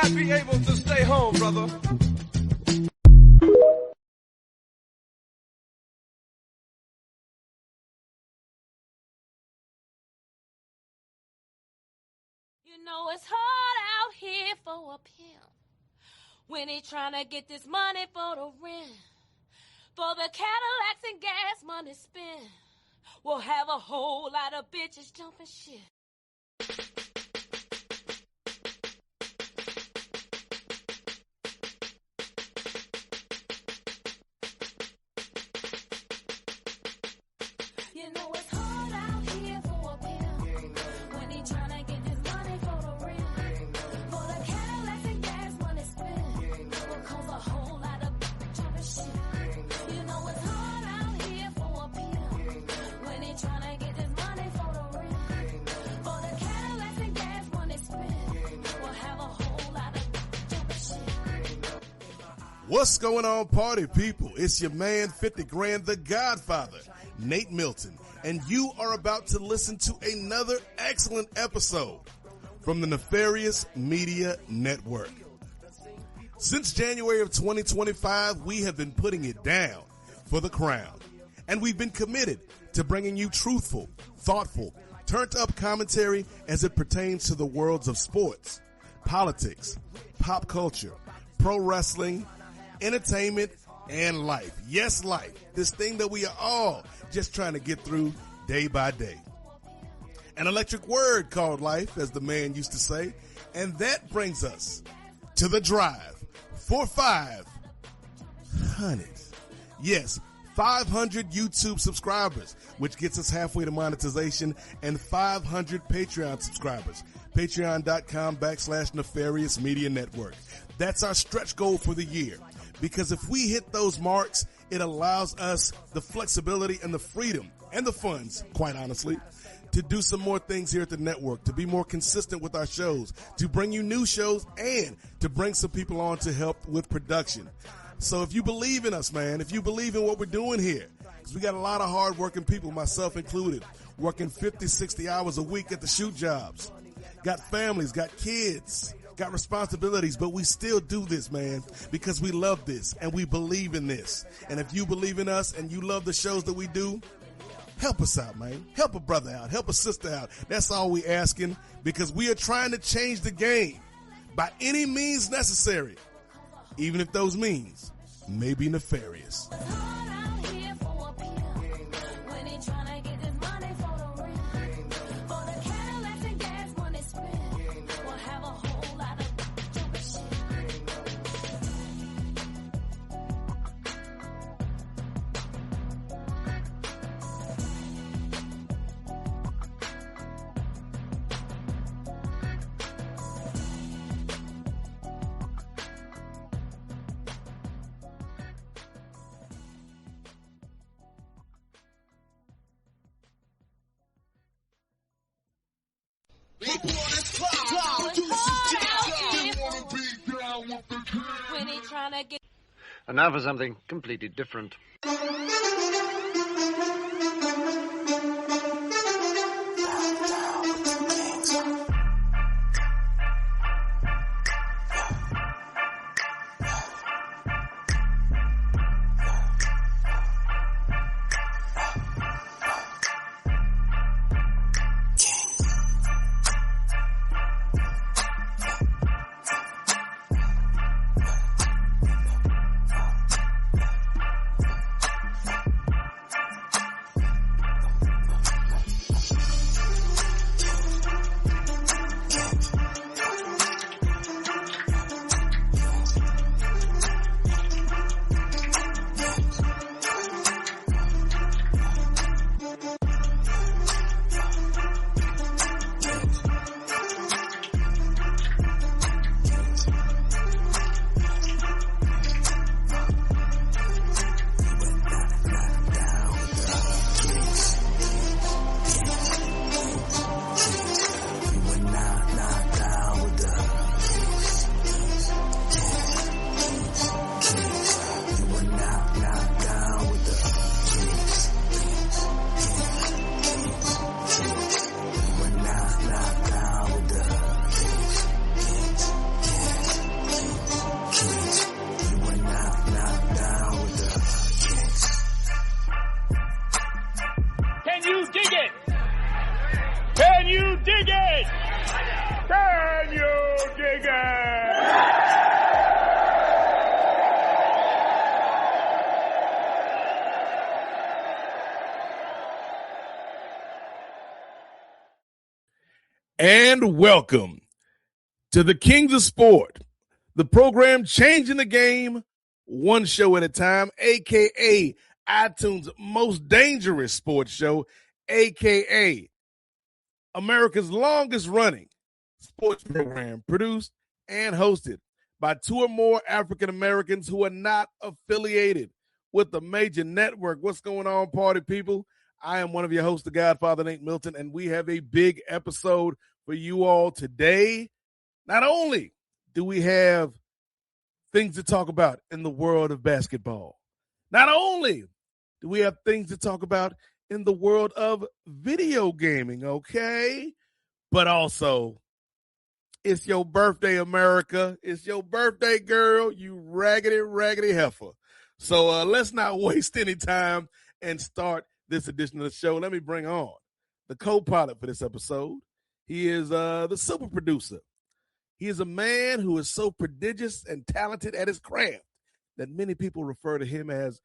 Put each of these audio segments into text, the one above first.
not be able to stay home, brother. You know it's hard out here for a pimp when he tryna get this money for the rent, for the Cadillacs and gas money spent. We'll have a whole lot of bitches jumping shit. You know it's hard out here for a pimp when he tryna get this money for the rent, for the Cadillacs and gas money spent. Will cause a whole lot of jumping shit. You know it's hard out here for a pimp when he tryna get this money for the rent, for the Cadillacs and gas money spent. Will have a whole lot of jumping shit. What's going on, party people? It's your man, 50 Grand, the Godfather, Nate Milton, and you are about to listen to another excellent episode from the Nefarious Media Network. Since January of 2025, we have been putting it down for the crown, and we've been committed to bringing you truthful, thoughtful, turned-up commentary as it pertains to the worlds of sports, politics, pop culture, pro wrestling, entertainment, and life. Yes, life. This thing that we are all just trying to get through day by day. An electric word called life, as the man used to say. And that brings us to the drive for 500. Yes, 500 YouTube subscribers, which gets us halfway to monetization, and 500 Patreon subscribers. Patreon.com/Nefarious Media Network. That's our stretch goal for the year. Because if we hit those marks, it allows us the flexibility and the freedom and the funds, quite honestly, to do some more things here at the network, to be more consistent with our shows, to bring you new shows, and to bring some people on to help with production. So if you believe in us, man, if you believe in what we're doing here, because we got a lot of hard-working people, myself included, working 50, 60 hours a week at the shoot jobs, got families, got kids, got responsibilities, but we still do this, man, because we love this and we believe in this. And if you believe in us and you love the shows that we do, help us out, man. Help a brother out. Help a sister out. That's all we asking, because we are trying to change the game by any means necessary, even if those means may be nefarious. And now for something completely different. And welcome to the Kings of Sport, the program changing the game one show at a time, a.k.a. iTunes' most dangerous sports show, a.k.a. America's longest running sports program, produced and hosted by two or more African Americans who are not affiliated with a major network. What's going on, party people? I am one of your hosts, the Godfather, Nate Milton, and we have a big episode for you all today. Not only do we have things to talk about in the world of basketball, not only do we have things to talk about in the world of video gaming, okay? But also, it's your birthday, America. It's your birthday, girl, you raggedy heifer. So let's not waste any time and start this edition of the show. Let me bring on the co-pilot for this episode. He is the super producer. He is a man who is so prodigious and talented at his craft that many people refer to him as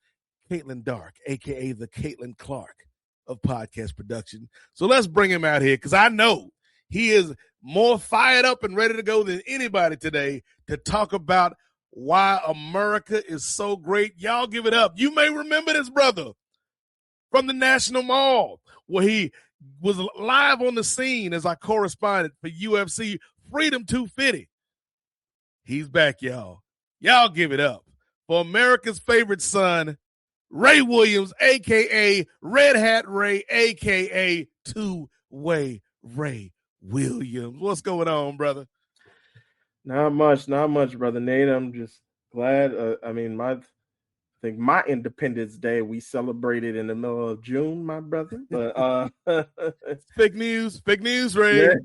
Caitlin Dark, a.k.a. the Caitlin Clark of podcast production. So let's bring him out here because I know he is more fired up and ready to go than anybody today to talk about why America is so great. Y'all give it up. You may remember this brother from the National Mall where he was live on the scene as our correspondent for UFC Freedom 250. He's back, y'all. Y'all give it up for America's favorite son, Ray Williams, a.k.a. Red Hat Ray, a.k.a. Two-Way Ray Williams. What's going on, brother? Not much, brother Nate. I'm just glad. I think my Independence Day we celebrated in the middle of June, my brother. But fake news, Ray.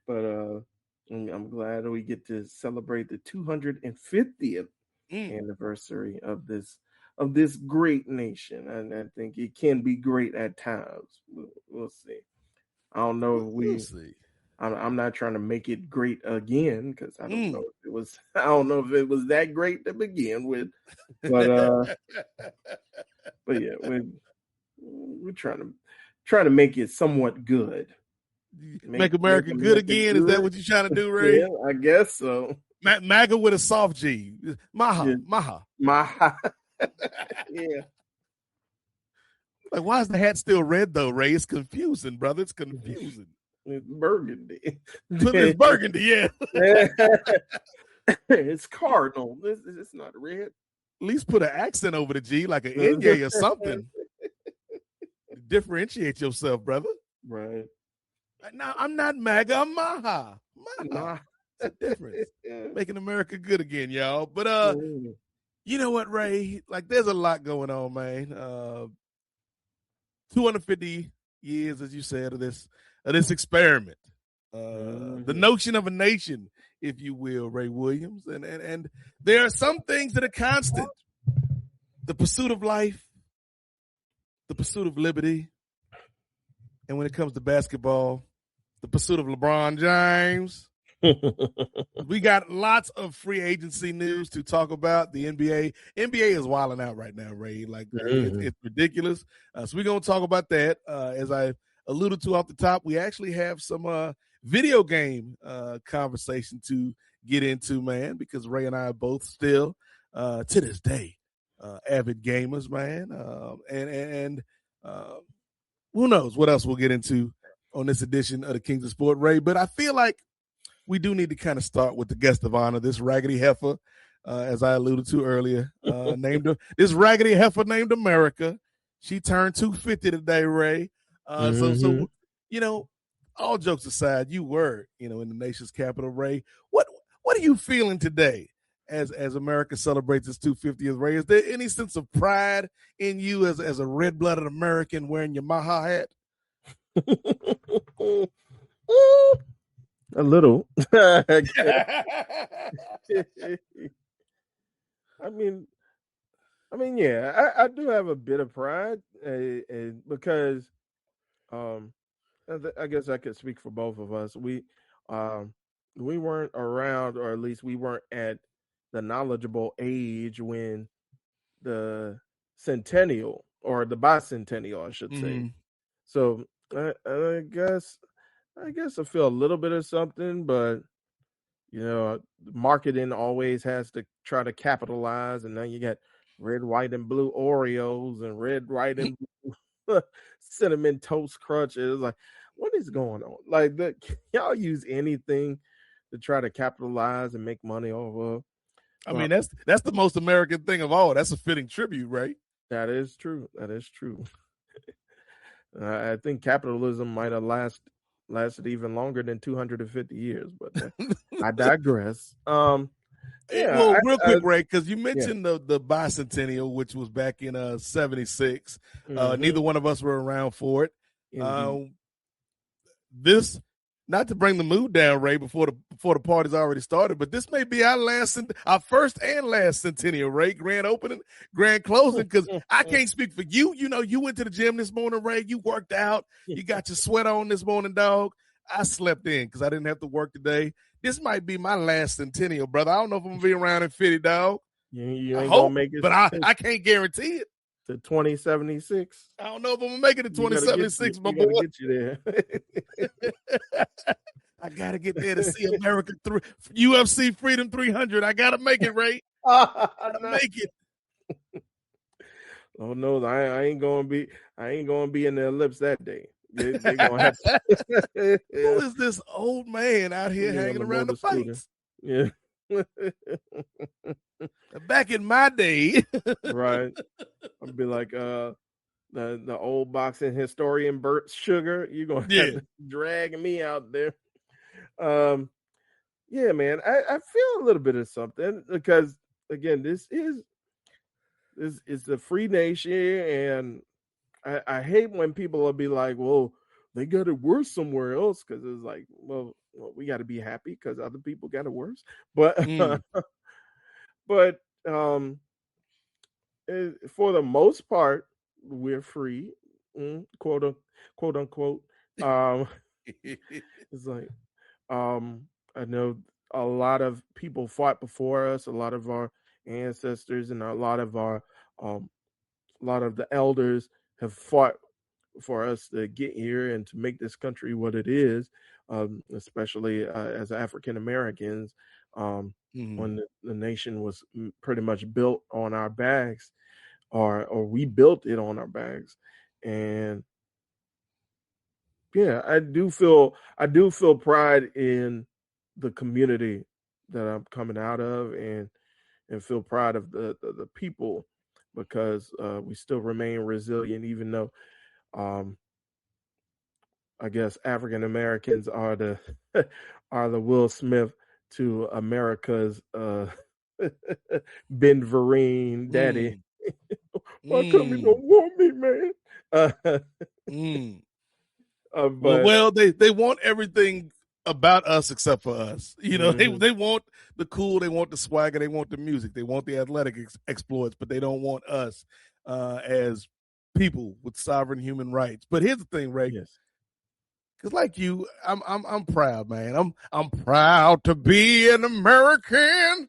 But I'm glad we get to celebrate the 250th anniversary of this great nation, and I think it can be great at times. We'll see. I don't know if we'll see. I'm not trying to make it great again because I don't know if it was. I don't know if it was that great to begin with, but but yeah, we're trying to make it somewhat good. Make America good again. Is that what you're trying to do, Ray? Yeah, I guess so. MAGA with a soft G. Maha. Yeah. Like, why is the hat still red though, Ray? It's confusing, brother. It's confusing. It's burgundy. It's burgundy, yeah. It's cardinal. It's not red. At least put an accent over the G, like an Inye or something. Differentiate yourself, brother. Right. Now, I'm not MAGA, I'm Maha. It's a difference. Making America good again, y'all. But you know what, Ray? Like, there's a lot going on, man. 250 years, as you said, of this experiment. The notion of a nation, if you will, Ray Williams. And there are some things that are constant. The pursuit of life, the pursuit of liberty, and when it comes to basketball, the pursuit of LeBron James. We got lots of free agency news to talk about. The NBA is wilding out right now, Ray. Like, it's ridiculous. So we're going to talk about that. As I alluded to off the top, we actually have some video game conversation to get into, man, because Ray and I are both still, to this day, avid gamers, man. And who knows what else we'll get into on this edition of the Kings of Sport, Ray. But I feel like we do need to kind of start with the guest of honor, this raggedy heifer, as I alluded to earlier, this raggedy heifer named America. She turned 250 today, Ray. So, you know, all jokes aside, you were, in the nation's capital, Ray. What are you feeling today as America celebrates its 250th, Ray? Is there any sense of pride in you as a red-blooded American wearing your Maha hat? A little. I mean, yeah, I do have a bit of pride because I guess I could speak for both of us. We weren't around, or at least we weren't at the knowledgeable age when the centennial or the bicentennial, I should say. So I guess I feel a little bit of something, but marketing always has to try to capitalize, and now you got red, white, and blue Oreos and red, white, and blue cinnamon toast crunches. Like, what is going on? Like, y'all use anything to try to capitalize and make money off of. I mean, that's the most American thing of all. That's a fitting tribute, right? That is true. That is true. I think capitalism might have lasted even longer than 250 years, but I digress. Well, real quick, Ray, because you mentioned the bicentennial, which was back in 76. Neither one of us were around for it. This, not to bring the mood down, Ray, before the party's already started, but this may be our first and last centennial, Ray. Grand opening, grand closing, because I can't speak for you. You know, you went to the gym this morning, Ray. You worked out. You got your sweat on this morning, dog. I slept in because I didn't have to work today. This might be my last centennial, brother. I don't know if I'm going to be around in 50, dog. You ain't going to make it. But I can't guarantee it. To 2076. I don't know if I'm going to make it to 2076, my boy. Get you there. I got to get there to see America through UFC Freedom 300. I got to make it, Ray. Make it. Oh no, I ain't gonna be in the ellipse that day. They gonna have to. Who is this old man out here hanging around the fights? Yeah. Back in my day, right? I'd be like the old boxing historian Bert Sugar. You're gonna have to drag me out there. Yeah, man. I feel a little bit of something because again, this is a free nation, and I hate when people will be like, well, they got it worse somewhere else, because it's like, well, we got to be happy because other people got it worse. But but for the most part, we're free, quote unquote. It's like I know a lot of people fought before us, a lot of our ancestors and a lot of the elders have fought for us to get here and to make this country what it is, especially as African Americans, when the nation was pretty much built on our backs, or we built it on our backs. And yeah, I do feel pride in the community that I'm coming out of, and feel proud of the people, because we still remain resilient, even though I guess African Americans are the Will Smith to America's Ben Vereen daddy. Why come you don't want me, man? But well, they want everything about us except for us. You know, they want the cool, they want the swagger, they want the music, they want the athletic exploits, but they don't want us as people with sovereign human rights. But here's the thing, Ray. Yes. Because like you, I'm proud, man. I'm proud to be an American.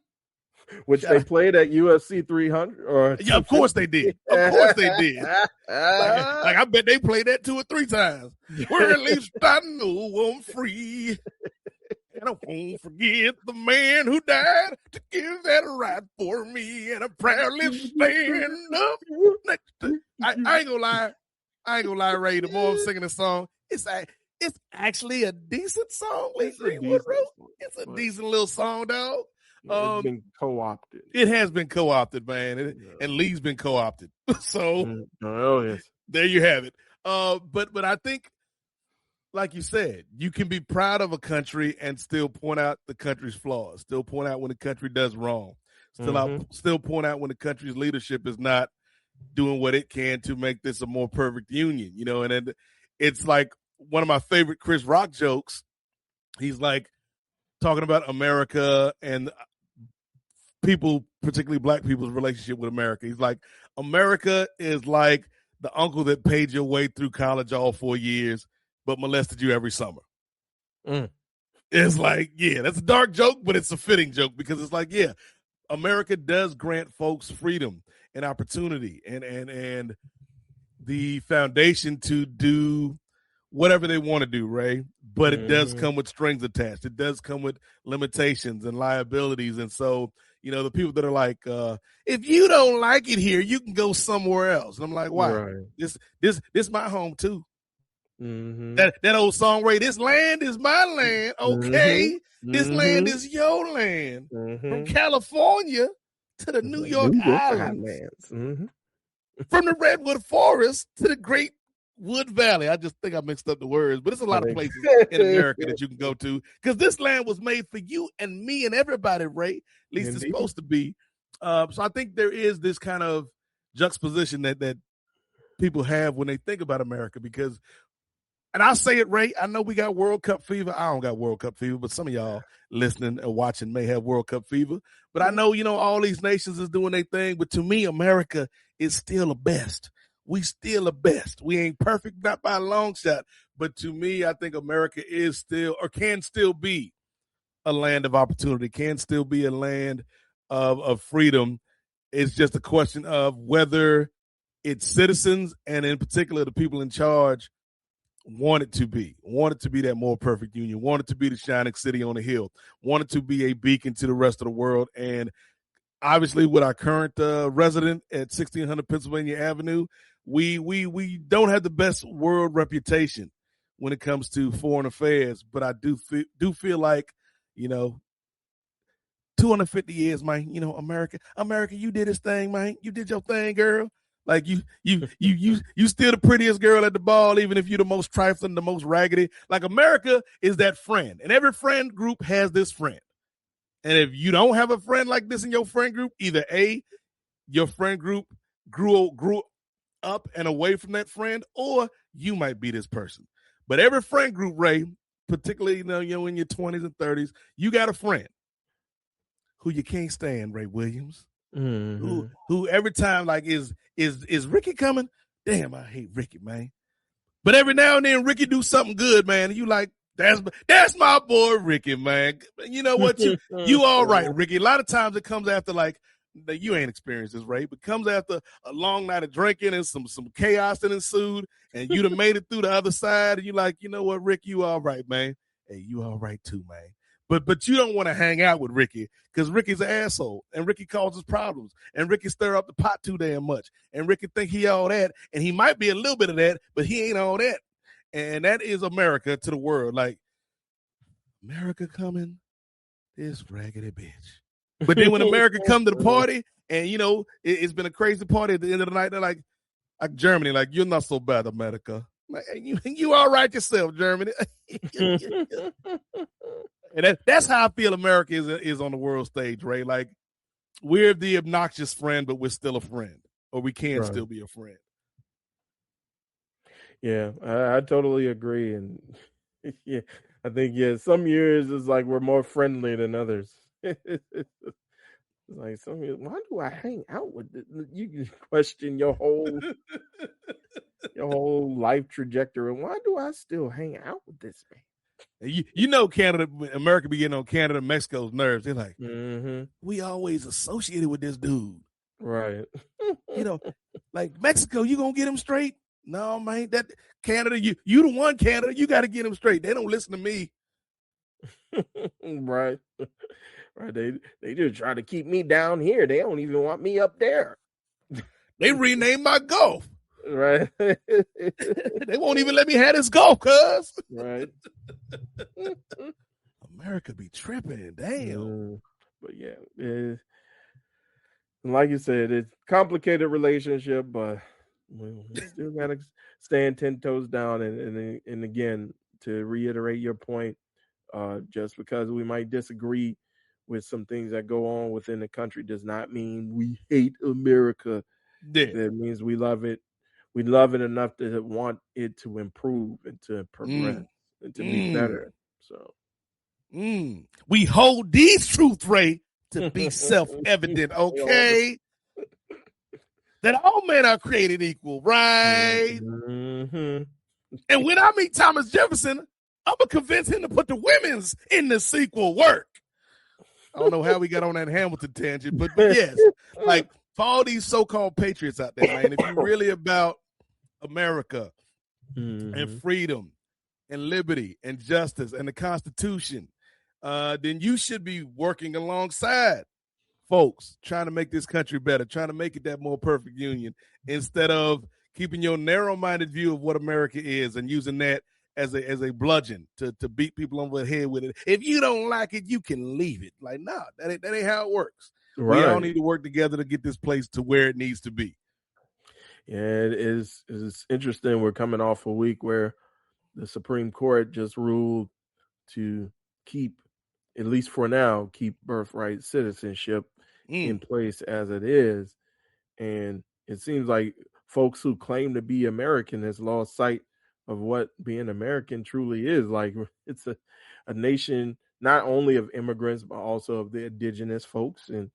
Which they played at UFC 300, or yeah, of course they did. Of course they did. Like I bet they played that 2 or 3 times. Where at least I know I'm free, and I won't forget the man who died to give that right for me, and I proudly stand up next to. I ain't gonna lie, Ray. The more I'm singing the song, it's actually a decent song. It's a decent little song, dog. It's been co-opted. It has been co-opted, man, and Lee's been co-opted. So, yes, there you have it. But I think, like you said, you can be proud of a country and still point out the country's flaws. Still point out when the country does wrong. Still point out when the country's leadership is not doing what it can to make this a more perfect union. You know, and it's like one of my favorite Chris Rock jokes. He's like talking about America and people, particularly black people's relationship with America. He's like, America is like the uncle that paid your way through college all 4 years, but molested you every summer. It's like, yeah, that's a dark joke, but it's a fitting joke, because it's like, yeah, America does grant folks freedom and opportunity and the foundation to do whatever they want to do, Ray. But it does Mm-hmm. come with strings attached. It does come with limitations and liabilities. And so, the people that are like, if you don't like it here, you can go somewhere else. And I'm like, why? Right. This my home too. Mm-hmm. That old song, Ray, this land is my land. Okay. Mm-hmm. This land is your land. Mm-hmm. From California to the New York Islands. Mm-hmm. From the Redwood Forest to the Great Wood Valley. I just think I mixed up the words, but it's a lot of places in America that you can go to because this land was made for you and me and everybody, Ray. At least Indeed. it's supposed to be. So I think there is this kind of juxtaposition that people have when they think about America because, and I'll say it, Ray, I know we got World Cup fever. I don't got World Cup fever, but some of y'all listening or watching may have World Cup fever. But I know, all these nations is doing their thing. But to me, America is still the best. We still the best. We ain't perfect, not by a long shot. But to me, I think America is still or can still be a land of opportunity, can still be a land of freedom. It's just a question of whether its citizens and in particular the people in charge want it to be that more perfect union, want it to be the shining city on the hill, want it to be a beacon to the rest of the world. And obviously with our current resident at 1600 Pennsylvania Avenue, we don't have the best world reputation when it comes to foreign affairs, but I do feel like, 250 years, man, America, you did this thing, man. You did your thing, girl. Like you still the prettiest girl at the ball, even if you're the most trifling, the most raggedy. Like America is that friend, and every friend group has this friend. And if you don't have a friend like this in your friend group, either A, your friend group grew up and away from that friend, or you might be this person. But every friend group, Ray, particularly in your 20s and 30s, you got a friend who you can't stand, Ray Williams. Mm-hmm. Who every time like is Ricky coming? Damn, I hate Ricky, man. But every now and then Ricky do something good, man. And you like, that's my boy Ricky, man. You know what? You all right, Ricky. A lot of times it comes after like you ain't experienced this, right? But comes after a long night of drinking and some chaos that ensued, and you'd have made it through the other side, and you like, you know what, Rick, you all right, man. Hey, you all right too, man. But you don't want to hang out with Ricky because Ricky's an asshole and Ricky causes problems and Ricky stir up the pot too damn much and Ricky think he all that and he might be a little bit of that, but he ain't all that. And that is America to the world. Like, America coming, this raggedy bitch. But then when America come to the party and, it's been a crazy party at the end of the night, they're like Germany, like, you're not so bad, America. Like, you all right yourself, Germany. And that's how I feel America is on the world stage, Ray. Like, we're the obnoxious friend, but we're still a friend, or we can still be a friend. Yeah, I totally agree. And yeah, I think, some years is like we're more friendly than others. It's like some years, why do I hang out with this? You can question your whole life trajectory. Why do I still hang out with this man? Canada, America be getting on Canada and Mexico's nerves. They're like, mm-hmm. We always associated with this dude. Right. Like Mexico, you gonna get him straight? No, man. That Canada, you the one, Canada. You got to get him straight. They don't listen to me. Right. Right. They just try to keep me down here. They don't even want me up there. They renamed my golf. Right. They won't even let me have this golf, cuz. Right. America be tripping. Damn. But yeah, like you said, it's a complicated relationship, but we still got to stand 10 toes down. And again, to reiterate your point, just because we might disagree with some things that go on within the country does not mean we hate America. Yeah. That means we love it. We love it enough to want it to improve and to progress and to be better. So we hold these truths, Ray, to be self-evident, okay? That all men are created equal, right? Mm-hmm. And when I meet Thomas Jefferson, I'm going to convince him to put the women's in the sequel work. I don't know how we got on that Hamilton tangent, but yes, like for all these so-called patriots out there, man, if you're really about America and freedom and liberty and justice and the Constitution, then you should be working alongside folks trying to make this country better, trying to make it that more perfect union, instead of keeping your narrow-minded view of what America is and using that as a bludgeon to beat people over the head with it. If you don't like it, you can leave it. Like, nah, that ain't how it works. Right. We all need to work together to get this place to where it needs to be. Yeah, it is. It's interesting. We're coming off a week where the Supreme Court just ruled to keep, at least for now, keep birthright citizenship in place as it is. And it seems like folks who claim to be American has lost sight of what being American truly is. Like, it's a nation not only of immigrants, but also of the indigenous folks and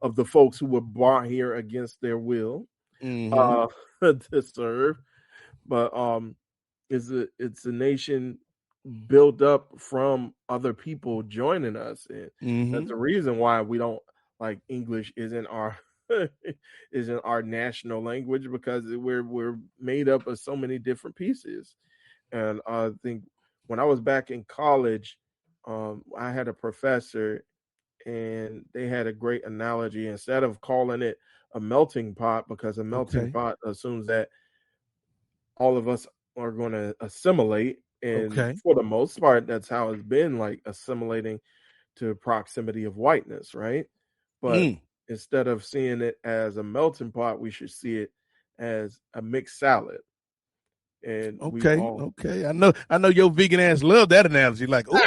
of the folks who were brought here against their will to serve. But it's a nation built up from other people joining us, and that's the reason why we don't, like, English isn't our national language, because we're made up of so many different pieces. And I think when I was back in college, I had a professor, and they had a great analogy. Instead of calling it a melting pot, because a melting pot assumes that all of us are going to assimilate, and for the most part, that's how it's been, like, assimilating to proximity of whiteness, right? But instead of seeing it as a melting pot, we should see it as a mixed salad. And I know your vegan ass love that analogy. Like, ooh,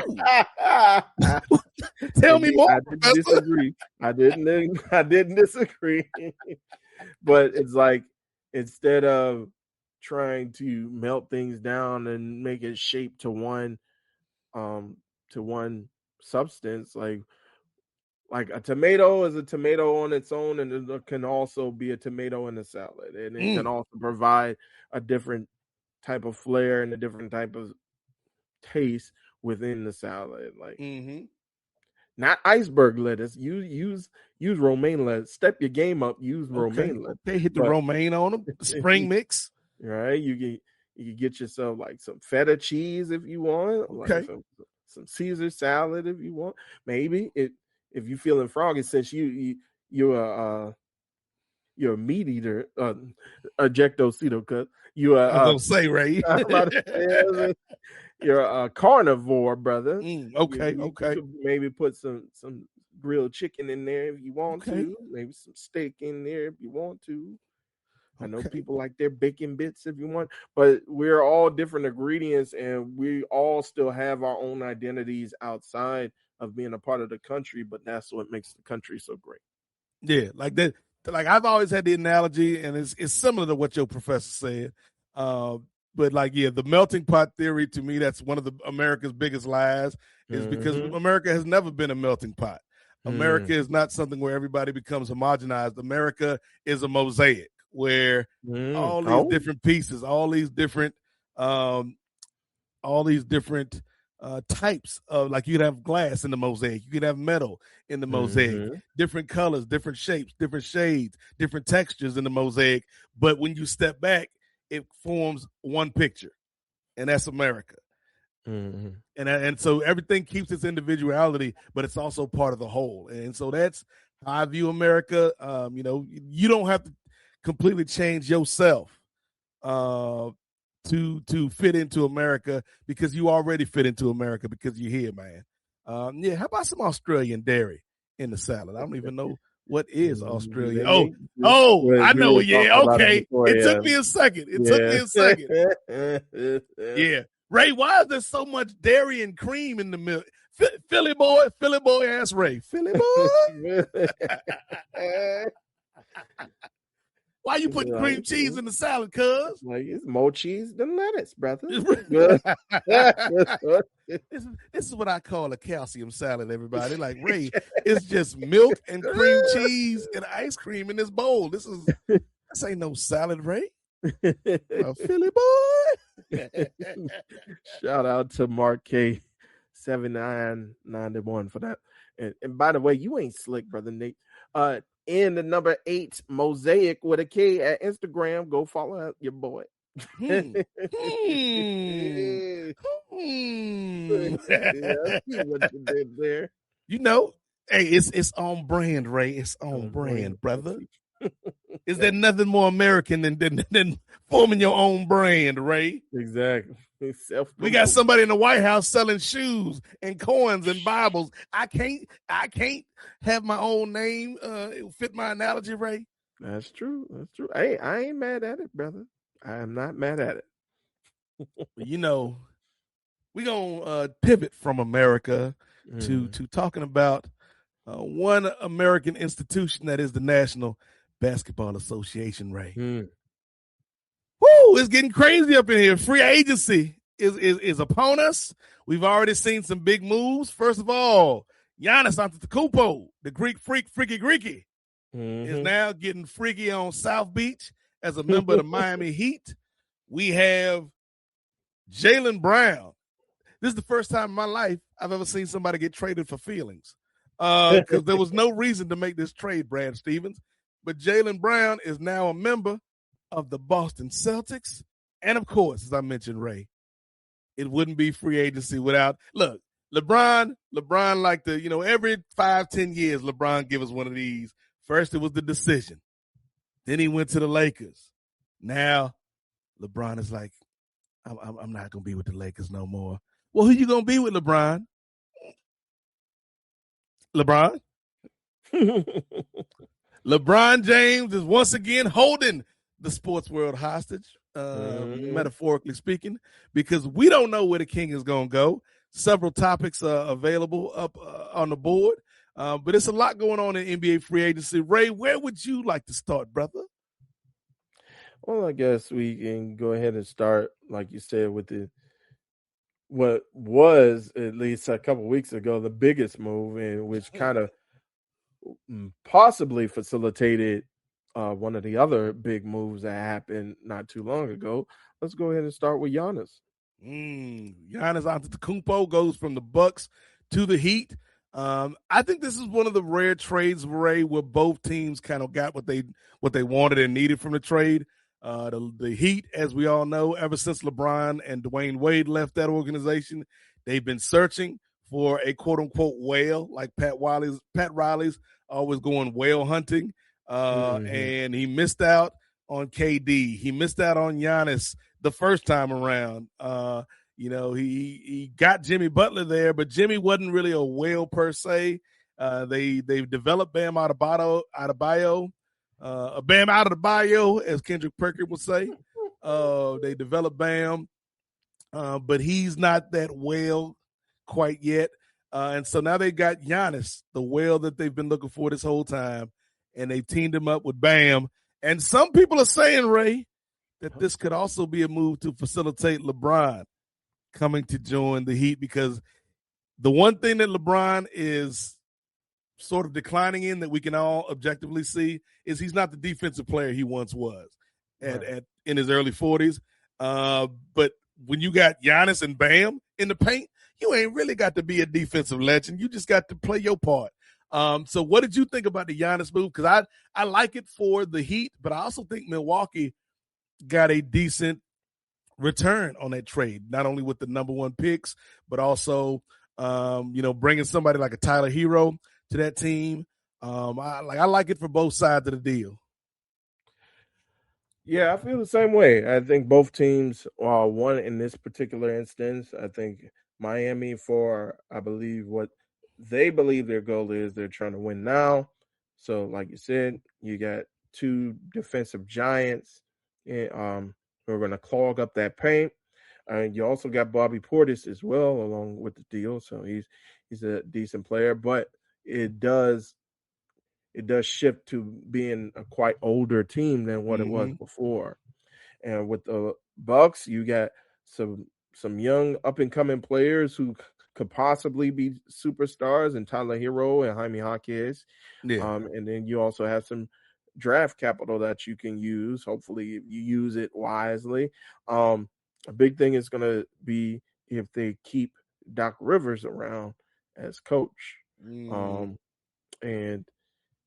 tell me more. I didn't disagree. I didn't disagree. But it's like, instead of trying to melt things down and make it shape to one substance, like a tomato is a tomato on its own, and it can also be a tomato in a salad, and it can also provide a different type of flair and a different type of taste within the salad. Like, not iceberg lettuce. Use romaine lettuce. Step your game up. Use romaine lettuce. Okay, hit the romaine on them. Spring mix. Right. You can get yourself, like, some feta cheese if you want. Okay. Like some Caesar salad if you want. Maybe if you're feeling froggy, since you're a meat eater, ejectocito cut. You I was gonna say, Ray. You're a carnivore, brother. Okay. You could maybe put some grilled chicken in there if you want to. Maybe some steak in there if you want to. I know people like their bacon bits if you want, but we're all different ingredients, and we all still have our own identities outside of being a part of the country. But that's what makes the country so great. Yeah, like that. Like, I've always had the analogy, and it's similar to what your professor said. But, like, yeah, the melting pot theory, to me, that's one of America's biggest lies, is because America has never been a melting pot. America is not something where everybody becomes homogenized. America is a mosaic where all these different pieces, all these different types of, like, you could have glass in the mosaic, you could have metal in the mosaic, different colors, different shapes, different shades, different textures in the mosaic. But when you step back, it forms one picture, and that's America. And so everything keeps its individuality, but it's also part of the whole. And so that's how I view America. You don't have to completely change yourself to fit into America, because you already fit into America because you're here, man. How about some Australian dairy in the salad? I don't even know what is Australian. I know. Yeah, okay. It took me a second. Yeah. Ray, why is there so much dairy and cream in the milk? Philly boy ass Ray. Philly boy. Why you putting cream cheese in the salad, cuz? Like, it's more cheese than lettuce, brother. This is what I call a calcium salad, everybody. Like, Ray, it's just milk and cream cheese and ice cream in this bowl. This ain't no salad, Ray. Philly boy. Shout out to Mark K 7991 for that. And by the way, you ain't slick, brother Nate. In the number 8 Mosaic with a K at Instagram. Go follow your boy. Hmm. Yeah, I see what you did there. You know, hey, it's on brand, Ray. It's on Oh, man, brand, brother. let's Is there nothing more American than forming your own brand, Ray? Exactly. We got somebody in the White House selling shoes and coins and Bibles. I can't have my own name fit my analogy, Ray. That's true. That's true. Hey, I ain't mad at it, brother. I am not mad at it. You know, we're gonna pivot from America to talking about one American institution that is the National Basketball Association, Ray. Woo! It's getting crazy up in here. Free agency is upon us. We've already seen some big moves. First of all, Giannis Antetokounmpo, the Greek freak, freaky Greeky, is now getting freaky on South Beach as a member of the Miami Heat. We have Jaylen Brown. This is the first time in my life I've ever seen somebody get traded for feelings, because there was no reason to make this trade, Brad Stevens. But Jaylen Brown is now a member of the Boston Celtics. And of course, as I mentioned, Ray, it wouldn't be free agency without, look, LeBron like to, every 5-10 years, LeBron give us one of these. First, it was the decision. Then he went to the Lakers. Now, LeBron is like, I'm not going to be with the Lakers no more. Well, who you going to be with, LeBron? LeBron? LeBron James is once again holding the sports world hostage, metaphorically speaking, because we don't know where the king is going to go. Several topics are available up on the board, but it's a lot going on in NBA free agency. Ray, where would you like to start, brother? Well, I guess we can go ahead and start, like you said, with what was, at least a couple weeks ago, the biggest move, and which kind of possibly facilitated one of the other big moves that happened not too long ago. Let's go ahead and start with Giannis. Giannis Antetokounmpo goes from the Bucks to the Heat. I think this is one of the rare trades, Ray, where both teams kind of got what they wanted and needed from the trade. The Heat, as we all know, ever since LeBron and Dwayne Wade left that organization, they've been searching for a quote-unquote whale, like Pat Riley's always going whale hunting, and he missed out on KD. He missed out on Giannis the first time around. He got Jimmy Butler there, but Jimmy wasn't really a whale per se. They've developed Bam Adebayo, Bam out of the bio, as Kendrick Perkins would say. They developed Bam, but he's not that whale quite yet. And so now they got Giannis, the whale that they've been looking for this whole time, and they've teamed him up with Bam. And some people are saying, Ray, that this could also be a move to facilitate LeBron coming to join the Heat, because the one thing that LeBron is sort of declining in, that we can all objectively see, is he's not the defensive player he once was in his early 40s. But when you got Giannis and Bam in the paint, you ain't really got to be a defensive legend. You just got to play your part. So what did you think about the Giannis move? Because I like it for the Heat, but I also think Milwaukee got a decent return on that trade, not only with the number one picks, but also, bringing somebody like a Tyler Hero to that team. I like it for both sides of the deal. Yeah, I feel the same way. I think both teams won in this particular instance. I think Miami, for I believe what they believe their goal is, they're trying to win now. So, like you said, you got two defensive giants who are going to clog up that paint. And you also got Bobby Portis as well, along with the deal. So he's a decent player, but it does shift to being a quite older team than what it was before. And with the Bucks, you got some young up and coming players who could possibly be superstars, and Tyler Hero and Jaime Jaquez. Yeah. And then you also have some draft capital that you can use. Hopefully you use it wisely. A big thing is going to be if they keep Doc Rivers around as coach. And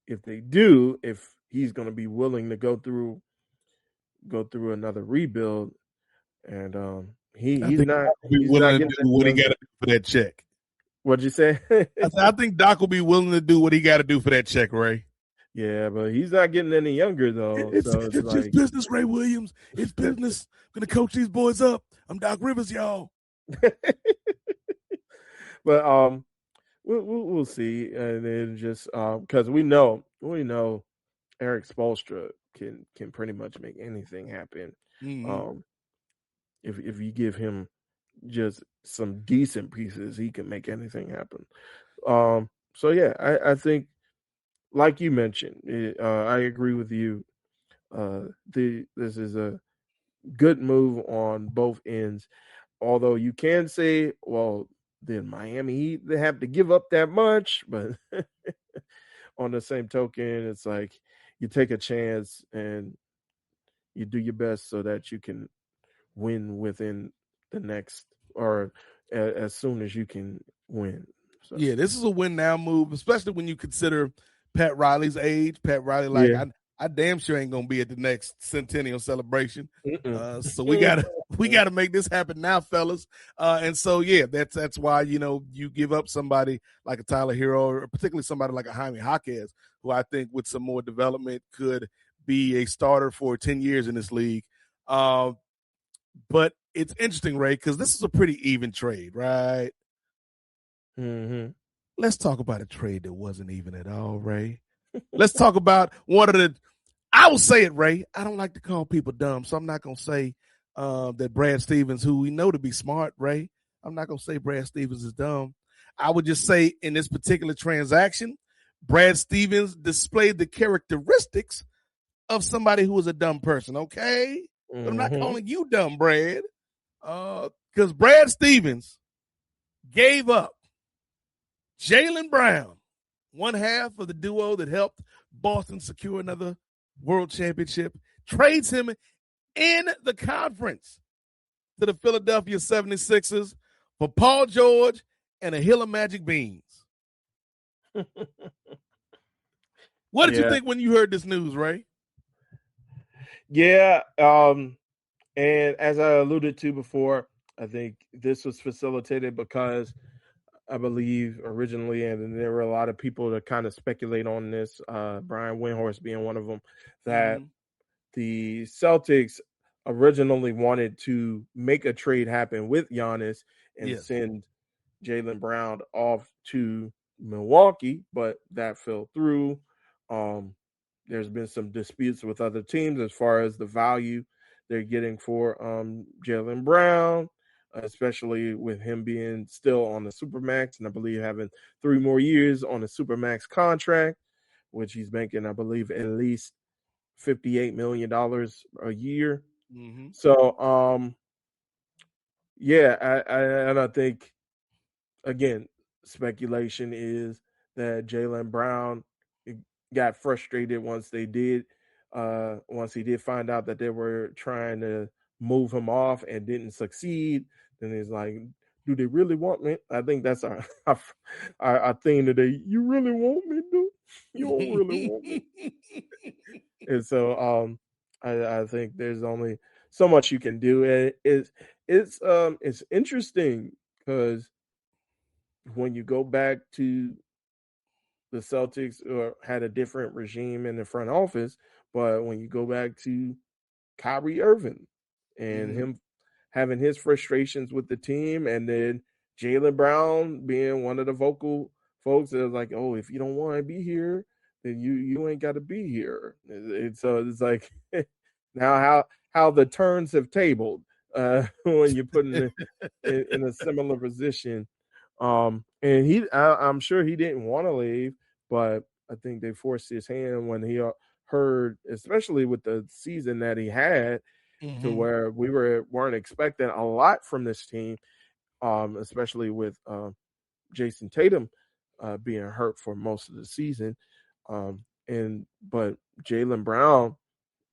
if they do, if he's going to be willing to go through go through another rebuild, and I he's think not Doc will be he's willing not to getting do what he any got to younger. do for that check. What'd you say? I think Doc will be willing to do what he got to do for that check, Ray. Yeah, but he's not getting any younger though. It's So it's just like, business, Ray Williams. It's business. I'm gonna coach these boys up. I'm Doc Rivers, y'all. but we'll see, and then just because we know Eric Spoelstra can pretty much make anything happen. Mm-hmm. If you give him just some decent pieces, he can make anything happen. So yeah, I think, like you mentioned, I agree with you. This is a good move on both ends. Although you can say, well, then Miami Heat, they have to give up that much, but on the same token, it's like you take a chance and you do your best so that you can win within the next, or as soon as you can win. So Yeah, this is a win now move, especially when you consider Pat Riley's age. Pat Riley, like yeah. I damn sure ain't gonna be at the next centennial celebration. Mm-mm. So we gotta make this happen now, fellas. And so yeah, that's why you give up somebody like a Tyler Hero, or particularly somebody like a Jaime Jaquez, who I think with some more development could be a starter for 10 years in this league. But it's interesting, Ray, because this is a pretty even trade, right? Mm-hmm. Let's talk about a trade that wasn't even at all, Ray. Let's talk about one of the. I will say it, Ray. I don't like to call people dumb, so I'm not gonna say that Brad Stevens, who we know to be smart, Ray. I'm not gonna say Brad Stevens is dumb. I would just say in this particular transaction, Brad Stevens displayed the characteristics of somebody who is a dumb person. Okay, but I'm not calling you dumb, Brad, because Brad Stevens gave up Jaylen Brown, one half of the duo that helped Boston secure another world championship, trades him in the conference to the Philadelphia 76ers for Paul George and a hill of magic beans. What did you think when you heard this news, Ray? Yeah. And as I alluded to before, I think this was facilitated because I believe originally, and there were a lot of people that kind of speculate on this, Brian Windhorst being one of them, that the Celtics originally wanted to make a trade happen with Giannis and send Jaylen Brown off to Milwaukee, but that fell through. There's been some disputes with other teams as far as the value they're getting for Jaylen Brown, especially with him being still on the Supermax, and I believe having 3 more years on a Supermax contract, which he's making, I believe, at least $58 million a year. Mm-hmm. So, and I think, again, speculation is that Jaylen Brown got frustrated once he did find out that they were trying to move him off and didn't succeed. Then he's like, do they really want me? I think that's our theme today. You really want me, dude? You don't really want me. And so I think there's only so much you can do. It's interesting because when you go back to the Celtics had a different regime in the front office, but when you go back to Kyrie Irving and him having his frustrations with the team, and then Jaylen Brown being one of the vocal folks that was like, "Oh, if you don't want to be here, then you ain't got to be here." And so it's like now how the turns have tabled when you're put in a similar position. And I'm sure he didn't want to leave, but I think they forced his hand when he heard, especially with the season that he had, to where we weren't expecting a lot from this team, especially with Jason Tatum being hurt for most of the season, but Jaylen Brown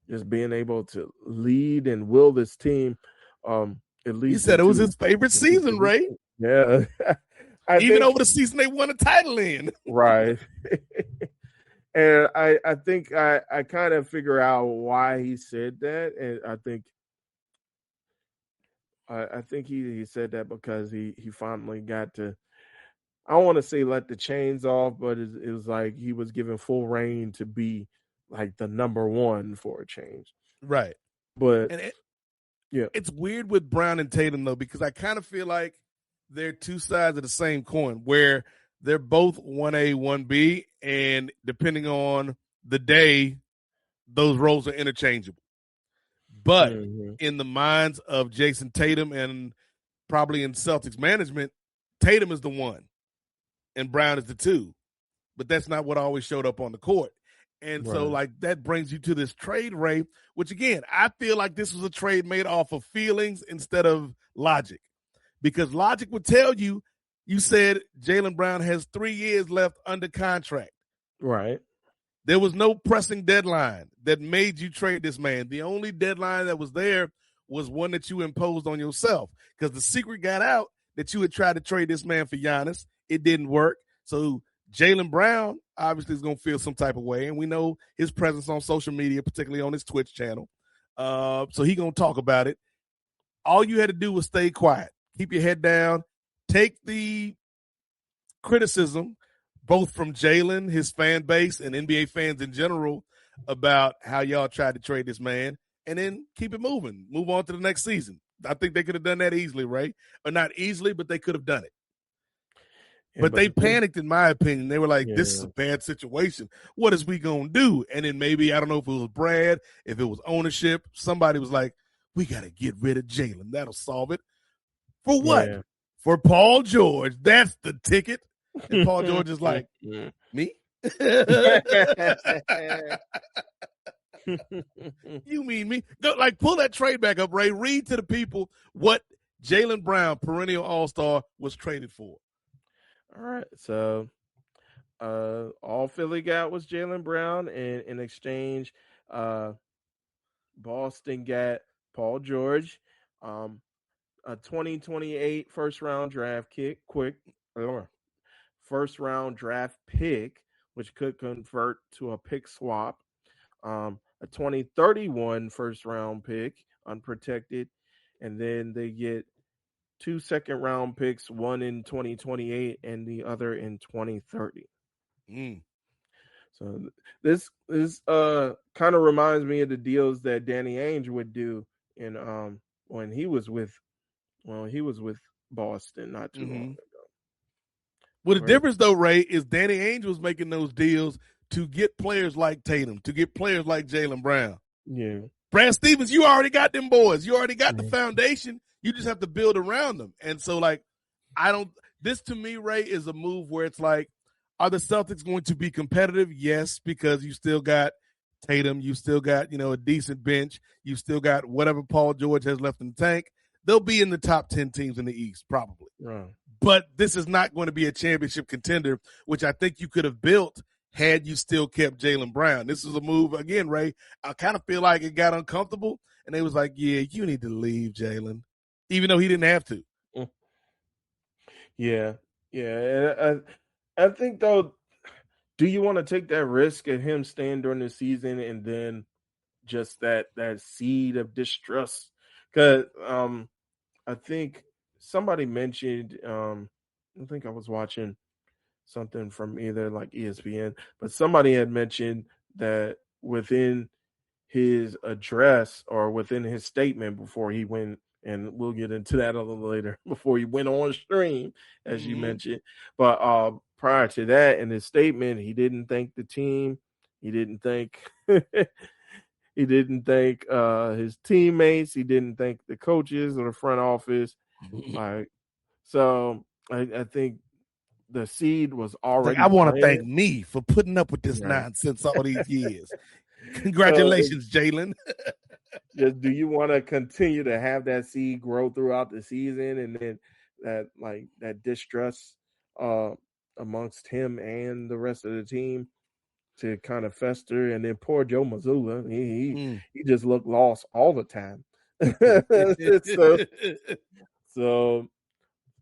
just being able to lead and will this team. At least he said it was his favorite season, Ray. Yeah. Even over the season they won a title in. Right. And I think I kind of figure out why he said that, and I think he said that because he finally got to, I don't want to say let the chains off, but it was like he was given full reign to be like the number one for a change. Right. But And yeah, it's weird with Brown and Tatum though, because I kind of feel like they're two sides of the same coin, where they're both 1A, 1B, and depending on the day, those roles are interchangeable. But in the minds of Jason Tatum and probably in Celtics management, Tatum is the one and Brown is the two. But that's not what always showed up on the court. And so, like, that brings you to this trade, Ray, which, again, I feel like this was a trade made off of feelings instead of logic. Because logic would tell you, you said Jaylen Brown has 3 years left under contract. right. There was no pressing deadline that made you trade this man. The only deadline that was there was one that you imposed on yourself, because the secret got out that you had tried to trade this man for Giannis. It didn't work. So Jaylen Brown obviously is going to feel some type of way, and we know his presence on social media, particularly on his Twitch channel. So he's going to talk about it. All you had to do was stay quiet. Keep your head down. Take the criticism, both from Jaylen, his fan base, and NBA fans in general, about how y'all tried to trade this man, and then keep it moving. Move on to the next season. I think they could have done that easily, right? Or not easily, but they could have done it. Yeah, but they panicked, in my opinion. They were like, this is a bad situation. What is we going to do? And then maybe, I don't know if it was Brad, if it was ownership, somebody was like, we got to get rid of Jaylen. That'll solve it. For what? Yeah. For Paul George. That's the ticket. And Paul George is like, me? You mean me? Go, like, pull that trade back up, Ray. Read to the people what Jaylen Brown, perennial all-star, was traded for. All right. So all Philly got was Jaylen Brown, and in exchange, Boston got Paul George, a 2028 first-round draft pick, which could convert to a pick swap, a 2031 first-round pick, unprotected, and then they get 2 second-round picks, one in 2028 and the other in 2030. So this kind of reminds me of the deals that Danny Ainge would do in when he was with Boston not too long ago. Well, the difference, though, Ray, is Danny Ainge was making those deals to get players like Tatum, to get players like Jaylen Brown. Yeah. Brad Stevens, you already got them boys. You already got the foundation. You just have to build around them. And so, like, this to me, Ray, is a move where it's like, are the Celtics going to be competitive? Yes, because you still got Tatum. You still got, a decent bench. You still got whatever Paul George has left in the tank. They'll be in the top 10 teams in the East, probably. Right. But this is not going to be a championship contender, which I think you could have built had you still kept Jaylen Brown. This is a move, again, Ray, I kind of feel like it got uncomfortable, and they was like, yeah, you need to leave, Jaylen, even though he didn't have to. Yeah. Yeah. I think, though, do you want to take that risk at him staying during the season and then just that seed of distrust? Because I think somebody mentioned, I think I was watching something from either like ESPN, but somebody had mentioned that within his address or within his statement before he went, and we'll get into that a little later, before he went on stream, as you mentioned. But prior to that, in his statement, he didn't thank the team. He didn't thank he didn't thank his teammates. He didn't thank the coaches or the front office. So I think the seed was already. I want to thank me for putting up with this nonsense all these years. Congratulations, Jaylen. Just, do you want to continue to have that seed grow throughout the season, and then that distrust amongst him and the rest of the team to kind of fester? And then poor Joe Mazzulla, he just looked lost all the time. So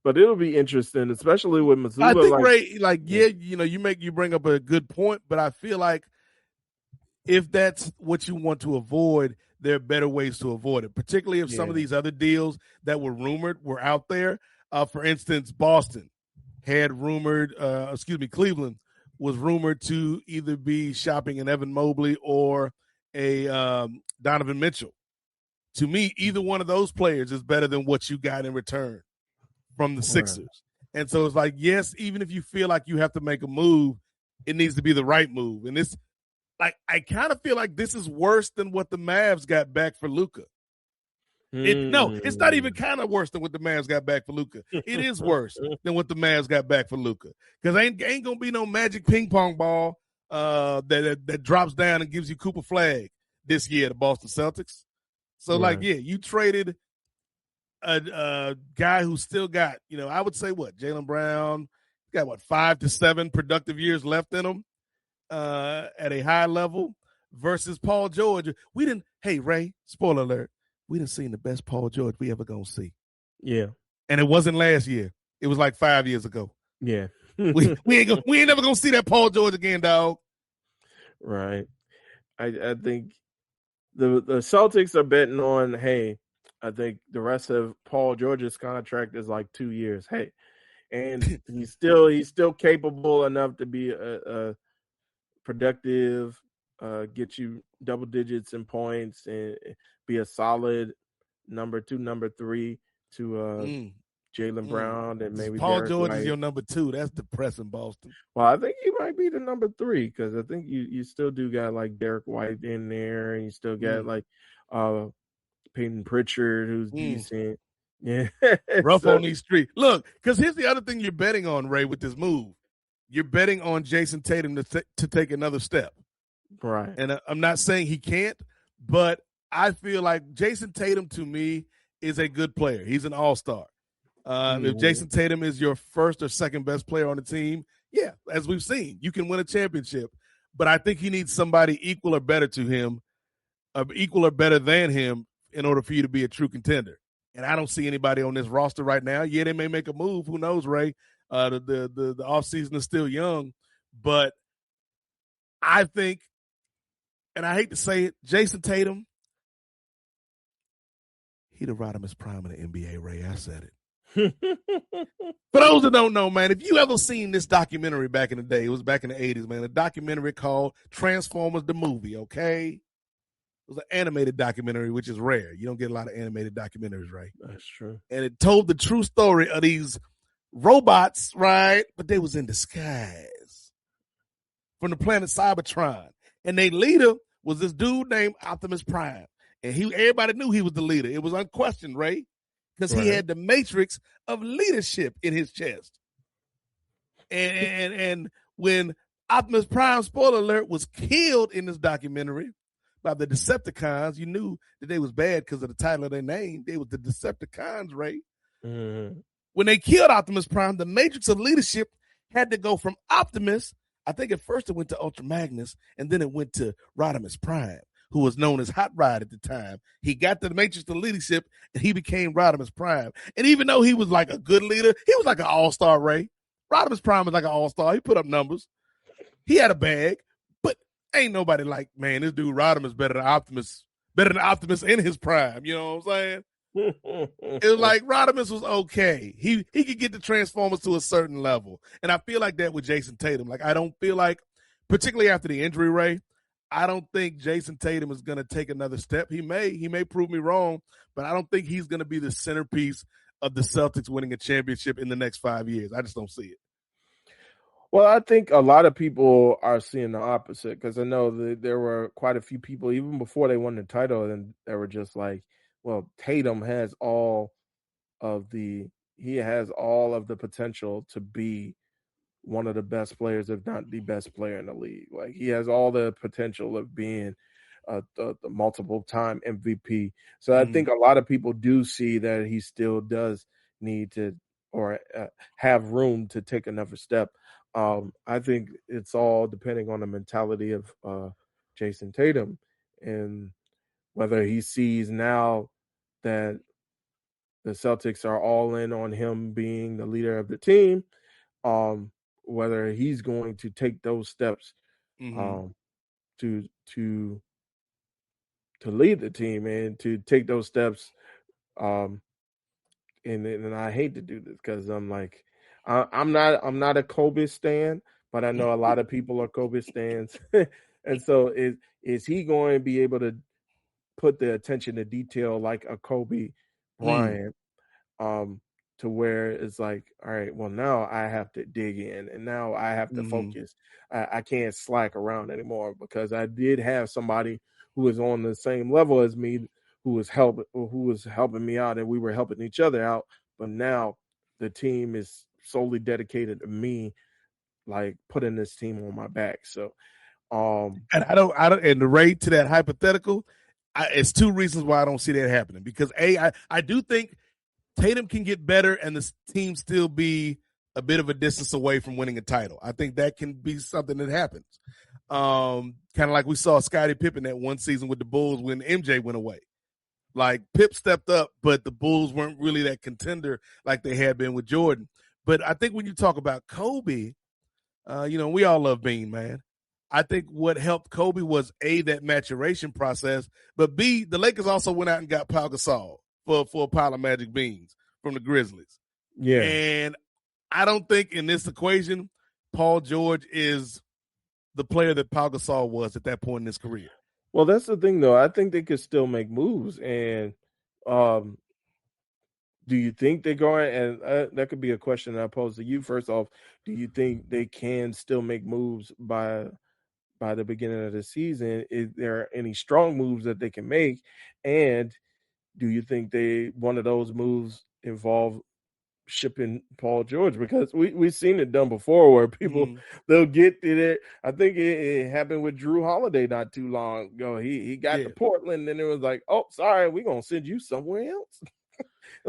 But it'll be interesting, especially with Missoula. I think Ray, you bring up a good point, but I feel like if that's what you want to avoid, there are better ways to avoid it, particularly if some of these other deals that were rumored were out there. For instance, Boston had rumored, Cleveland was rumored to either be shopping an Evan Mobley or a Donovan Mitchell. To me, either one of those players is better than what you got in return from the Sixers. And so it's like, yes, even if you feel like you have to make a move, it needs to be the right move. And this, like, I kind of feel like this is worse than what the Mavs got back for Luka. No, it's not even kind of worse than what the Mavs got back for Luka. It is worse than what the Mavs got back for Luka, because ain't gonna be no magic ping pong ball that drops down and gives you Cooper Flag this year, the Boston Celtics. So you traded a guy who still got, I would say Jaylen Brown got 5 to 7 productive years left in him at a high level versus Paul George. Hey Ray, spoiler alert. We done seen the best Paul George we ever gonna see. Yeah. And it wasn't last year. It was like 5 years ago. Yeah. we ain't never gonna see that Paul George again, dog. Right. I think the Celtics are betting on, hey, I think the rest of Paul George's contract is like 2 years. Hey. And he's still capable enough to be a productive, get you double digits in points and be a solid number 2, number 3 to Jaylen Brown and maybe Paul Derek George White. Is your number 2. That's depressing, Boston. Well, I think he might be the number 3 because I think you still do got like Derek White in there, and you still got like Peyton Pritchard, who's decent. Yeah, rough on these streets. Look, because here's the other thing you're betting on, Ray, with this move. You're betting on Jason Tatum to take another step. Right. And I'm not saying he can't, but I feel like Jason Tatum, to me, is a good player. He's an all-star. If Jason Tatum is your first or second best player on the team, yeah, as we've seen, you can win a championship. But I think he needs somebody equal or better to him, equal or better than him, in order for you to be a true contender. And I don't see anybody on this roster right now. Yeah, they may make a move. Who knows, Ray? The offseason is still young. But I think, and I hate to say it, Jason Tatum, he'd have ride him his prime in the NBA, Ray. I said it. For those that don't know, man, if you ever seen this documentary back in the day, it was back in the 80s, man, a documentary called Transformers the Movie, okay? It was an animated documentary, which is rare. You don't get a lot of animated documentaries, right? That's true. And it told the true story of these robots, right? But they was in disguise from the planet Cybertron. And their leader was this dude named Optimus Prime. And everybody knew he was the leader. It was unquestioned, Ray, because he had the matrix of leadership in his chest. And when Optimus Prime, spoiler alert, was killed in this documentary by the Decepticons, you knew that they was bad because of the title of their name. They was the Decepticons, Ray. Mm-hmm. When they killed Optimus Prime, the matrix of leadership had to go from Optimus. I think at first it went to Ultra Magnus, and then it went to Rodimus Prime, who was known as Hot Rod at the time. He got the matrix of leadership, and he became Rodimus Prime. And even though he was like a good leader, he was like an all-star, Ray. Rodimus Prime was like an all-star. He put up numbers. He had a bag. Ain't nobody like, man, this dude Rodimus better than Optimus in his prime. You know what I'm saying? It was like Rodimus was okay. He could get the Transformers to a certain level. And I feel like that with Jason Tatum. Like, I don't feel like, particularly after the injury, Ray, I don't think Jason Tatum is going to take another step. He may prove me wrong, but I don't think he's going to be the centerpiece of the Celtics winning a championship in the next 5 years. I just don't see it. Well, I think a lot of people are seeing the opposite, because I know that there were quite a few people, even before they won the title, and they were just like, well, Tatum has all of the potential to be one of the best players, if not the best player in the league. Like, he has all the potential of being the multiple time MVP. So I think a lot of people do see that he still does need to, or have room to take another step. I think it's all depending on the mentality of Jason Tatum, and whether he sees now that the Celtics are all in on him being the leader of the team. Whether he's going to take those steps to lead the team and to take those steps. And I hate to do this because I'm like, I'm not a Kobe stan, but I know a lot of people are Kobe stans, and so is he going to be able to put the attention to detail like a Kobe Bryant, to where it's like, all right, well, now I have to dig in and now I have to focus. I can't slack around anymore because I did have somebody who was on the same level as me who was helping me out and we were helping each other out. But now the team is solely dedicated to me, like putting this team on my back. So, and I don't, and the rate to that hypothetical, it's two reasons why I don't see that happening. Because I do think Tatum can get better and the team still be a bit of a distance away from winning a title. I think that can be something that happens. Kind of like we saw Scottie Pippen that one season with the Bulls when MJ went away. Like Pip stepped up, but the Bulls weren't really that contender like they had been with Jordan. But I think when you talk about Kobe, we all love Bean, man. I think what helped Kobe was A, that maturation process, but B, the Lakers also went out and got Pau Gasol for a pile of magic beans from the Grizzlies. yeah. And I don't think in this equation, Paul George is the player that Pau Gasol was at that point in his career. Well, that's the thing, though. I think they could still make moves. And do you think they're going? And that could be a question I pose to you. First off, do you think they can still make moves by the beginning of the season? Is there any strong moves that they can make? And do you think one of those moves involve shipping Paul George? Because we've seen it done before where people they'll get it. I think it happened with Drew Holiday not too long ago. He got to Portland and it was like, oh, sorry, we're gonna send you somewhere else.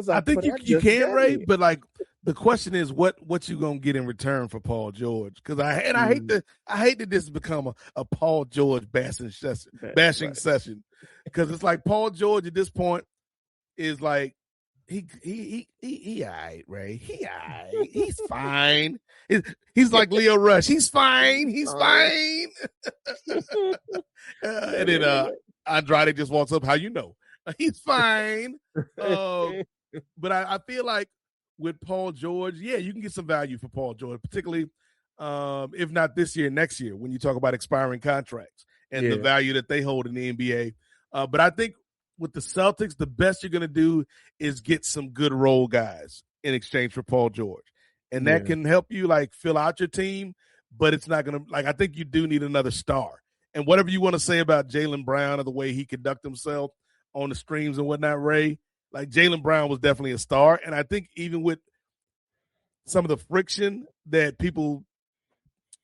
I think you can, Ray, but like the question is what you gonna get in return for Paul George? Because I hate that this has become a Paul George bashing session. Because it's like Paul George at this point is like he all right, Ray. He all right. He's fine. He's like Leo Rush. He's fine. He's fine. And then Andrade just walks up. How you know? He's fine. But I feel like with Paul George, yeah, you can get some value for Paul George, particularly if not this year, next year, when you talk about expiring contracts and the value that they hold in the NBA. But I think with the Celtics, the best you're going to do is get some good role guys in exchange for Paul George. And that can help you like fill out your team, but it's not going to, like, I think you do need another star. And whatever you want to say about Jaylen Brown or the way he conducted himself on the streams and whatnot, Ray, like Jaylen Brown was definitely a star. And I think even with some of the friction that people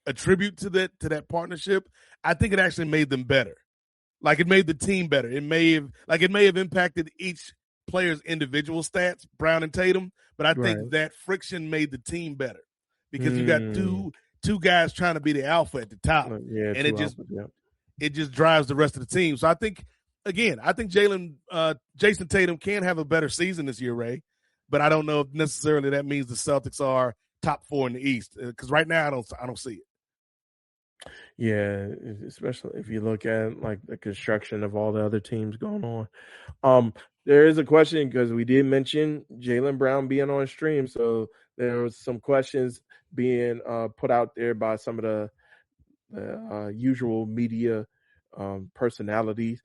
attribute to that partnership, I think it actually made them better. Like it made the team better. It may have impacted each player's individual stats, Brown and Tatum, but I think that friction made the team better because you got two guys trying to be the alpha at the top, and it just drives the rest of the team. So I think Jason Tatum can have a better season this year, Ray, but I don't know if necessarily that means the Celtics are top 4 in the East because right now I don't see it. Yeah, especially if you look at like the construction of all the other teams going on. There is a question because we did mention Jaylen Brown being on stream, so there was some questions being put out there by some of the usual media personalities,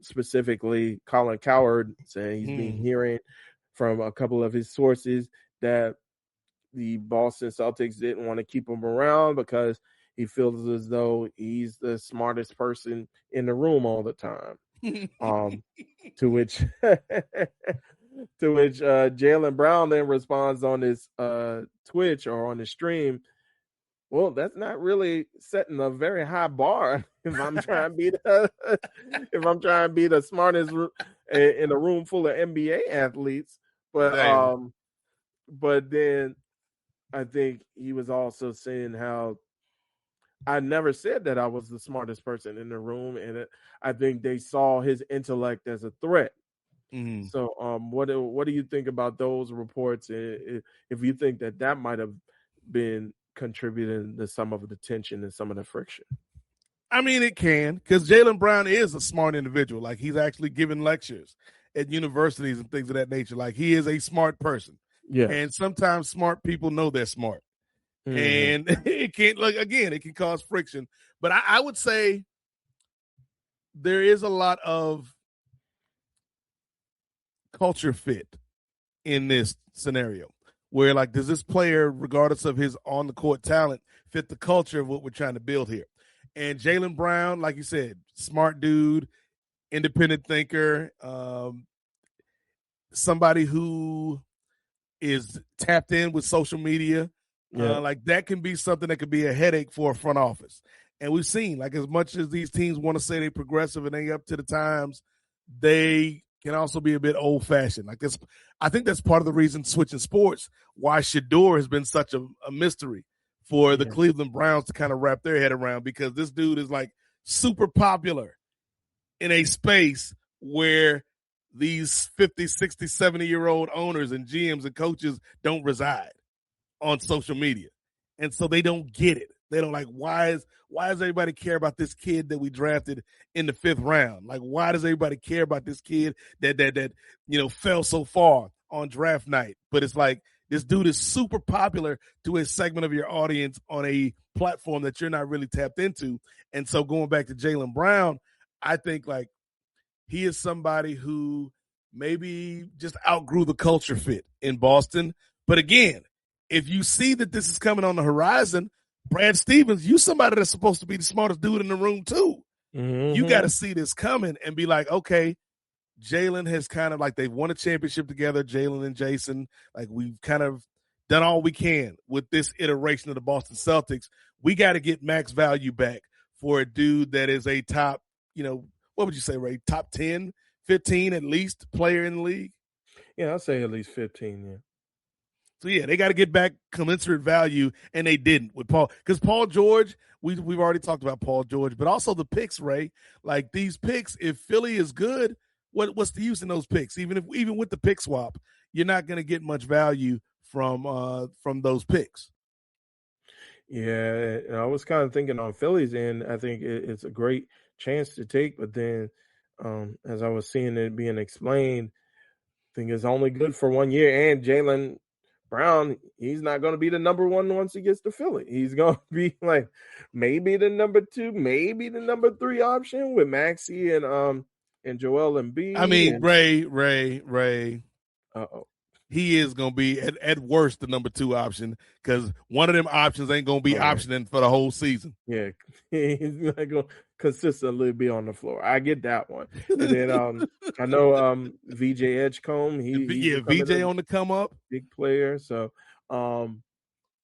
specifically Colin Cowherd saying he's been hearing from a couple of his sources that the Boston Celtics didn't want to keep him around because he feels as though he's the smartest person in the room all the time. To which Jaylen Brown then responds on his Twitch or on his stream, well, that's not really setting a very high bar if I'm trying to be the smartest in a room full of NBA athletes. But then I think he was also saying how I never said that I was the smartest person in the room, and I think they saw his intellect as a threat. Mhm. So, what do you think about those reports? If you think that might have been contributing to some of the tension and some of the friction? I mean, it can, because Jaylen Brown is a smart individual. Like, he's actually giving lectures at universities and things of that nature. Like, he is a smart person. Yes. And sometimes smart people know they're smart. And it can, like, again, it can cause friction. But I would say there is a lot of culture fit in this scenario where, like, does this player, regardless of his on the court talent, fit the culture of what we're trying to build here? And Jaylen Brown, like you said, smart dude, independent thinker, somebody who is tapped in with social media. Like, that can be something that could be a headache for a front office. And we've seen, like, as much as these teams want to say they're progressive and they up to the times, they can also be a bit old fashioned. Like, this, I think that's part of the reason, switching sports, why Shador has been such a mystery for the Cleveland Browns to kind of wrap their head around, because this dude is, like, super popular in a space where these 50, 60, 70-year-old owners and GMs and coaches don't reside on social media. And so they don't get it. They don't, like, why does everybody care about this kid that we drafted in the 5th round? Like, why does everybody care about this kid that fell so far on draft night? But it's like, this dude is super popular to a segment of your audience on a platform that you're not really tapped into. And so, going back to Jaylen Brown, I think, like, he is somebody who maybe just outgrew the culture fit in Boston. But again, if you see that this is coming on the horizon, Brad Stevens, you somebody that's supposed to be the smartest dude in the room too. You got to see this coming and be like, okay, Jaylen has kind of, like, they've won a championship together, Jaylen and Jason. Like, we've kind of done all we can with this iteration of the Boston Celtics. We got to get max value back for a dude that is a top, what would you say, Ray? Top 10, 15 at least player in the league? Yeah, I'll say at least 15, yeah. So, yeah, they got to get back commensurate value, and they didn't with Paul. Because Paul George, we've already talked about Paul George, but also the picks, Ray. Like, these picks, if Philly is good, what's the use in those picks? Even with the pick swap, you're not going to get much value from those picks. Yeah, I was kind of thinking on Philly's end, I think it's a great chance to take, but then as I was seeing it being explained, I think it's only good for 1 year, and Jaylen Brown, he's not going to be the number one once he gets to Philly. He's going to be, like, maybe the number 2, maybe the number 3 option with Maxey and Joel Embiid. I mean, Ray. Uh-oh. He is going to be, at worst, the number 2 option, because one of them options ain't going to be optioning for the whole season. Yeah, he's not going to consistently be on the floor. I get that one. And then I know VJ Edgecombe. VJ on the come up. Big player. So it'll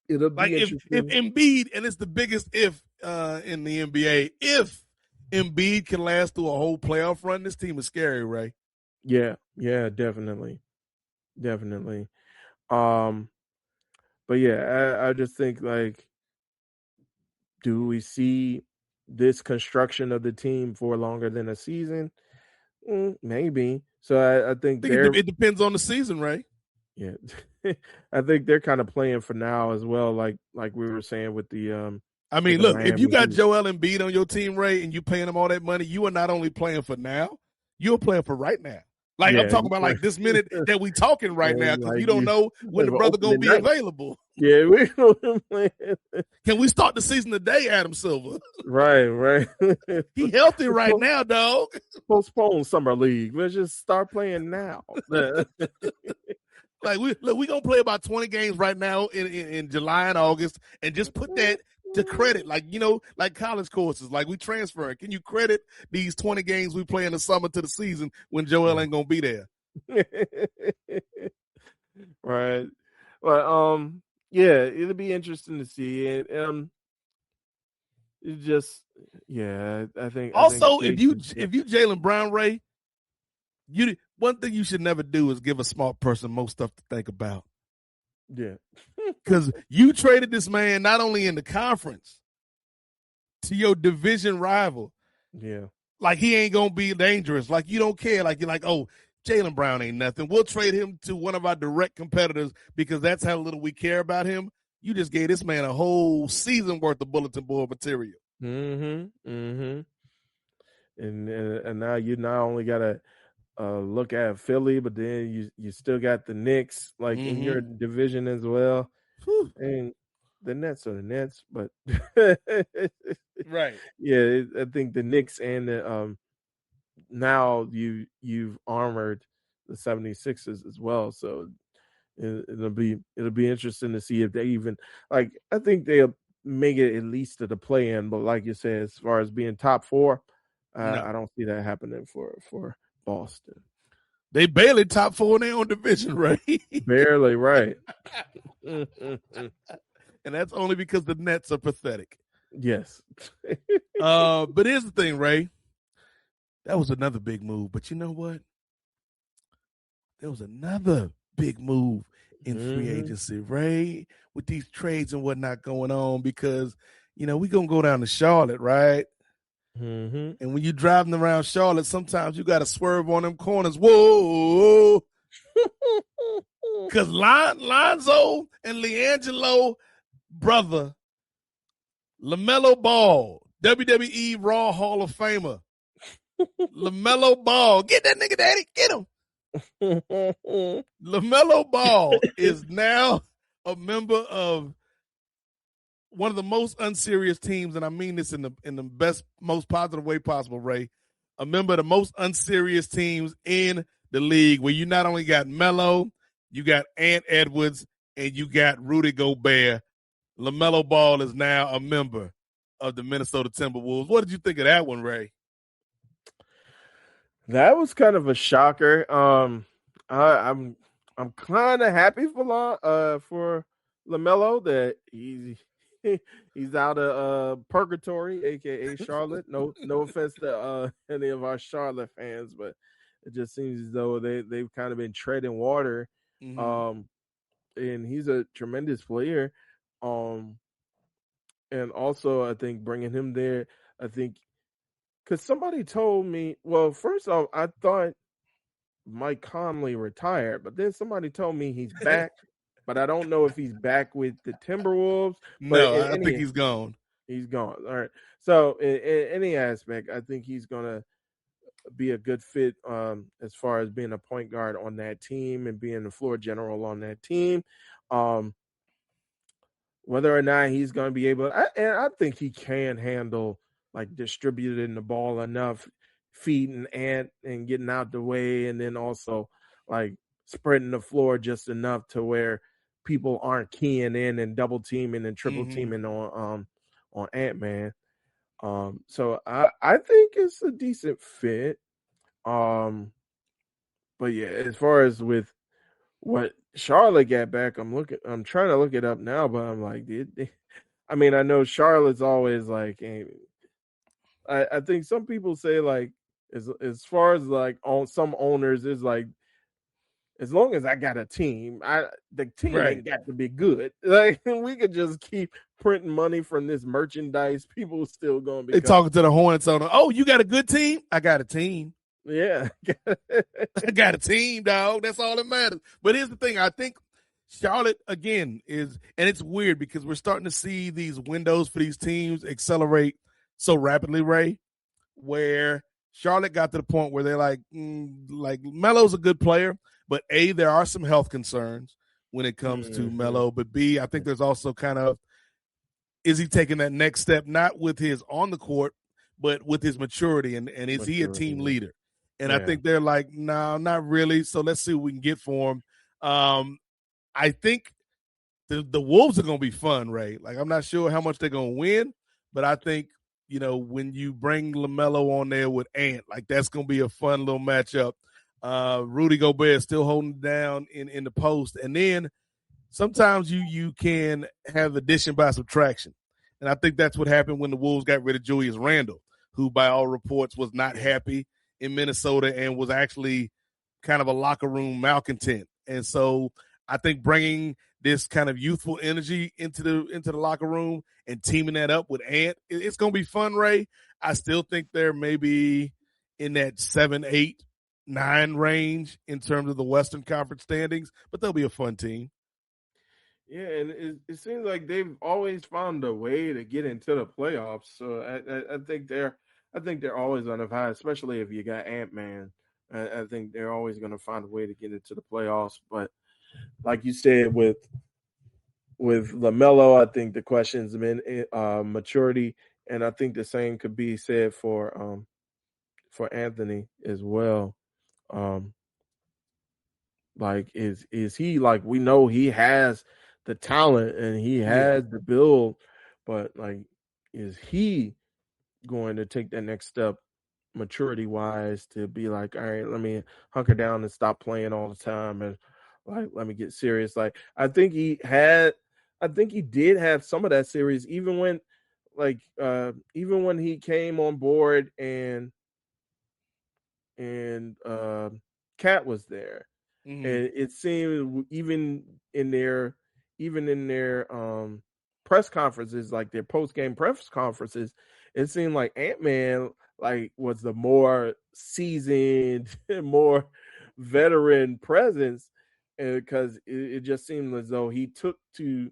be like interesting. If Embiid, and it's the biggest if in the NBA, if Embiid can last through a whole playoff run, this team is scary, Ray. Yeah, definitely. But yeah, I just think, like, do we see this construction of the team for longer than a season? Maybe. So I think it depends on the season, Ray. Yeah, I think they're kind of playing for now as well. Like we were saying with the. I mean, look, if you got Joel Embiid on your team, Ray, and you paying him all that money, you are not only playing for now, you're playing for right now. Like, I'm talking about, like, this minute that we talking right now, because you don't know when the brother going to be available. Yeah, we don't. Can we start the season today, Adam Silver? Right. He healthy right now, dog. Postpone summer league. Let's just start playing now. Like, we gonna play about 20 games right now in July and August, and just put that to credit, like, like college courses, like we transfer. Can you credit these 20 games we play in the summer to the season when Joel ain't gonna be there? Right. Well, yeah, it'll be interesting to see it. It just, yeah, I think. Also, if you Jaylen Brown, Ray, one thing you should never do is give a smart person most stuff to think about. Yeah. Because you traded this man not only in the conference to your division rival. Yeah. Like, he ain't going to be dangerous. Like, you don't care. Like, you're like, oh, Jaylen Brown ain't nothing. We'll trade him to one of our direct competitors because that's how little we care about him. You just gave this man a whole season worth of bulletin board material. And now you not only got to look at Philly, but then you still got the Knicks in your division as well. Whew. And the Nets are the Nets, but right. Yeah, I think the Knicks and the now you've armored the 76ers as well. So it'll be interesting to see if they even I think they'll make it at least to the play-in, but like you said, as far as being top four, No. I don't see that happening for Boston. They barely top four in their own division, right? Barely, right. And that's only because the Nets are pathetic. Yes. But here's the thing, Ray. That was another big move. But you know what? There was another big move in free agency, Ray, with these trades and whatnot going on because, we're going to go down to Charlotte, right? And when you're driving around Charlotte, sometimes you got to swerve on them corners. Whoa! Because Lonzo and LiAngelo, brother, LaMelo Ball, WWE Raw Hall of Famer, LaMelo Ball, get that nigga, daddy, get him. LaMelo Ball is now a member of one of the most unserious teams, and I mean this in the best, most positive way possible, Ray. A member of the most unserious teams in the league, where you not only got Melo, you got Ant Edwards, and you got Rudy Gobert. LaMelo Ball is now a member of the Minnesota Timberwolves. What did you think of that one, Ray? That was kind of a shocker. I'm kind of happy for LaMelo that he's out of purgatory, aka Charlotte. No offense to any of our Charlotte fans, but it just seems as though they've kind of been treading water. And he's a tremendous player. And also I think bringing him there, because somebody told me, well, first off, I thought Mike Conley retired, but then somebody told me he's back, but I don't know if he's back with the Timberwolves. No, I think he's gone. He's gone. All right. So in any aspect, I think he's going to be a good fit as far as being a point guard on that team and being the floor general on that team. Whether or not he's going to be able, and I think he can handle distributing the ball enough, feeding Ant and getting out the way, and then also spreading the floor just enough to where people aren't keying in and double teaming and triple teaming on Ant-Man. So I think it's a decent fit. But yeah, as far as with what Charlotte got back, I'm trying to look it up now, but I'm like, I know Charlotte's always I think some people say as far as on some owners is as long as I got a team, the team ain't got to be good. We could just keep printing money from this merchandise. People still gonna be. They talking to the Hornets on. Oh, you got a good team? I got a team. Yeah, I got a team, dog. That's all that matters. But here's the thing: I think Charlotte again is, and it's weird because we're starting to see these windows for these teams accelerate so rapidly, Ray, where Charlotte got to the point where they're like Melo's a good player, but A, there are some health concerns when it comes to Melo, but B, I think there's also kind of, is he taking that next step, not with his on the court, but with his maturity, and is he a team leader? And I think they're like, no, not really, so let's see what we can get for him. I think the Wolves are going to be fun, Ray. I'm not sure how much they're going to win, but I think, when you bring LaMelo on there with Ant, that's going to be a fun little matchup. Rudy Gobert still holding down in the post. And then sometimes you can have addition by subtraction. And I think that's what happened when the Wolves got rid of Julius Randle, who by all reports was not happy in Minnesota and was actually kind of a locker room malcontent. And so I think bringing this kind of youthful energy into the locker room and teaming that up with Ant, it's going to be fun, Ray. I still think they're maybe in that 7-8 9 range in terms of the Western Conference standings, but they'll be a fun team. Yeah, and it seems like they've always found a way to get into the playoffs. So I think they're always on the high, especially if you got Ant-Man. I think they're always going to find a way to get into the playoffs. But like you said, with LaMelo, I think the question's been maturity, and I think the same could be said for Anthony as well. Like is he, like, we know he has the talent and he has the build, but like is he going to take that next step maturity wise to be like, all right, let me hunker down and stop playing all the time and like let me get serious. Like I think he did have some of that series even when he came on board and Cat was there. Mm-hmm. And it seemed even in their press conferences, like their post game press conferences, it seemed like Ant-Man like was the more seasoned, more veteran presence, because it just seemed as though he took to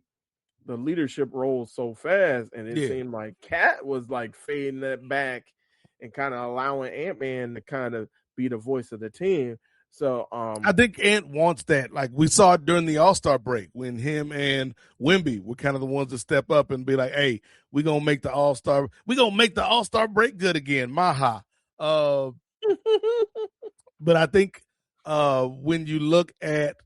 the leadership role so fast, and it seemed like Cat was like fading that back and kind of allowing Ant-Man to kind of be the voice of the team. So I think Ant wants that. Like we saw it during the All-Star break when him and Wemby were kind of the ones to step up and be like, hey, we're going to make the All-Star break good again. Maha. But I think when you look at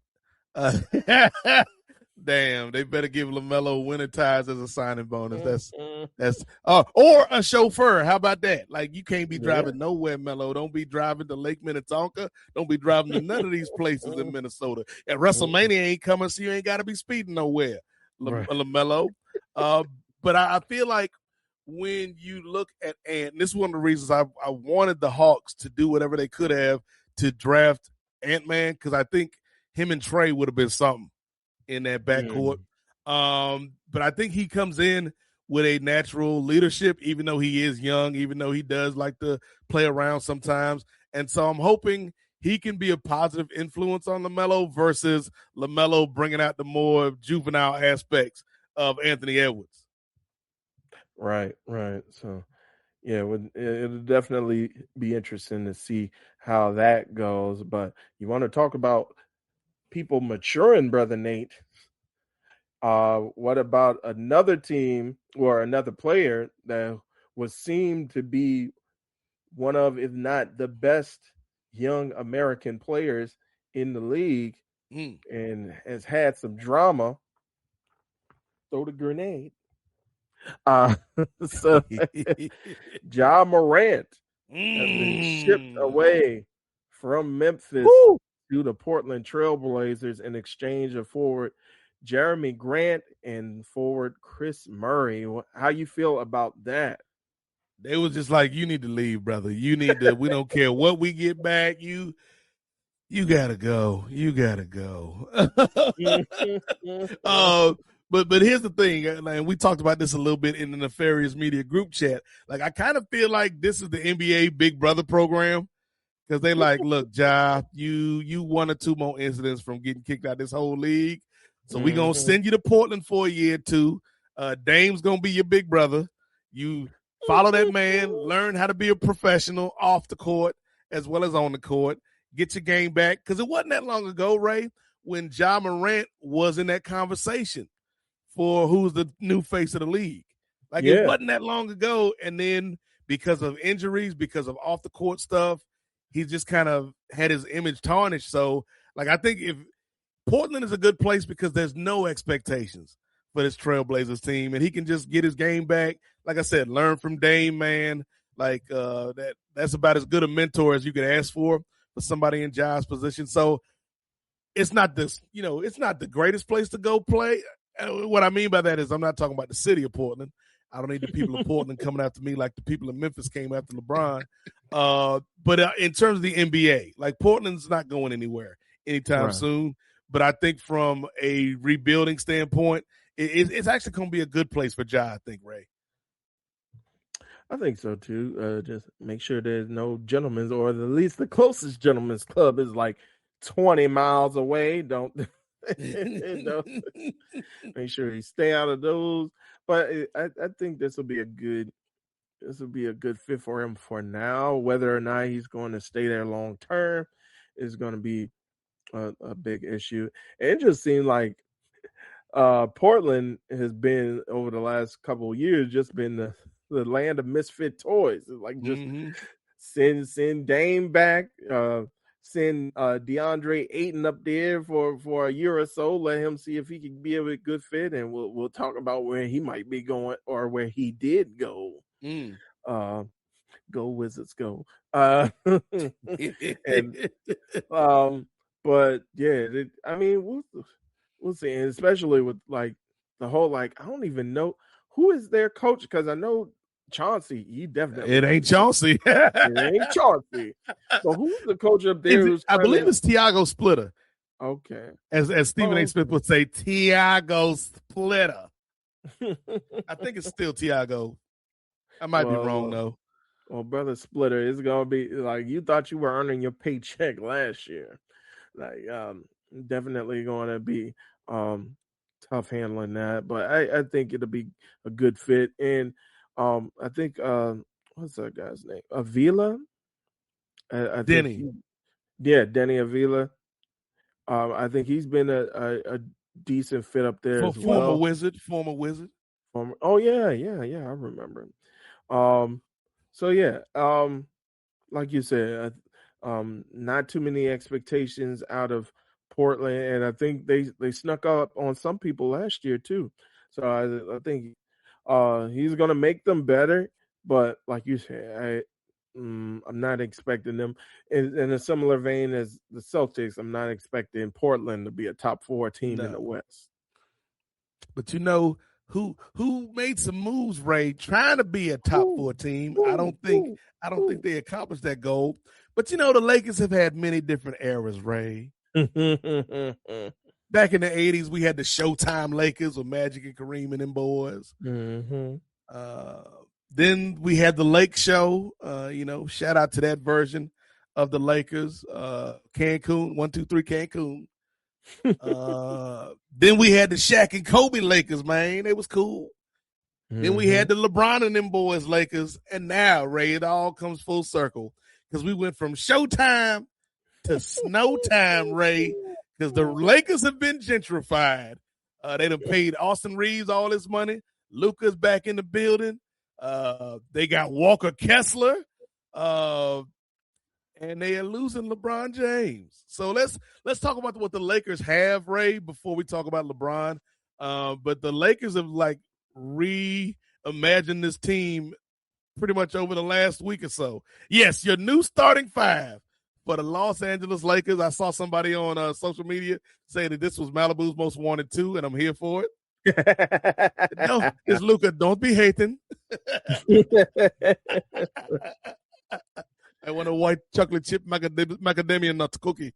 damn, they better give LaMelo winter tires as a signing bonus. That's or a chauffeur. How about that? Like you can't be driving nowhere, Melo. Don't be driving to Lake Minnetonka. Don't be driving to none of these places in Minnesota. And WrestleMania ain't coming, so you ain't got to be speeding nowhere, LaMelo. But I feel like when you look at Ant, and this is one of the reasons I wanted the Hawks to do whatever they could have to draft Ant-Man, because I think him and Trey would have been something in that backcourt. But I think he comes in with a natural leadership, even though he is young, even though he does like to play around sometimes. And so I'm hoping he can be a positive influence on LaMelo versus LaMelo bringing out the more juvenile aspects of Anthony Edwards. Right. So, yeah, it'll definitely be interesting to see how that goes. But you want to talk about people maturing, Brother Nate? What about another team or another player that was seemed to be one of, if not the best young American players in the league and has had some drama? Throw the grenade. So Ja Morant has been shipped away from Memphis to the Portland Trailblazers in exchange of forward Jeremy Grant and forward Chris Murray. How you feel about that? They was just like, you need to leave, brother. You need to. We don't care what we get back. You gotta go. You gotta go. But here's the thing, and we talked about this a little bit in the Nefarious Media group chat. Like, I kind of feel like this is the NBA Big Brother program, because they like, look, Ja, you 1 or 2 more incidents from getting kicked out of this whole league, so we gonna send you to Portland for a year or 2. Dame's gonna be your big brother. You follow that man, learn how to be a professional off the court as well as on the court. Get your game back, because it wasn't that long ago, Ray, when Ja Morant was in that conversation for who's the new face of the league. Like, it wasn't that long ago, and then because of injuries, because of off the court stuff, he just kind of had his image tarnished. So, like, I think if Portland is a good place because there's no expectations for this Trailblazers team, and he can just get his game back. Like I said, learn from Dame, man. Like, that's about as good a mentor as you could ask for somebody in Ja's position. So it's not this, it's not the greatest place to go play. What I mean by that is I'm not talking about the city of Portland. I don't need the people of Portland coming after me like the people in Memphis came after LeBron. But in terms of the NBA, like, Portland's not going anywhere anytime soon. But I think from a rebuilding standpoint, it's actually going to be a good place for Ja, I think, Ray. I think so too. Just make sure there's no gentlemen's, or at least the closest gentlemen's club is like 20 miles away. Don't, don't make sure you stay out of those. But I think this will be a good fit for him for now. Whether or not he's going to stay there long term is going to be a big issue. And it just seemed like Portland has been, over the last couple of years, just been the land of misfit toys. It's like just send Dame back, send DeAndre Ayton up there for a year or so. Let him see if he can be a good fit, and we'll talk about where he might be going or where he did go. Go Wizards, go! And but yeah, I mean, we'll see, and especially with like the whole I don't even know who is their coach, because I know Chauncey. He definitely it ain't Chauncey. It ain't Chauncey. So who's the coach up there? I believe it's Tiago Splitter. Okay, as Stephen A. Smith would say, Tiago Splitter. I think it's still Tiago. I might be wrong though. Well, brother Splitter, it's gonna be like you thought you were earning your paycheck last year. Like, definitely going to be tough handling that, but I think it'll be a good fit. And I think what's that guy's name? Avila. Denny. Denny Avila. I think he's been a decent fit up there as well. Former Wizard. Oh yeah, I remember him. So yeah, like you said, not too many expectations out of Portland, and I think they snuck up on some people last year too. So I think he's going to make them better. But like you said, I'm not expecting them in a similar vein as the Celtics. I'm not expecting Portland to be a top 4 team in the West. But you know who made some moves, Ray, trying to be a top 4 team. I don't think they accomplished that goal. But you know, the Lakers have had many different eras, Ray. Back in the 80s, we had the Showtime Lakers with Magic and Kareem and them boys. Then we had the Lake Show. Shout out to that version of the Lakers. Cancun, 1, 2, 3, Cancun. Then we had the Shaq and Kobe Lakers, man. It was cool. Then we had the LeBron and them boys Lakers. And now, Ray, it all comes full circle. Because we went from Showtime to Snow Time, Ray. Because the Lakers have been gentrified. They done paid Austin Reeves all this money. Luka's back in the building. They got Walker Kessler. And they are losing LeBron James. So let's talk about what the Lakers have, Ray, before we talk about LeBron. But the Lakers have reimagined this team pretty much over the last week or so. Yes, your new starting 5 for the Los Angeles Lakers. I saw somebody on social media say that this was Malibu's most wanted 2, and I'm here for it. No, it's Luka. Don't be hating. I want a white chocolate chip macadamia nut cookie.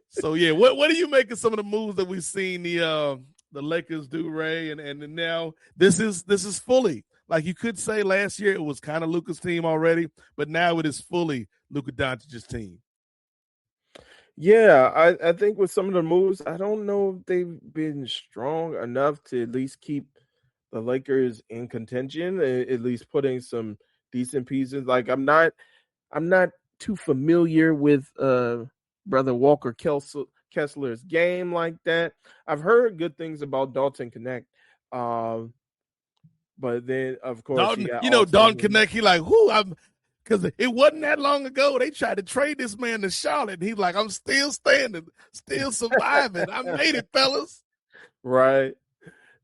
So yeah, what do you make of some of the moves that we've seen the Lakers do, Ray? And now this is fully, like you could say last year it was kind of Luka's team already, but now it is fully Luka Doncic's team. Yeah, I think with some of the moves, I don't know if they've been strong enough to at least keep the Lakers in contention, at least putting some decent pieces. Like I'm not too familiar with brother Walker Kessler's game like that. I've heard good things about Dalton Connect. But then of course Dalton Connect, he like, because it wasn't that long ago they tried to trade this man to Charlotte, and he's like, I'm still standing, still surviving. I made it, fellas. Right.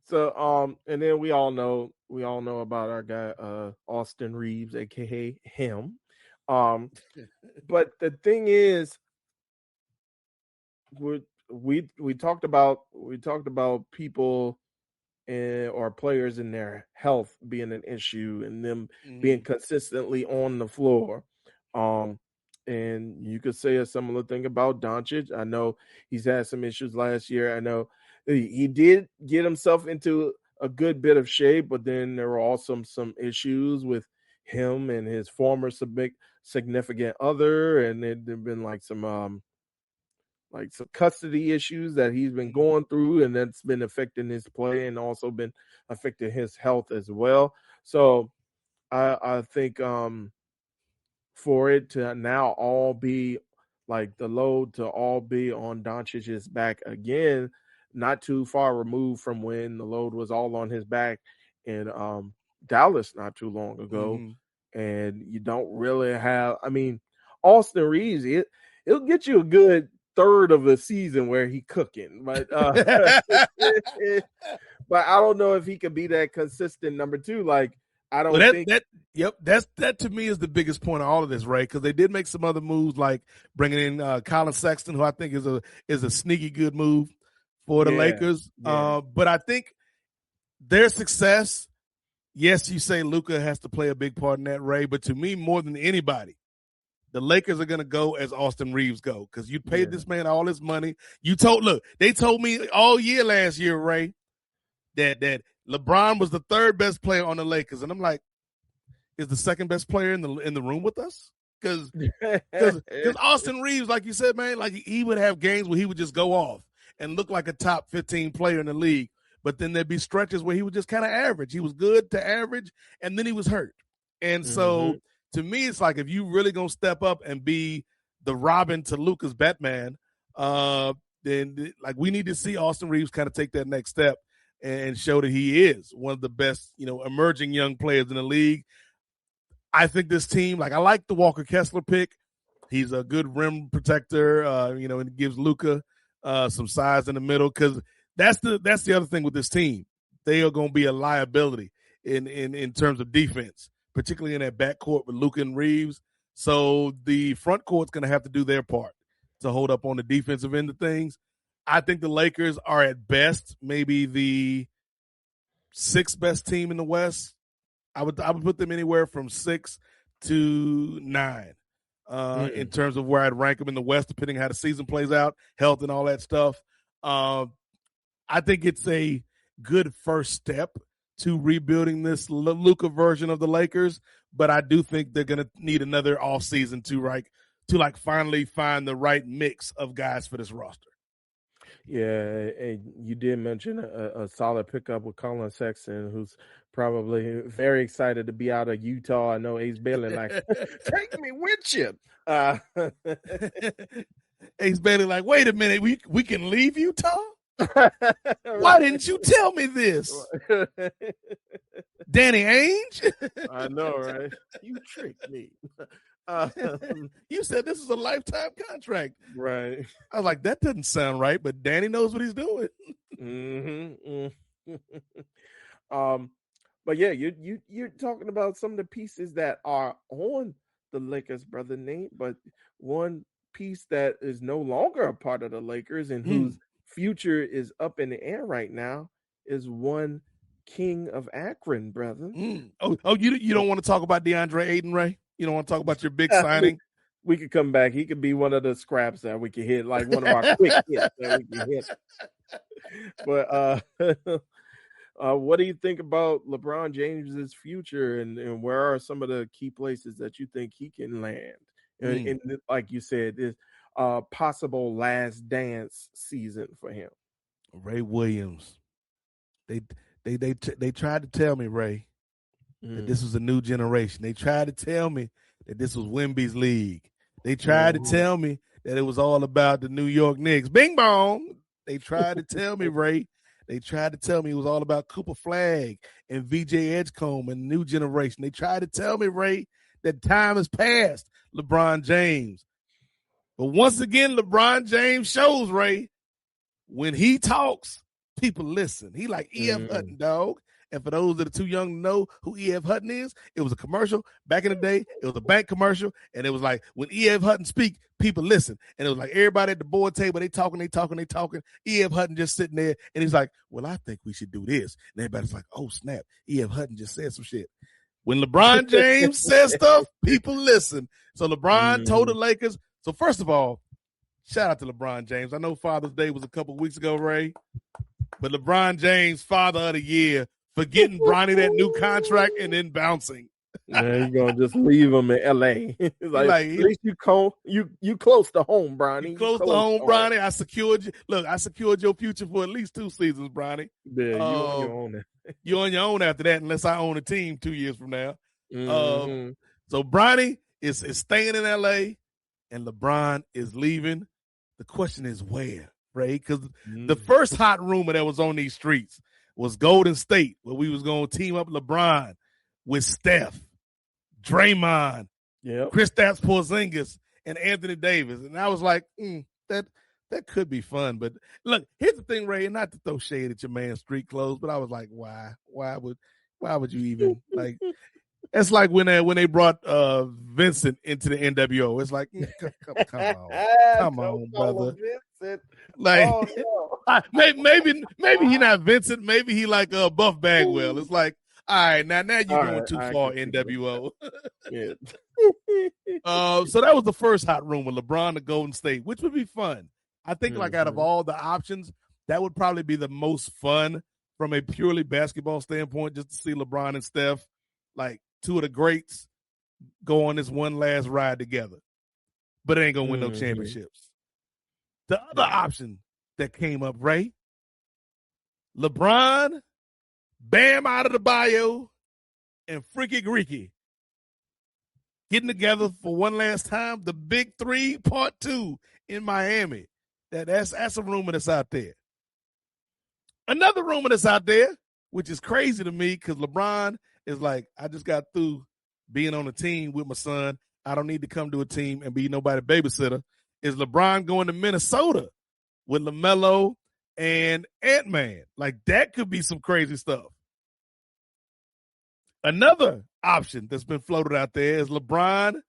So and then we all know about our guy Austin Reeves, aka him. But the thing is, we talked about people or players in their health being an issue and them being consistently on the floor. And you could say a similar thing about Doncic. I know he's had some issues last year. I know he did get himself into a good bit of shape, but then there were also some issues with him and his former significant other, and there've been like some custody issues that he's been going through, and that's been affecting his play and also been affecting his health as well. So I think for it to now all be like the load to all be on Doncic's back again, not too far removed from when the load was all on his back in Dallas not too long ago. And you don't really have, I mean, Austin Reeves, it'll get you a good third of the season where he cooking, but but I don't know if he could be that consistent number two. Like, I don't think that to me is the biggest point of all of this, Ray, because they did make some other moves, like bringing in Colin Sexton, who I think is a sneaky good move for the Lakers. Yeah. But I think their success, yes, you say Luka has to play a big part in that, Ray, but to me, more than anybody, the Lakers are going to go as Austin Reeves go, because you paid this man all this money. They told me all year last year, Ray, that LeBron was the third best player on the Lakers, and I'm like, is the second best player in the room with us? Because Austin Reeves, like you said, man, like he would have games where he would just go off and look like a top 15 player in the league, but then there'd be stretches where he was just kind of average. He was good to average, and then he was hurt, and so. To me, it's like if you really gonna step up and be the Robin to Luka's Batman, then like we need to see Austin Reeves kind of take that next step and show that he is one of the best, emerging young players in the league. I think this team, like I like the Walker Kessler pick. He's a good rim protector, and it gives Luka some size in the middle, because that's the other thing with this team. They are gonna be a liability in terms of defense, particularly in that backcourt with Luka and Reeves. So the front court's going to have to do their part to hold up on the defensive end of things. I think the Lakers are at best maybe the sixth best team in the West. I would put them anywhere from 6 to 9 in terms of where I'd rank them in the West, depending on how the season plays out, health and all that stuff. I think it's a good first step to rebuilding this Luka version of the Lakers, but I do think they're going to need another offseason to finally find the right mix of guys for this roster. Yeah, and you did mention a solid pickup with Colin Sexton, who's probably very excited to be out of Utah. I know Ace Bailey like, take me with you. Ace Bailey like, wait a minute, we can leave Utah? Why didn't you tell me this? Danny Ainge? I know, right? You tricked me. You said this is a lifetime contract. Right. I was like, that doesn't sound right, but Danny knows what he's doing. But yeah, you're talking about some of the pieces that are on the Lakers, brother Nate, but one piece that is no longer a part of the Lakers and whose future is up in the air right now is one King of Akron, brother. Oh, you don't want to talk about DeAndre Ayton, Ray? You don't want to talk about your big signing? We could come back. He could be one of the scraps that we could hit, like one of our quick hits that we can hit. But what do you think about LeBron James's future, and where are some of the key places that you think he can land? And like you said, this possible last dance season for him. Ray Williams. They tried to tell me, Ray, that this was a new generation. They tried to tell me that this was Wemby's league. They tried to tell me that it was all about the New York Knicks. Bing bong. They tried to tell me, Ray. They tried to tell me it was all about Cooper Flagg and VJ Edgecombe and the new generation. They tried to tell me, Ray, that time has passed LeBron James. But once again, LeBron James shows, Ray, when he talks, people listen. He like E.F. Hutton, dog. And for those that are too young to know who E.F. Hutton is, it was a commercial. Back in the day, it was a bank commercial. And it was like, when E.F. Hutton speak, people listen. And it was like everybody at the board table, they talking. E.F. Hutton just sitting there. And he's like, well, I think we should do this. And everybody's like, oh, snap. E.F. Hutton just said some shit. When LeBron James says stuff, people listen. So LeBron told the Lakers. So first of all, shout out to LeBron James. I know Father's Day was a couple weeks ago, Ray. But LeBron James, Father of the Year, for getting Bronny that new contract and then bouncing. Man, you're gonna just leave him in LA. At least you close to home, Bronny. You close to home, Bronny. I secured you. Look, I secured your future for at least 2 seasons, Bronny. Yeah, you on your own. You're on your own after that, unless I own a team 2 years from now. Mm-hmm. So Bronny is staying in LA, and LeBron is leaving. The question is where, Ray? Because the first hot rumor that was on these streets was Golden State, where we was going to team up LeBron with Steph, Draymond, Kristaps Porzingis, and Anthony Davis. And I was like, that could be fun. But look, here's the thing, Ray, and not to throw shade at your man's street clothes, but I was like, why? Why would you even like? It's like when they brought Vincent into the NWO. It's like, come on, brother. Vincent. Like, maybe he not Vincent. Maybe he like Buff Bagwell. It's like, all right, now you're going too far, NWO. Yeah. So that was the first hot rumor, LeBron to Golden State, which would be fun. I think like out of all the options, that would probably be the most fun from a purely basketball standpoint, just to see LeBron and Steph, like two of the greats, go on this one last ride together. But it ain't going to win no championships. The other option that came up, Ray, LeBron, Bam out of the bio, and Freaky Greeky getting together for one last time, the Big Three Part 2 in Miami. That's a rumor that's out there. Another rumor that's out there, which is crazy to me because LeBron is like, I just got through being on a team with my son. I don't need to come to a team and be nobody babysitter. Is LeBron going to Minnesota with LaMelo and Ant-Man? Like, that could be some crazy stuff. Another option that's been floated out there is LeBron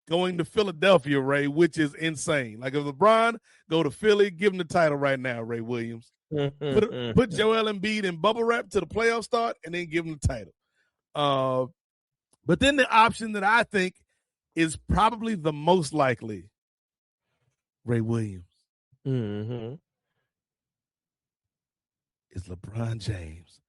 going to Philadelphia, Ray, which is insane. Like, if LeBron go to Philly, give him the title right now, Ray Williams. Put Joel Embiid in bubble wrap to the playoff start and then give him the title. But then the option that I think is probably the most likely, Ray Williams, is LeBron James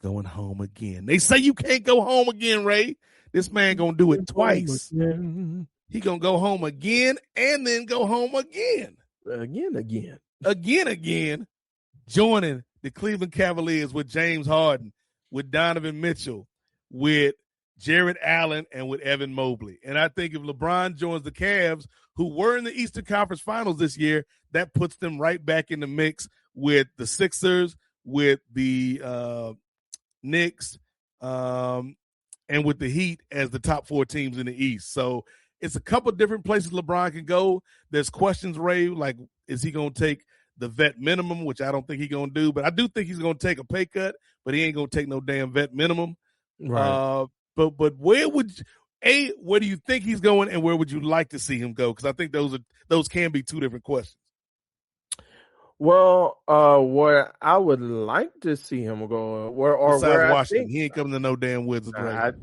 going home again. They say you can't go home again, Ray. This man gonna do it twice. He gonna go home again and then go home again. Again. Joining the Cleveland Cavaliers with James Harden, with Donovan Mitchell, with Jared Allen, and with Evan Mobley. And I think if LeBron joins the Cavs, who were in the Eastern Conference Finals this year, that puts them right back in the mix with the Sixers, with the Knicks, and with the Heat as the top 4 teams in the East. So it's a couple different places LeBron can go. There's questions, Ray, like, is he going to take the vet minimum, which I don't think he's going to do, but I do think he's going to take a pay cut, but he ain't going to take no damn vet minimum. Right. But where do you think he's going, and where would you like to see him go? Because I think those can be two different questions. Well, where I would like to see him go, Besides where Washington, he ain't coming to no damn Wizards. Right?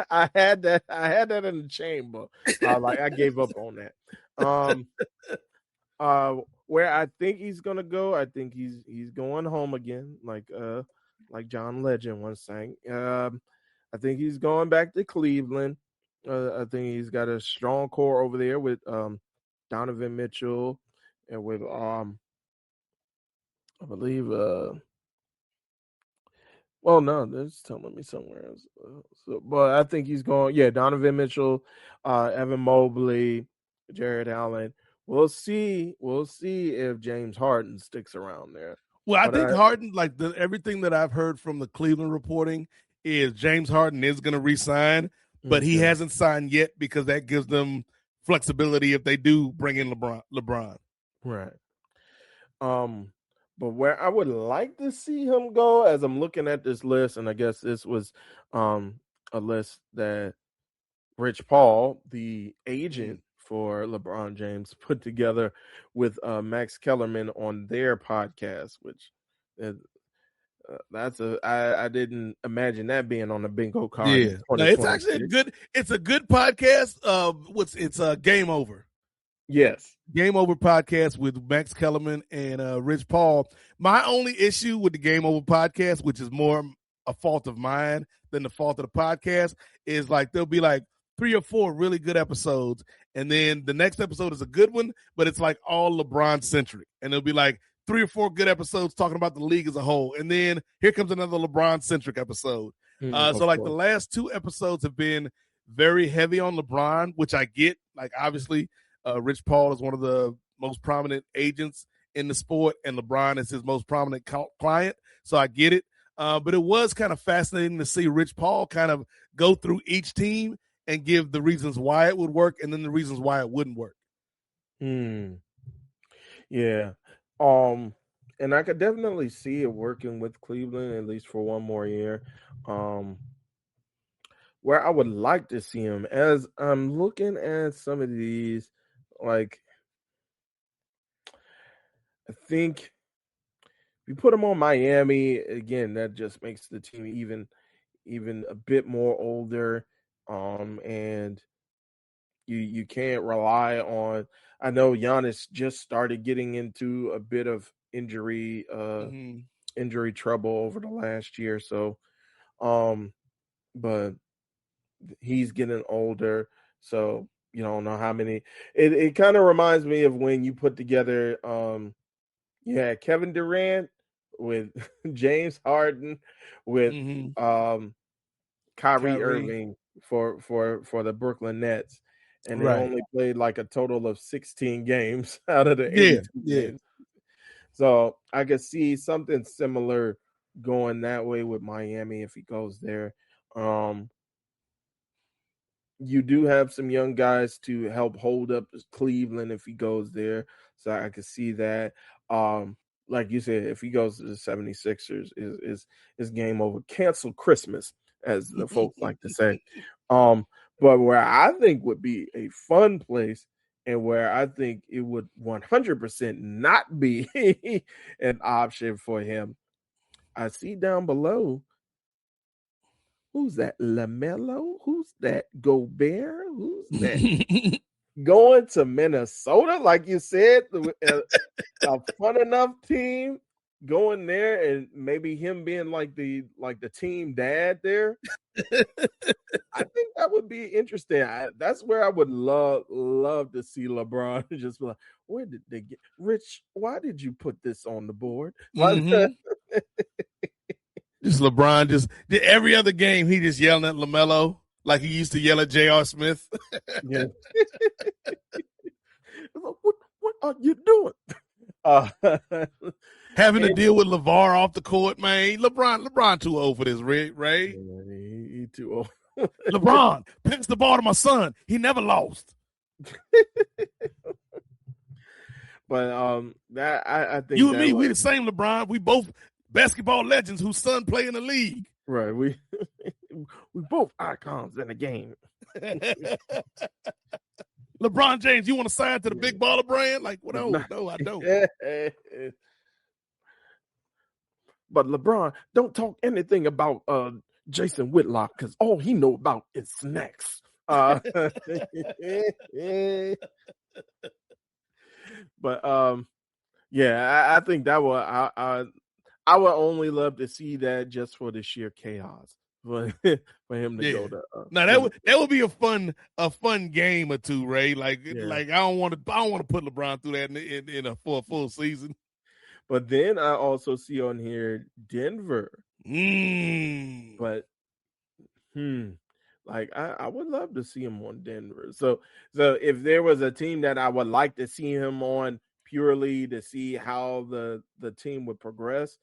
I had that in the chamber. I gave up on that. Where I think he's gonna go, I think he's going home again, like John Legend once sang. I think he's going back to Cleveland. I think he's got a strong core over there with Donovan Mitchell and with I believe well, no, that's telling me somewhere else. But I think he's going, Donovan Mitchell, Evan Mobley, Jared Allen. We'll see if James Harden sticks around there. Well, I think Harden, like everything that I've heard from the Cleveland reporting, is James Harden is going to re-sign, but he hasn't signed yet because that gives them flexibility if they do bring in LeBron. Right. But where I would like to see him go, as I'm looking at this list, and I guess this was a list that Rich Paul, the agent for LeBron James, put together with Max Kellerman on their podcast, which I didn't imagine that being on the bingo card. Yeah, no, it's actually a good podcast. It's Game Over. Yes. Game Over podcast with Max Kellerman and Rich Paul. My only issue with the Game Over podcast, which is more a fault of mine than the fault of the podcast, is like there'll be like 3 or 4 really good episodes, and then the next episode is a good one, but it's like all LeBron centric, and it'll be like 3 or 4 good episodes talking about the league as a whole, and then here comes another LeBron centric episode. So like the last 2 episodes have been very heavy on LeBron, which I get. Like obviously, Rich Paul is one of the most prominent agents in the sport, and LeBron is his most prominent client. So I get it. But it was kind of fascinating to see Rich Paul kind of go through each team and give the reasons why it would work and then the reasons why it wouldn't work. Yeah. And I could definitely see it working with Cleveland, at least for one more year. Where I would like to see him, as I'm looking at some of these, like, I think if you put him on Miami, again, that just makes the team even a bit more older. And you can't rely on, I know Giannis just started getting into a bit of injury trouble over the last year. So, but he's getting older. So you don't know how many, it kind of reminds me of when you put together, Kevin Durant with James Harden with, Kyrie Irving for the Brooklyn Nets. And they only played like a total of 16 games out of the 82 games. So I could see something similar going that way with Miami if he goes there. You do have some young guys to help hold up Cleveland if he goes there. So I could see that. Like you said, if he goes to the 76ers, is game over. Cancel Christmas, as the folks like to say. But where I think would be a fun place and where I think it would 100% not be an option for him, I see down below, who's that? LaMelo? Who's that? Gobert? Who's that? Going to Minnesota, like you said, a fun enough team going there, and maybe him being like the team dad there. I think that would be interesting. That's where I would love to see LeBron just be like, where did they get Rich? Why did you put this on the board? Just LeBron, just every other game, he just yelling at LaMelo like he used to yell at J.R. Smith. Yeah. What are you doing? Having to deal with LeVar off the court, man. LeBron too old for this, right? He too old. LeBron, pass the ball to my son. He never lost. But that I think you and me, we the same LeBron. We both basketball legends whose son play in the league. Right. We both icons in the game. LeBron James, you want to sign to the big baller brand? Like, well, no, I don't. But LeBron, don't talk anything about Jason Whitlock, because all he know about is snacks. But I think that would I would only love to see that just for the sheer chaos for him to go to. Now that would be a fun game or two, Ray. Like I don't want to put LeBron through that for a full season. But then I also see on here Denver. But like I would love to see him on Denver. So if there was a team that I would like to see him on purely to see how the team would progress,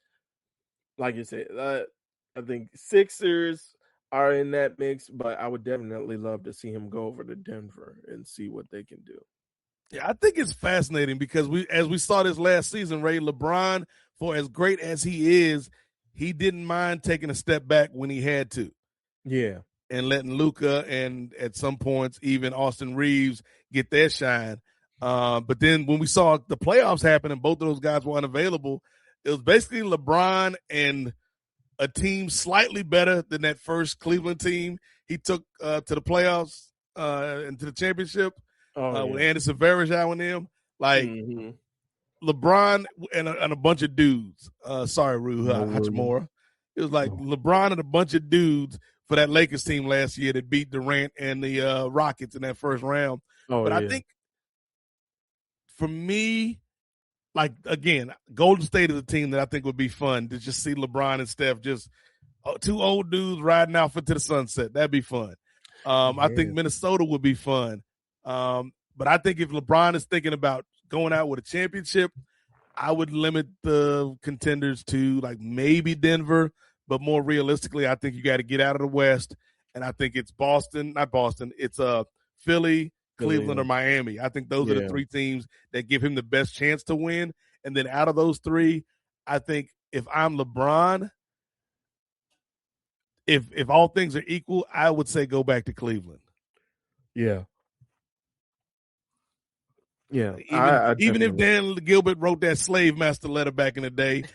like you said, I think Sixers are in that mix, but I would definitely love to see him go over to Denver and see what they can do. Yeah, I think it's fascinating because as we saw this last season, Ray, LeBron, for as great as he is, he didn't mind taking a step back when he had to. Yeah. And letting Luka and at some points even Austin Reeves get their shine. But then when we saw the playoffs happen and both of those guys were unavailable, it was basically LeBron and a team slightly better than that first Cleveland team he took to the playoffs and to the championship. with Anderson Varejao and them. Like LeBron and a bunch of dudes. Sorry, Rue Hachimura. It was like LeBron and a bunch of dudes for that Lakers team last year that beat Durant and the Rockets in that first round. I think for me, like, again, Golden State is a team that I think would be fun to just see LeBron and Steph, just two old dudes riding out to the sunset. That'd be fun. I think Minnesota would be fun. But I think if LeBron is thinking about going out with a championship, I would limit the contenders to like maybe Denver, but more realistically, I think you got to get out of the West. And I think it's it's Philly, Cleveland, or Miami. I think those are the three teams that give him the best chance to win. And then out of those three, I think if I'm LeBron, if all things are equal, I would say go back to Cleveland. Yeah. Yeah. Even if Dan Gilbert wrote that slave master letter back in the day,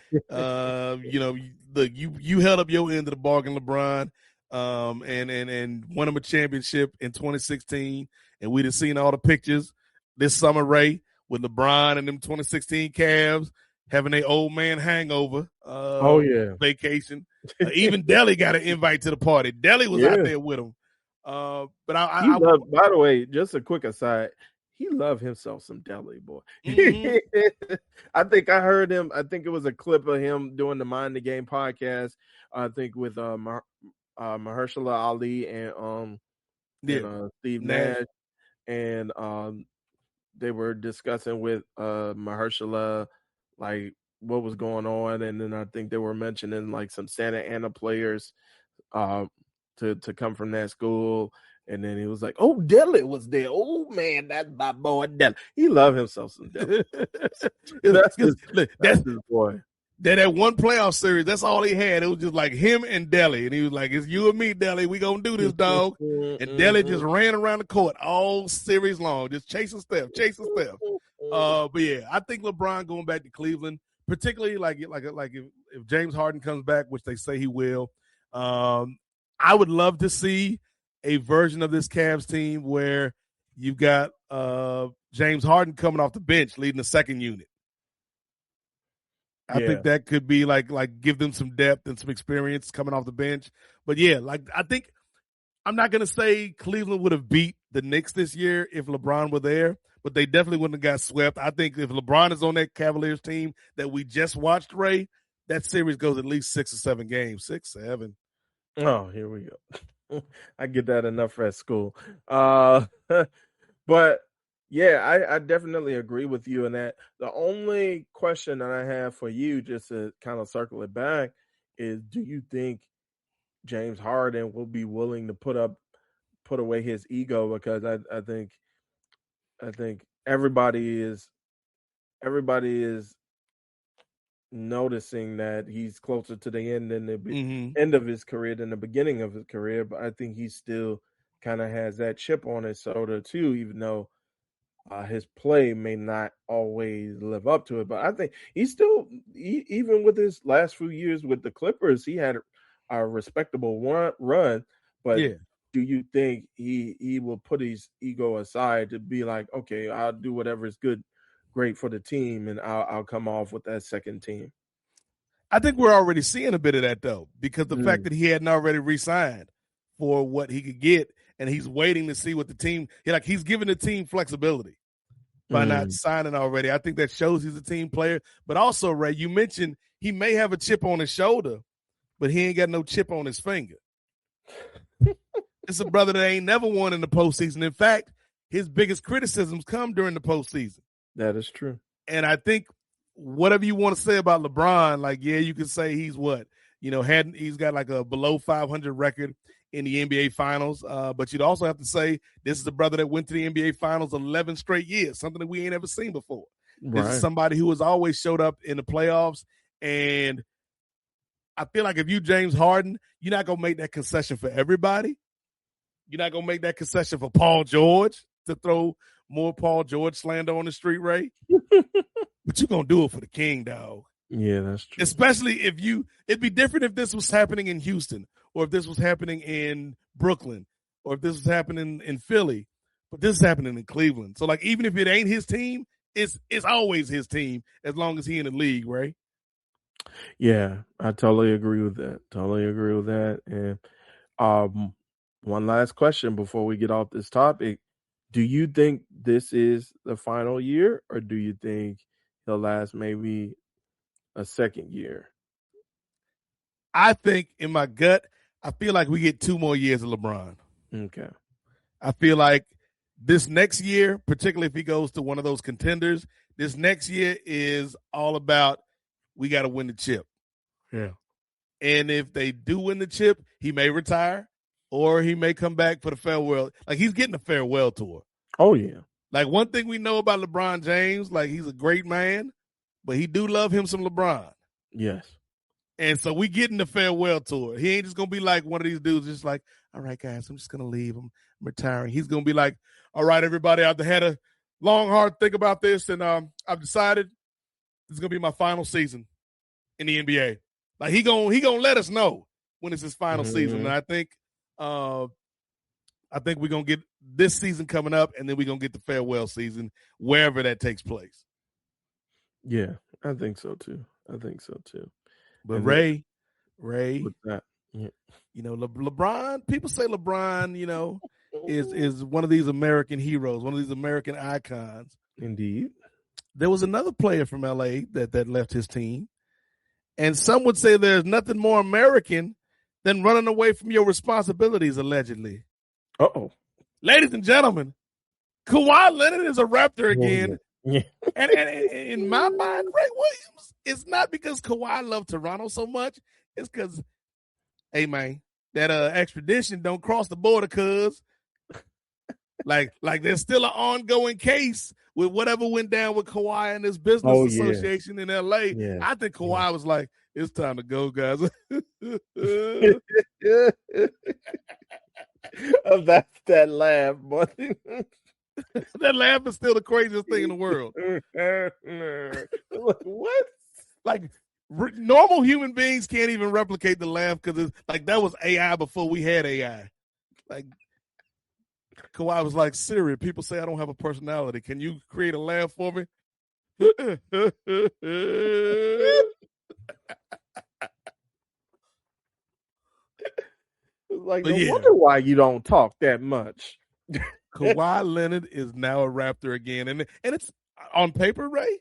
you held up your end of the bargain, LeBron, and won him a championship in 2016. And we'd have seen all the pictures this summer, Ray, with LeBron and them 2016 Cavs having their old man hangover. Vacation. Even Delly got an invite to the party. Delly was out there with him. By the way, just a quick aside, he loved himself some Delly, boy. Mm-hmm. I think I heard him. I think it was a clip of him doing the Mind the Game podcast. I think with Mahershala Ali and Steve Nash, and they were discussing with Mahershala like what was going on, and then I think they were mentioning like some Santa Ana players to come from that school. And then he was like, "Oh, Delly was there. Oh man, that's my boy Delly. He loved himself some Delly. that's his boy." That one playoff series, that's all he had. It was just like him and Delly, and he was like, "It's you and me, Delly. We gonna do this, dog." And Delly just ran around the court all series long, just chasing Steph. But yeah, I think LeBron going back to Cleveland, particularly like if James Harden comes back, which they say he will. I would love to see a version of this Cavs team where you've got James Harden coming off the bench leading the second unit. I think that could be like give them some depth and some experience coming off the bench. But yeah, like I think I'm not going to say Cleveland would have beat the Knicks this year if LeBron were there, but they definitely wouldn't have got swept. I think if LeBron is on that Cavaliers team that we just watched, Ray, that series goes at least 6 or 7 games. 6, 7. Oh, here we go. I get that enough at school. But yeah, I definitely agree with you in that. The only question that I have for you, just to kind of circle it back, is do you think James Harden will be willing to put away his ego? Because I think everybody is noticing that he's closer to the end than the end of his career than the beginning of his career, but I think he still kind of has that chip on his shoulder too, even though his play may not always live up to it. But I think he's still, even with his last few years with the Clippers, he had a respectable run. But do you think he will put his ego aside to be like, okay, I'll do whatever is great for the team, and I'll come off with that second team? I think we're already seeing a bit of that, though, because the fact that he hadn't already re-signed for what he could get, and he's waiting to see what the team – he's giving the team flexibility by not signing already. I think that shows he's a team player. But also, Ray, you mentioned he may have a chip on his shoulder, but he ain't got no chip on his finger. It's a brother that ain't never won in the postseason. In fact, his biggest criticisms come during the postseason. That is true. And I think whatever you want to say about LeBron, like, yeah, you can say he's he's got like a below 500 record in the NBA Finals. But you'd also have to say this is a brother that went to the NBA Finals 11 straight years, something that we ain't ever seen before. Right. This is somebody who has always showed up in the playoffs. And I feel like if you James Harden, you're not going to make that concession for everybody. You're not going to make that concession for Paul George to throw more Paul George slander on the street, Ray. But you're going to do it for the king, dog. Yeah, that's true. Especially it'd be different if this was happening in Houston, or if this was happening in Brooklyn, or if this was happening in Philly. But this is happening in Cleveland. So, like, even if it ain't his team, it's always his team as long as he in the league, right? Yeah, I totally agree with that. Totally agree with that. And one last question before we get off this topic. Do you think this is the final year, or do you think he'll last maybe a second year? I think in my gut, I feel like we get 2 more years of LeBron. Okay. I feel like this next year, particularly if he goes to one of those contenders, this next year is all about we got to win the chip. Yeah. And if they do win the chip, he may retire or he may come back for the farewell. Like, he's getting a farewell tour. Oh, yeah. Like, one thing we know about LeBron James, like, he's a great man, but he do love him some LeBron. Yes. And so we getting the farewell tour. He ain't just going to be like one of these dudes just like, all right, guys, I'm just going to leave. I'm retiring. He's going to be like, all right, everybody, I've had a long, hard think about this, and I've decided this is going to be my final season in the NBA. Like, he gonna let us know when it's his final season. And I think we're going to get this season coming up, and then we're going to get the farewell season wherever that takes place. Yeah, I think so, too. But And Ray, with that, yeah. you know, LeBron, people say LeBron, you know, is one of these American heroes, one of these American icons. Indeed. There was another player from LA that left his team. And some would say there's nothing more American than running away from your responsibilities, allegedly. Uh-oh. Ladies and gentlemen, Kawhi Leonard is a Raptor again. Yeah. And in my mind, Ray Williams, it's not because Kawhi loved Toronto so much. It's because, hey, man, that extradition don't cross the border, cuz. Like there's still an ongoing case with whatever went down with Kawhi and this business association in L.A. Yeah. I think Kawhi was like, it's time to go, guys. That's that laugh, buddy. That laugh is still the craziest thing in the world. What? Like, normal human beings can't even replicate the laugh because it's like that was AI before we had AI. Like, Kawhi was like, Siri, people say I don't have a personality. Can you create a laugh for me? Like, no wonder why you don't talk that much. Kawhi Leonard is now a Raptor again. And it's on paper, Ray,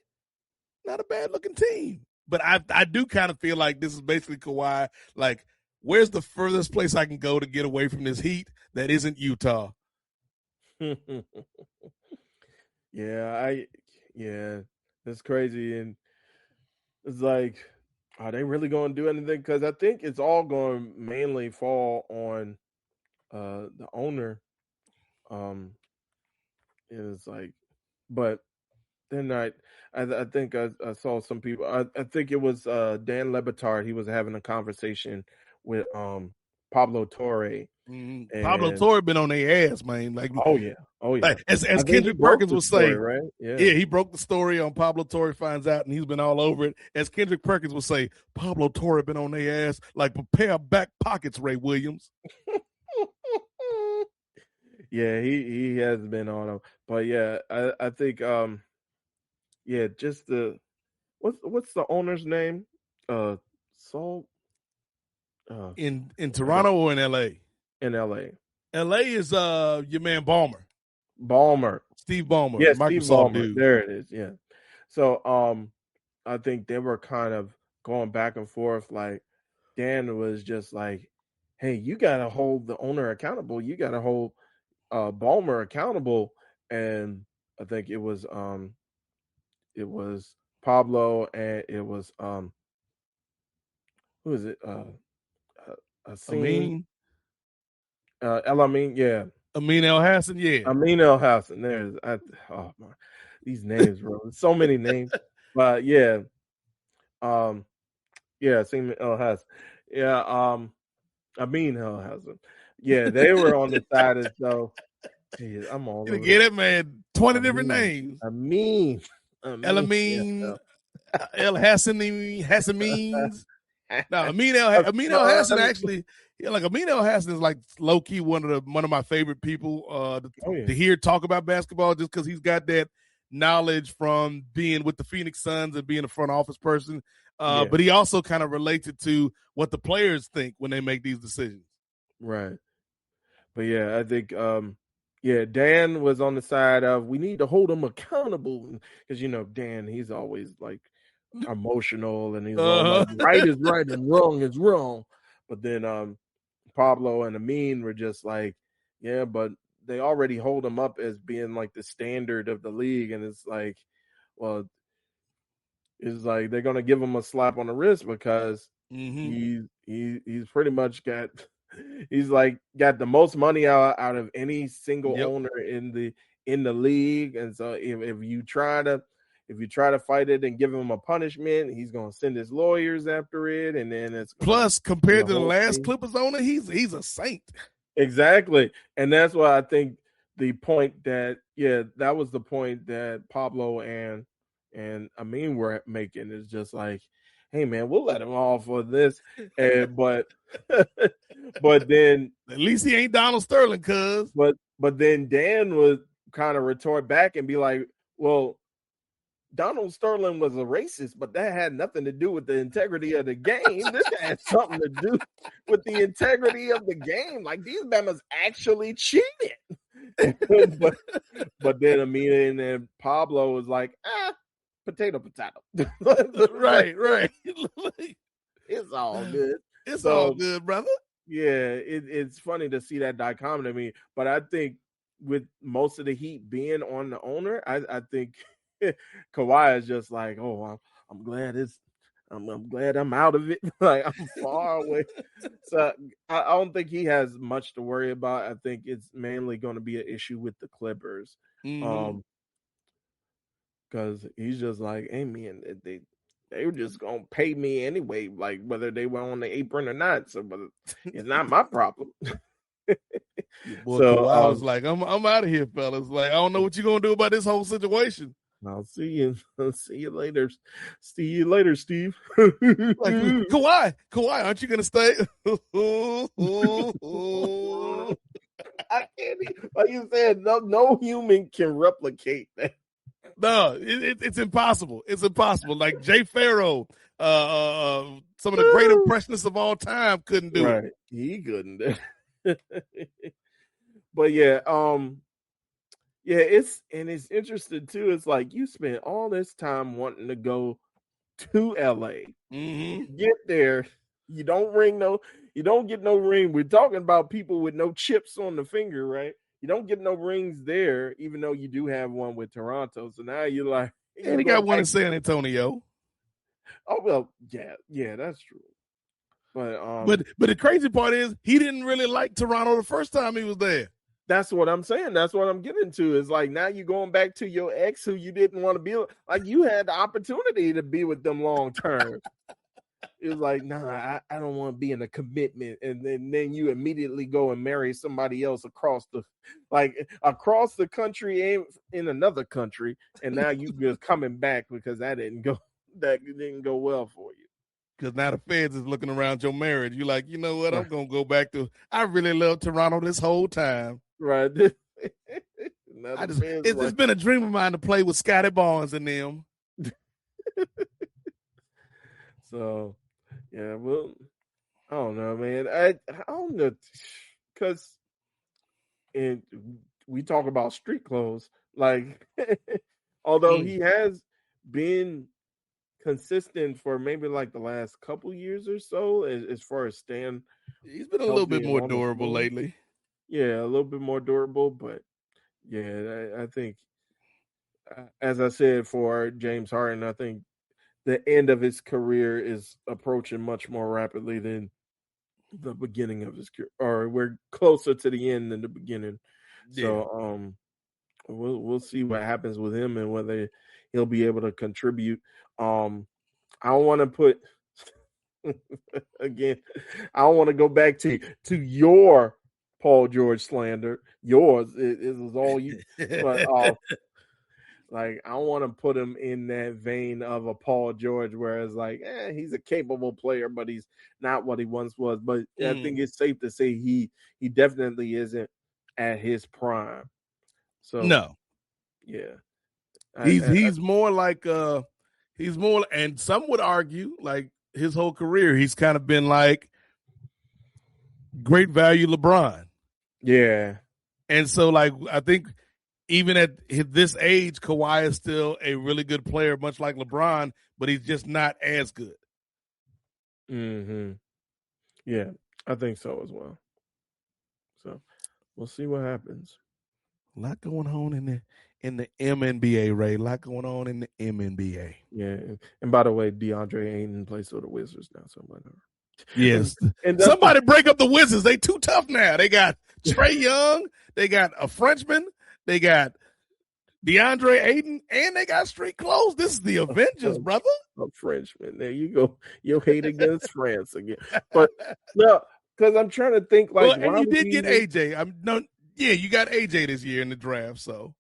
not a bad looking team. But I do kind of feel like this is basically Kawhi. Like, where's the furthest place I can go to get away from this heat that isn't Utah? It's crazy. And it's like, are they really going to do anything? Because I think it's all going to mainly fall on the owner. It's like, but they're not. I think I saw some people. I think it was Dan Lebitard. He was having a conversation with Pablo Torre. Mm-hmm. Pablo Torre been on their ass, man. Like, oh yeah. Like, as Kendrick Perkins would say, right? Yeah, he broke the story on Pablo Torre finds out, and he's been all over it. As Kendrick Perkins would say, Pablo Torre been on their ass. Like, prepare back pockets, Ray Williams. Yeah, he has been on them, but yeah, I think just the what's the owner's name? Saul. In Toronto or in L.A. In L.A. L.A. is your man Ballmer. Steve Ballmer. Yeah, Microsoft Steve Ballmer. dude. There it is. Yeah. So I think they were kind of going back and forth. Like, Dan was just like, "Hey, you got to hold the owner accountable. You got to hold Ballmer accountable." And I think it was Pablo, and it was who is it? Amin. Amin, yeah. Amin El Hassan, yeah. Amin El Hassan. There's oh my, these names, bro. So many names. But yeah. Amin El Hassan. Yeah, Amin El Hassan. Yeah, they were on the side of so. Geez, I'm all over. Get it, man. 20 different names. Amin. El Amin, El Hassan, Hassamines. No, Amin El Hassan actually, like Amin El Hassan is like low key one of my favorite people to hear talk about basketball, just because he's got that knowledge from being with the Phoenix Suns and being a front office person. But he also kind of relates it to what the players think when they make these decisions. Right. But yeah, I think Dan was on the side of we need to hold him accountable because Dan, he's always like emotional and he's all like right is right and wrong is wrong. But then Pablo and Amin were just like, yeah, but they already hold him up as being like the standard of the league, and it's like, well, it's like they're gonna give him a slap on the wrist because he's pretty much got the most money out of any single owner in the league, and so if you try to fight it and give him a punishment, he's gonna send his lawyers after it, and then it's plus compared to the last Clippers owner, he's a saint. Exactly, and that's why I think the point that that was the point that Pablo and Amin were making is just like, hey man, we'll let him off for this, but then at least he ain't Donald Sterling, cuz. But then Dan would kind of retort back and be like, well, Donald Sterling was a racist, but that had nothing to do with the integrity of the game. This had something to do with the integrity of the game. Like, these Bamas actually cheated. but then Amina and Pablo was like, potato. Right. It's all good. It's all good, brother. Yeah, it's funny to see that dichotomy. But I think with most of the heat being on the owner, I think Kawhi is just like, oh, I'm glad I'm glad I'm out of it. Like, I'm far away. So I don't think he has much to worry about. I think it's mainly going to be an issue with the Clippers. Because he's just like, hey man, they were just gonna pay me anyway, like whether they were on the apron or not. So, but it's not my problem. Boy, so I was like, I'm out of here, fellas. Like, I don't know what you're gonna do about this whole situation. I'll see you. I'll see you later. See you later, Steve. Like, Kawhi, aren't you gonna stay? I can't. Like you said, no human can replicate that. No, it's impossible. It's impossible. Like Jay Farrow, some of the great impressionists of all time couldn't do it. He couldn't. But it's interesting too. It's like you spent all this time wanting to go to LA. Get there, you don't get no ring. We're talking about people with no chips on the finger, right? You don't get no rings there, even though you do have one with Toronto. So now you're like, and he got one in San Antonio. Oh well, yeah, that's true. But the crazy part is he didn't really like Toronto the first time he was there. That's what I'm saying. That's what I'm getting to. Is like now you're going back to your ex who you didn't want to be like. You had the opportunity to be with them long term. It was like, nah, I don't want to be in a commitment, and then you immediately go and marry somebody else across the country and in another country, and now you just coming back because that didn't go well for you. Because now the feds is looking around your marriage. You're like, you know what? I'm gonna go back to. I really love Toronto this whole time. Right. It's been a dream of mine to play with Scotty Barnes and them. So, yeah, well, I don't know, man. I don't know, because we talk about street clothes, like, although he has been consistent for maybe like the last couple years or so, as far as staying. He's been a little bit more durable lately. Yeah, a little bit more durable, but yeah, I think, as I said for James Harden, I think the end of his career is approaching much more rapidly than the beginning of his career, or we're closer to the end than the beginning. Yeah. So we'll see what happens with him and whether he'll be able to contribute. I don't want to put again. I don't want to go back to your Paul George slander. Yours it was all you, but Like, I don't want to put him in that vein of a Paul George, where it's like, he's a capable player, but he's not what he once was. But I think it's safe to say he definitely isn't at his prime. So No, yeah, he's more like and some would argue like his whole career he's kind of been like great value LeBron. Yeah, and so like I think. Even at this age, Kawhi is still a really good player, much like LeBron, but he's just not as good. Mm-hmm. Yeah, I think so as well. So we'll see what happens. A lot going on in the MNBA, Ray. A lot going on in the MNBA. Yeah, and by the way, DeAndre Ayton plays for the Wizards now, so whatever. Yes, and somebody break up the Wizards. They too tough now. They got Trae Young, they got a Frenchman. They got DeAndre Ayton, and they got street clothes. This is the Avengers, brother. A Frenchman. There you go. Your hate against France again. But no, because I'm trying to think like. Well, and you did get AJ. You got AJ this year in the draft. So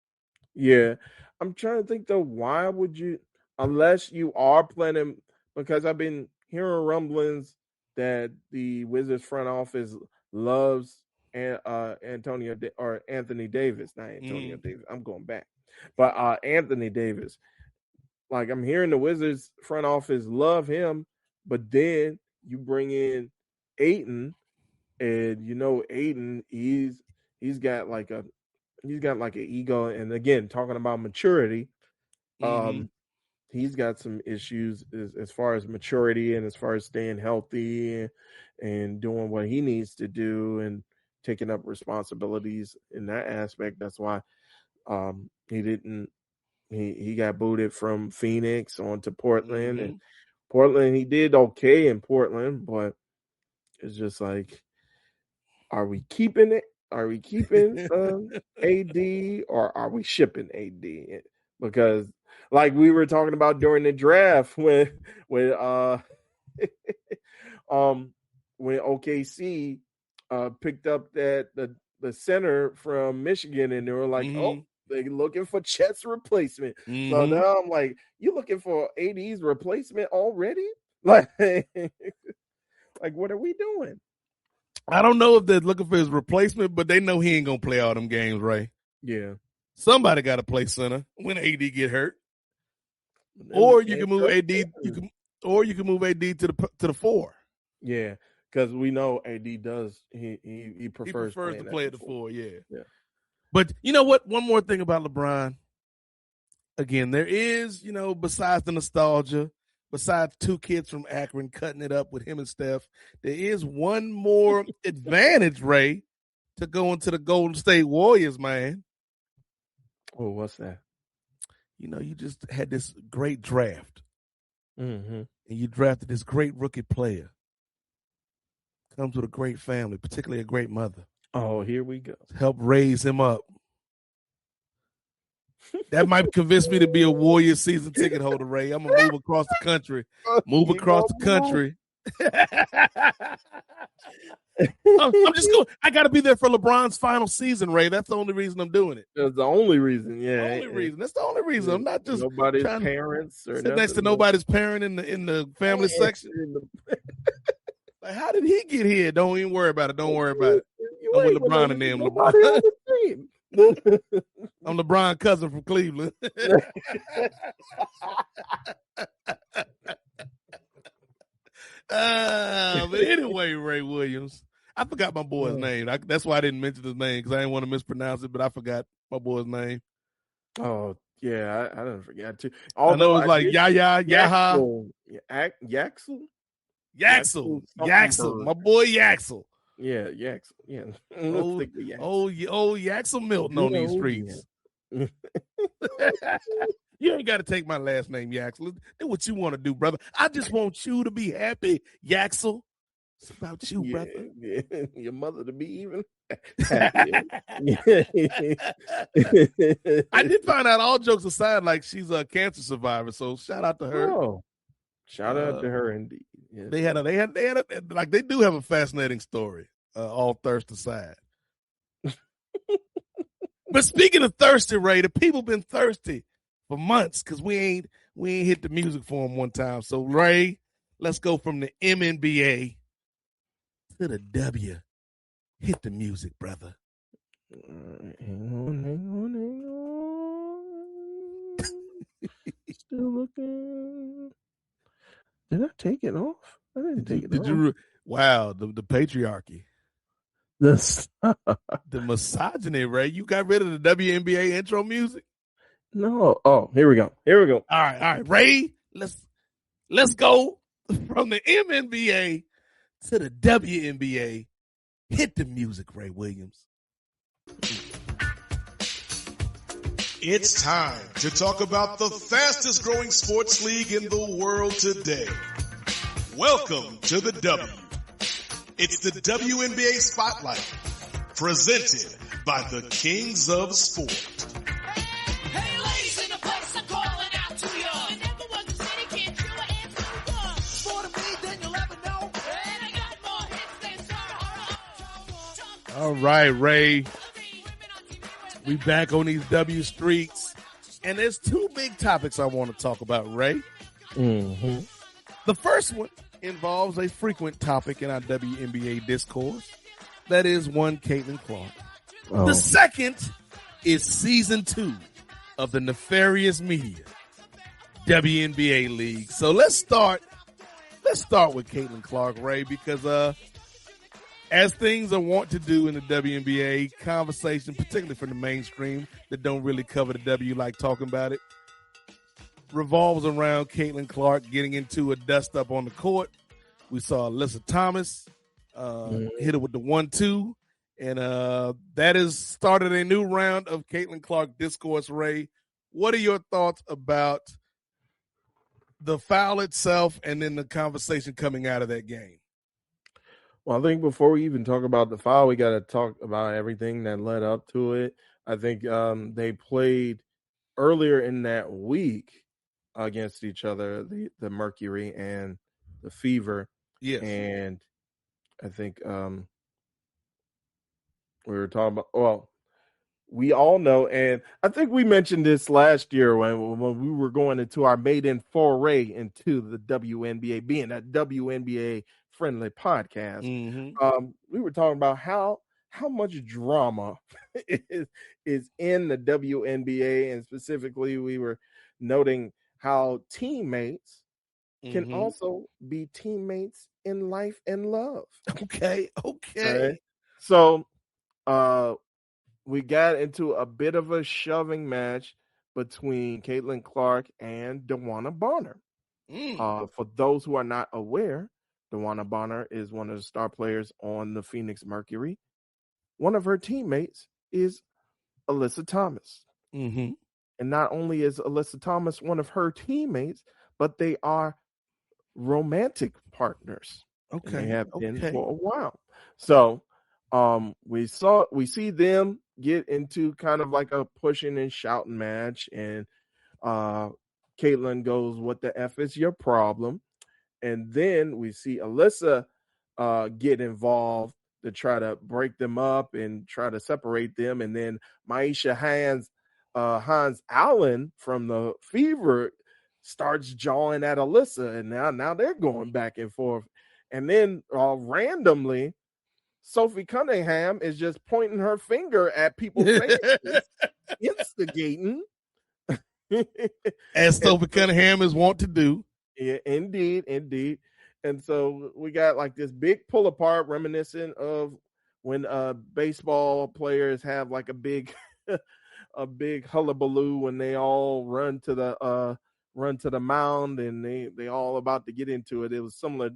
yeah, I'm trying to think though. Why would you, unless you are planning? Because I've been hearing rumblings that the Wizards front office loves Anthony Davis, not Antonio Davis. I'm going back, but Anthony Davis. Like, I'm hearing the Wizards front office love him, but then you bring in Ayton, and Ayton, he's got like an ego, and again, talking about maturity, he's got some issues as far as maturity and as far as staying healthy and doing what he needs to do and taking up responsibilities in that aspect. That's why he got booted from Phoenix onto Portland. And Portland, he did okay in Portland, but it's just like, are we keeping it? Are we keeping AD, or are we shipping AD? Because like we were talking about during the draft when OKC picked up the center from Michigan, and they were like, oh, they're looking for Chet's replacement. So now I'm like, you looking for AD's replacement already? Like, what are we doing? I don't know if they're looking for his replacement, but they know he ain't gonna play all them games, right? Yeah. Somebody got to play center when AD get hurt, or you can move AD. You can move AD to the 4. Yeah, because we know AD does. He prefers to play at the 4. Yeah. But you know what? One more thing about LeBron. Again, there is, besides the nostalgia, besides 2 kids from Akron cutting it up with him and Steph, there is one more advantage, Ray, to going to the Golden State Warriors, man. Oh, what's that? You just had this great draft. And you drafted this great rookie player. Comes with a great family, particularly a great mother. Oh, here we go. Help raise him up. That might convince me to be a Warriors season ticket holder, Ray. I'm going to move across the country. I'm just going. I got to be there for LeBron's final season, Ray. That's the only reason I'm doing it. That's the only reason. Yeah, That's the only reason. I'm not just nobody's parents or sit next to nobody's parent in the family section. Like, how did he get here? Don't even worry about it. Don't worry about it. I'm with LeBron and them. I'm LeBron's cousin from Cleveland. But anyway, Ray Williams. I forgot my boy's name. That's why I didn't mention his name, because I didn't want to mispronounce it, but I forgot my boy's name. Oh, yeah, I didn't forget too. I know it's like Yaha. Yaxel. My boy Yaxel. Yeah, Yaxel. Yeah. Yaxel Milton on these streets. Yeah. You ain't got to take my last name, Yaxel. Do what you want to do, brother. I just want you to be happy, Yaxel. It's about you, brother. Yeah. Your mother to be even happy. I did find out, all jokes aside, like, she's a cancer survivor. So shout out to her. Oh, shout out to her indeed. Yes. They had like, they do have a fascinating story. All thirst aside. But speaking of thirsty, Ray, the people been thirsty for months because we ain't hit the music for him one time. So Ray, let's go from the MNBA to the W. Hit the music, brother. Hang on. Still looking. Did I take it off? I didn't take it off. Wow, the patriarchy. The misogyny, Ray. You got rid of the WNBA intro music? No. Oh, here we go. All right. Ray, let's go from the MNBA to the WNBA. Hit the music, Ray Williams. It's time to talk about the fastest growing sports league in the world today. Welcome to the W. It's the WNBA Spotlight, presented by the Kings of Sport. Hey, ladies in the place, I'm calling out to you. Never was a city kid, you were answer one. More to me than you'll ever know. And I got more hits than All right, Ray. We back on these W streets. And there's two big topics I want to talk about, Ray. Mm-hmm. The first one involves a frequent topic in our WNBA discourse. That is one Caitlin Clark. Oh. The second is season 2 of the Nefarious Media WNBA League. So let's start with Caitlin Clark, Ray, because as things are wont to do in the WNBA, conversation, particularly from the mainstream that don't really cover the W like talking about it, revolves around Caitlin Clark getting into a dust-up on the court. We saw Alyssa Thomas hit it with the 1-2, and that has started a new round of Caitlin Clark discourse, Ray. What are your thoughts about the foul itself and then the conversation coming out of that game? Well, I think before we even talk about the foul, we got to talk about everything that led up to it. I think they played earlier in that week against each other, the Mercury and the Fever. Yes. And I think we were talking about, well, we all know, and I think we mentioned this last year when we were going into our maiden foray into the WNBA, being a WNBA friendly podcast. Mm-hmm. We were talking about how much drama is in the WNBA, and specifically we were noting how teammates can also be teammates in life and love. Okay. Right? So we got into a bit of a shoving match between Caitlin Clark and DeWanna Bonner. For those who are not aware, DeWanna Bonner is one of the star players on the Phoenix Mercury. One of her teammates is Alyssa Thomas. Mm-hmm. And not only is Alyssa Thomas one of her teammates, but they are romantic partners. Okay. And they have been for a while. So we see them get into kind of like a pushing and shouting match, and Caitlin goes, "What the F is your problem?" And then we see Alyssa get involved to try to break them up and try to separate them. And then Maisha Hans Allen from the Fever starts jawing at Alyssa, and now they're going back and forth. And then randomly, Sophie Cunningham is just pointing her finger at people's faces, instigating. As Sophie Cunningham is wont to do. Yeah, indeed. And so we got like this big pull apart reminiscent of when baseball players have like a big hullabaloo when they all run to the mound and they all about to get into it. It was similar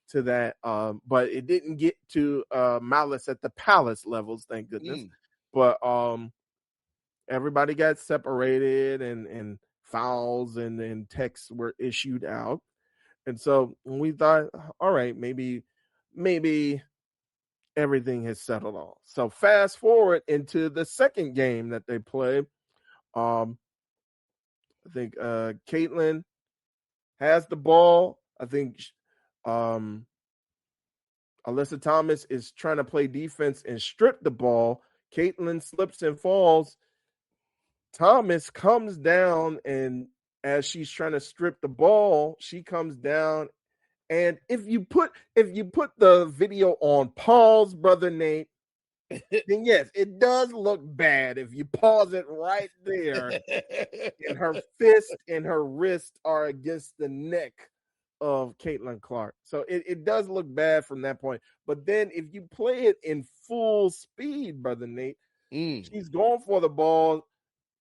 to that, but it didn't get to Malice at the Palace levels, thank goodness. But everybody got separated and fouls and texts were issued out. And so we thought, all right, maybe everything has settled on. So fast forward into the second game that they played. I think Caitlin has the ball. I think Alyssa Thomas is trying to play defense and strip the ball. Caitlin slips and falls, Thomas comes down, and as she's trying to strip the ball, she comes down. And if you put the video on pause, brother Nate, then yes, it does look bad if you pause it right there. And her fist and her wrist are against the neck of Caitlin Clark. So it does look bad from that point. But then if you play it in full speed, brother Nate, she's going for the ball.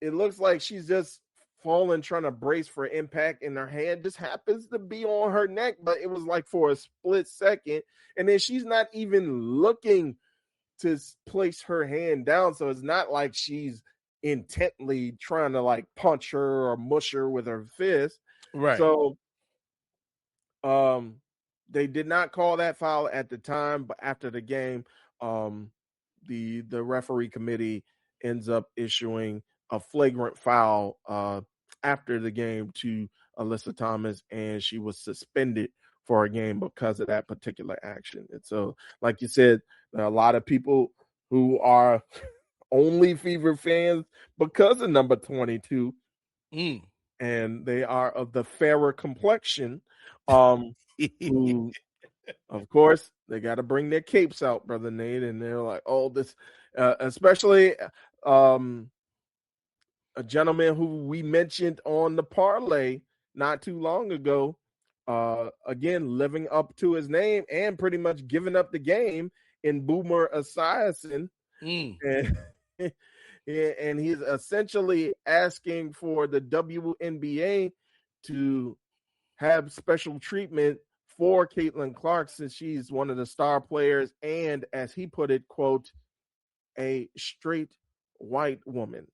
It looks like she's just falling, trying to brace for impact, and her hand just happens to be on her neck, but it was like for a split second. And then she's not even looking to place her hand down. So it's not like she's intently trying to like punch her or mush her with her fist. Right. So they did not call that foul at the time, but after the game, the referee committee ends up issuing a flagrant foul after the game to Alyssa Thomas, and she was suspended for a game because of that particular action. And so, like you said, there are a lot of people who are only Fever fans because of number 22, and they are of the fairer complexion. Who, of course, they got to bring their capes out, brother Nate, and they're like, "Oh, this," especially a gentleman who we mentioned on the parlay not too long ago. Again, living up to his name and pretty much giving up the game in Boomer Esiason. And, and he's essentially asking for the WNBA to have special treatment for Caitlin Clark since she's one of the star players and, as he put it, quote, a straight white woman,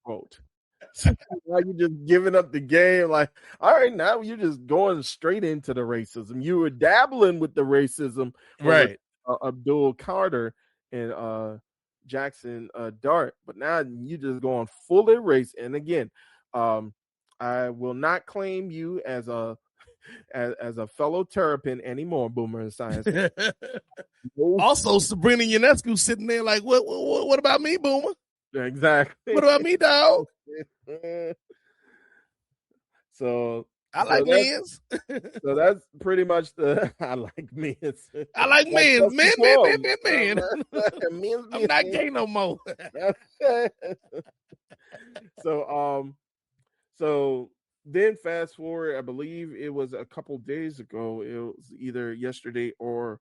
quote. So now you're just giving up the game. Like, all right, now you're just going straight into the racism. You were dabbling with the racism, right? Abdul Carter and Jackson Dart, but now you just going fully race. And again, I will not claim you as a fellow Terrapin anymore, Boomer and Science. Also, Sabrina Ionescu sitting there like, what about me, Boomer? Exactly. What about me, dog? So I like men's. So that's pretty much the I like men's. I like men's. Men. I'm not gay no more. So then fast forward, I believe it was a couple days ago. It was either yesterday or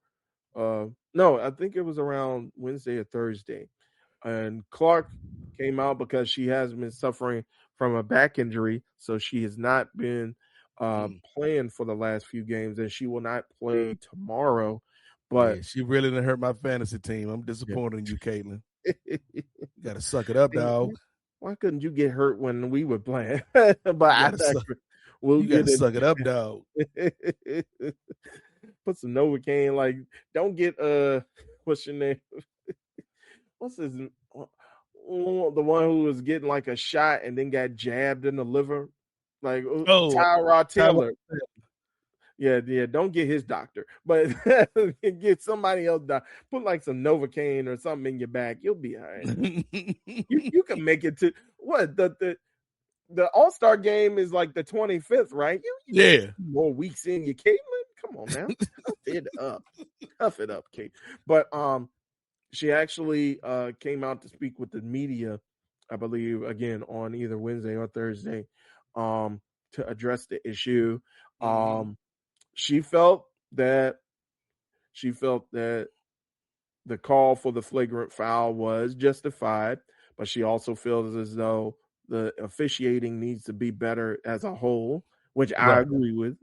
no, I think it was around Wednesday or Thursday. And Clark came out because she has been suffering from a back injury, so she has not been playing for the last few games, and she will not play tomorrow. But yeah, she really didn't hurt my fantasy team. I'm disappointed in you, Caitlin. You gotta suck it up, dog. Why couldn't you get hurt when we were playing? But you gotta suck it up, dog. Put some Novocaine. Like, don't get what's your name? What's his? The one who was getting like a shot and then got jabbed in the liver, like Tyrod Taylor. Yeah. Don't get his doctor, but get somebody else. Put like some Novocaine or something in your back. You'll be all right. you can make it to what the All-Star game is like the 25th, right? Yeah. More weeks in you, Caitlin. Come on now, tough it up, Kate. But she actually came out to speak with the media, I believe, again on either Wednesday or Thursday, to address the issue. She felt that the call for the flagrant foul was justified, but she also feels as though the officiating needs to be better as a whole, which I agree with.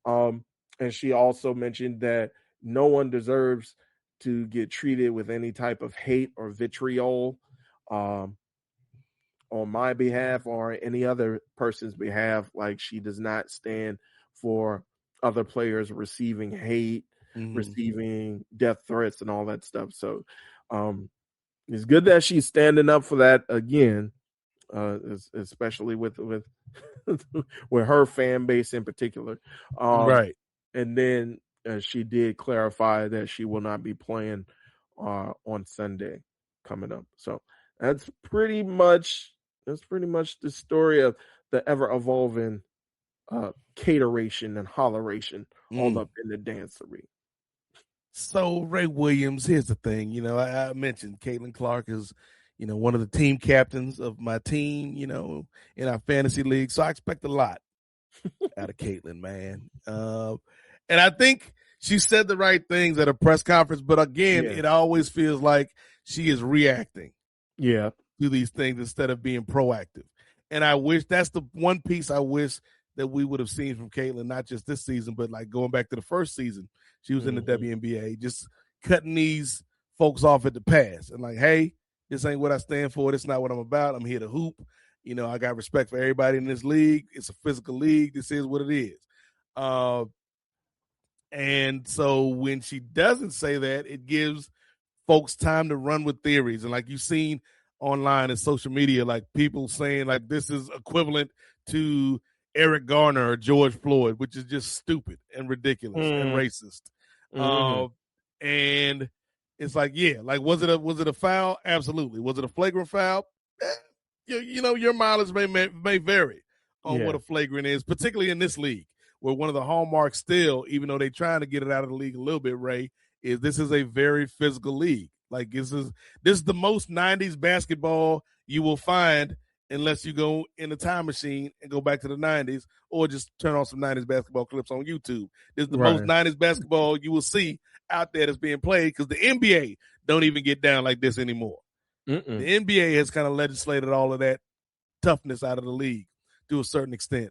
And she also mentioned that no one deserves to get treated with any type of hate or vitriol on my behalf or any other person's behalf. Like, she does not stand for other players receiving hate, receiving death threats and all that stuff. So it's good that she's standing up for that again, especially with with her fan base in particular. Right. And then she did clarify that she will not be playing on Sunday coming up. So that's pretty much That's pretty much the story of the ever evolving cateration and holleration all up in the dancery. So Ray Williams, here's the thing. I mentioned Caitlin Clark is, one of the team captains of my team, in our fantasy league. So I expect a lot out of Caitlin, man. And I think she said the right things at a press conference, but again, it always feels like she is reacting to these things instead of being proactive. And I wish that's the one piece I wish that we would have seen from Caitlin, not just this season, but like going back to the first season. She was in the WNBA, just cutting these folks off at the pass and like, hey, this ain't what I stand for. This is not what I'm about. I'm here to hoop. I got respect for everybody in this league. It's a physical league. This is what it is. And so when she doesn't say that, it gives folks time to run with theories. And like you've seen online and social media, like people saying like this is equivalent to Eric Garner or George Floyd, which is just stupid and ridiculous and racist. And it's like, like was it a foul? Absolutely. Was it a flagrant foul? Your mileage may vary on what a flagrant is, particularly in this league, where one of the hallmarks still, even though they're trying to get it out of the league a little bit, Ray, is this is a very physical league. Like this is the most 90s basketball you will find unless you go in a time machine and go back to the 90s or just turn on some 90s basketball clips on YouTube. This is the most 90s basketball you will see out there that's being played because the NBA don't even get down like this anymore. The NBA has kind of legislated all of that toughness out of the league to a certain extent.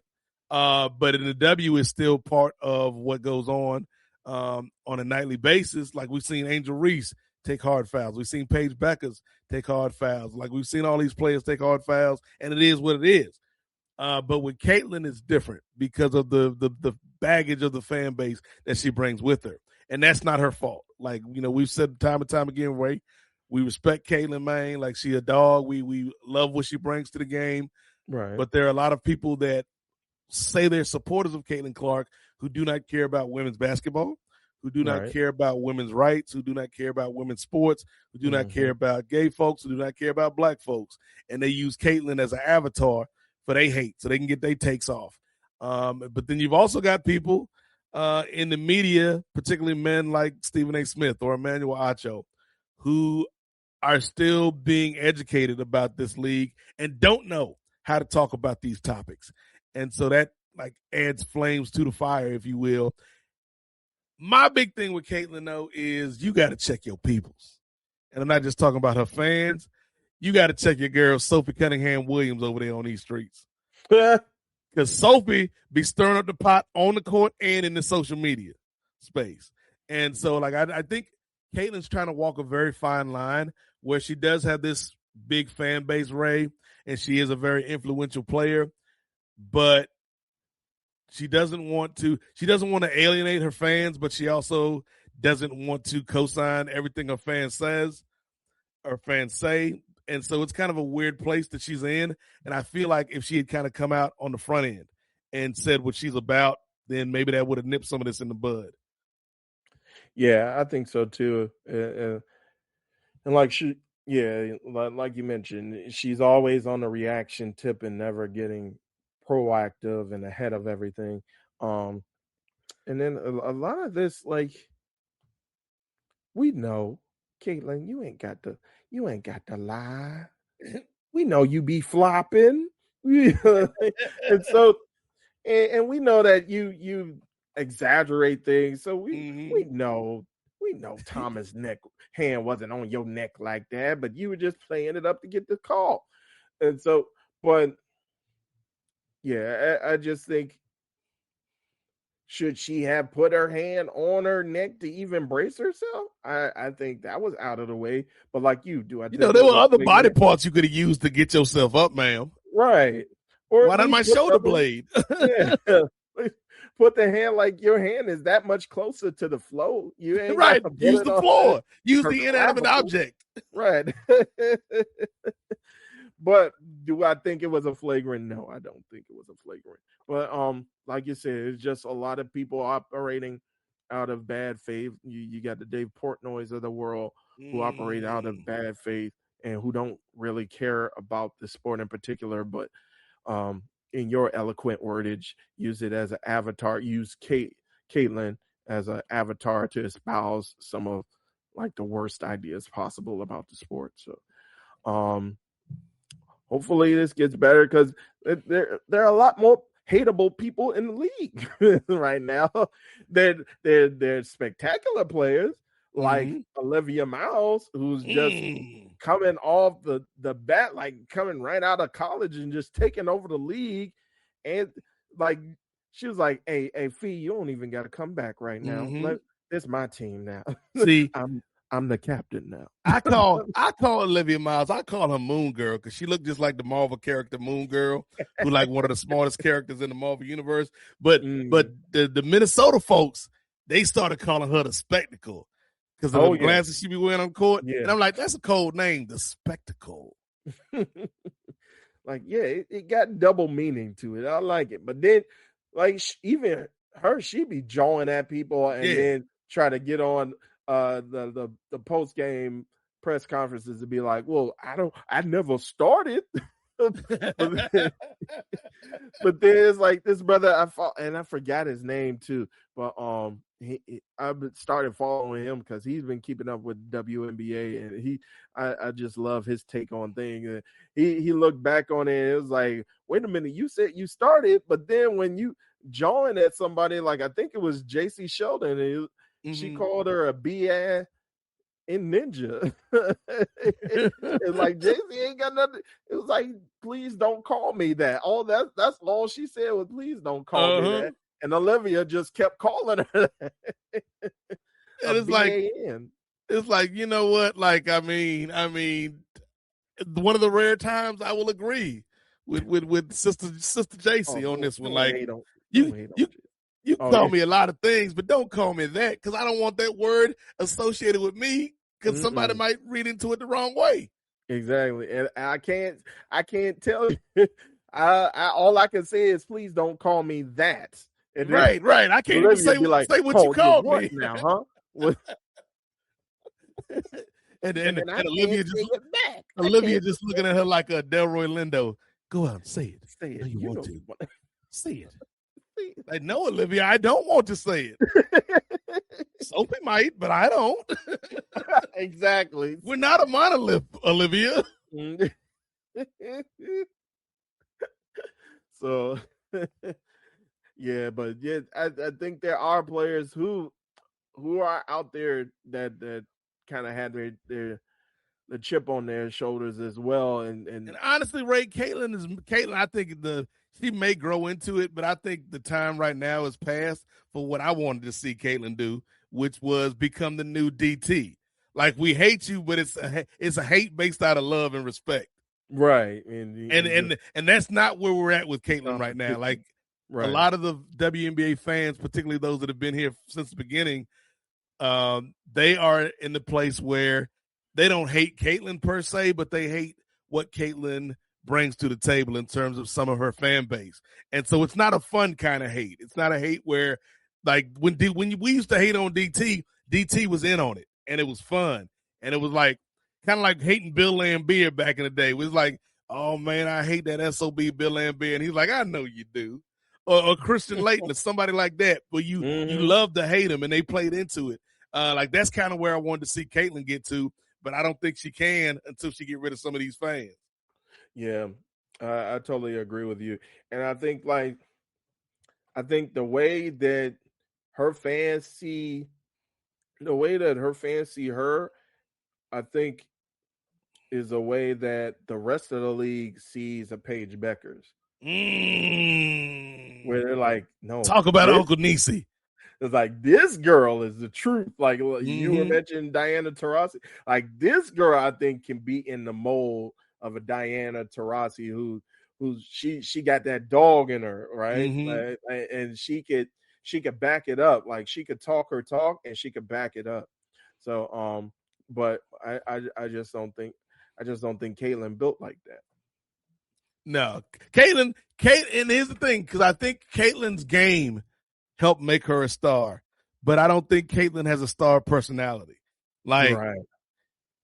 But in the W is still part of what goes on a nightly basis. Like we've seen Angel Reese take hard fouls. We've seen Paige Beckers take hard fouls. Like we've seen all these players take hard fouls, and it is what it is. But with Caitlin, it's different because of the baggage of the fan base that she brings with her. And that's not her fault. Like, we've said time and time again, Ray, we respect Caitlin, man. Like, she a dog. We love what she brings to the game. Right. But there are a lot of people that say they're supporters of Caitlin Clark who do not care about women's basketball, who do not care about women's rights, who do not care about women's sports, who do not care about gay folks, who do not care about black folks. And they use Caitlin as an avatar for they hate so they can get their takes off. But then you've also got people in the media, particularly men like Stephen A. Smith or Emmanuel Acho, who are still being educated about this league and don't know how to talk about these topics. And so that like adds flames to the fire, if you will. My big thing with Caitlin, though, is you got to check your peoples. And I'm not just talking about her fans. You got to check your girl, Sophie Cunningham Williams, over there on these streets. Because Sophie be stirring up the pot on the court and in the social media space. And so, like, I think Caitlin's trying to walk a very fine line where she does have this big fan base, Ray, and she is a very influential player. But she doesn't want to alienate her fans, but she also doesn't want to co-sign everything her fans says or fans say. And so it's kind of a weird place that she's in. And I feel like if she had kind of come out on the front end and said what she's about, then maybe that would have nipped some of this in the bud. Yeah, I think so too. And like like you mentioned, she's always on the reaction tip and never getting proactive and ahead of everything. And then a lot of this, like, we know, Caitlin, you ain't got to lie. We know you be flopping. And so and we know that you exaggerate things. So we know Thomas' hand wasn't on your neck like that, but you were just playing it up to get the call. And so, but yeah, I just think, should she have put her hand on her neck to even brace herself? I think that was out of the way. But like you, do I think there were other body parts you could have used to get yourself up, ma'am. Right. Or why not my shoulder blade? Yeah. Put the hand, like your hand is that much closer to the flow. You ain't right. Use the floor. Use the inanimate object. Right. But do I think it was a flagrant? No, I don't think it was a flagrant. But like you said, it's just a lot of people operating out of bad faith. You got the Dave Portnoys of the world who operate out of bad faith, and who don't really care about the sport in particular, but in your eloquent wordage, use it as an avatar. Use Caitlin as an avatar to espouse some of like the worst ideas possible about the sport. So, hopefully this gets better because there are a lot more hateable people in the league right now. They're spectacular players like Olivia Miles, who's just coming off the bat, like coming right out of college and just taking over the league. And like she was like, hey, Fee, you don't even got to come back right now. It's my team now. See, I'm the captain now. I call Olivia Miles. I call her Moon Girl because she looked just like the Marvel character Moon Girl, who like one of the smartest characters in the Marvel universe. But the Minnesota folks, they started calling her the Spectacle because of the glasses she be wearing on court. Yeah. And I'm like, that's a cold name, the Spectacle. Like, yeah, it got double meaning to it. I like it. But then, like, even her, she be jawing at people and then try to get on the post game press conferences to be like, well, I never started. But there's like this brother I forgot his name too, but I started following him because he's been keeping up with WNBA, and I just love his take on things. He looked back on it and it was like, wait a minute, you said you started, but then when you joined at somebody, like I think it was JC Sheldon, she called her a BA in ninja. It's like JC ain't got nothing. It was like, please don't call me that. That's all she said was, please don't call me that. And Olivia just kept calling her that. And it's like, you know what? Like, I mean, one of the rare times I will agree with Sister JC on this one. Like, you call me a lot of things, but don't call me that because I don't want that word associated with me because somebody might read into it the wrong way. Exactly. And I can't tell you. All I can say is, please don't call me that. And right. I can't even say what you called me now, huh? and Olivia just looking at her like a Delroy Lindo. Go out and say it. Say it. You want to say it. Like, no, Olivia, I don't want to say it. Sophie might, but I don't. Exactly. We're not a monolith, Olivia. So, yeah, but I think there are players who are out there that kind of had the chip on their shoulders as well. And honestly, Ray, Caitlin, I think she may grow into it, but I think the time right now is past for what I wanted to see Caitlin do, which was become the new DT. Like, we hate you, but it's a hate based out of love and respect. Right. And that's not where we're at with Caitlin right now. Like, a lot of the WNBA fans, particularly those that have been here since the beginning, they are in the place where they don't hate Caitlin per se, but they hate what Caitlin brings to the table in terms of some of her fan base. And so it's not a fun kind of hate. It's not a hate where, like, when we used to hate on DT was in on it, and it was fun. And it was like, kind of like hating Bill Laimbeer back in the day. It was like, oh, man, I hate that SOB Bill Laimbeer. And he's like, I know you do. Or Christian Layton or somebody like that. But you love to hate him, and they played into it. Like, that's kind of where I wanted to see Caitlin get to, but I don't think she can until she get rid of some of these fans. Yeah, I totally agree with you. And I think the way that her fans see her, I think is a way that the rest of the league sees a Paige Beckers. Where they're like, no. Talk about Uncle Niecy. It's like, this girl is the truth. Like, you were mentioning Diana Taurasi. Like, this girl, I think, can be in the mold of a Diana Taurasi who she got that dog in her, right? And she could back it up. Like, she could talk her talk and she could back it up. So, but I just don't think Caitlin built like that. No, Caitlin, and here's the thing, because I think Caitlin's game helped make her a star, but I don't think Caitlin has a star personality. Like,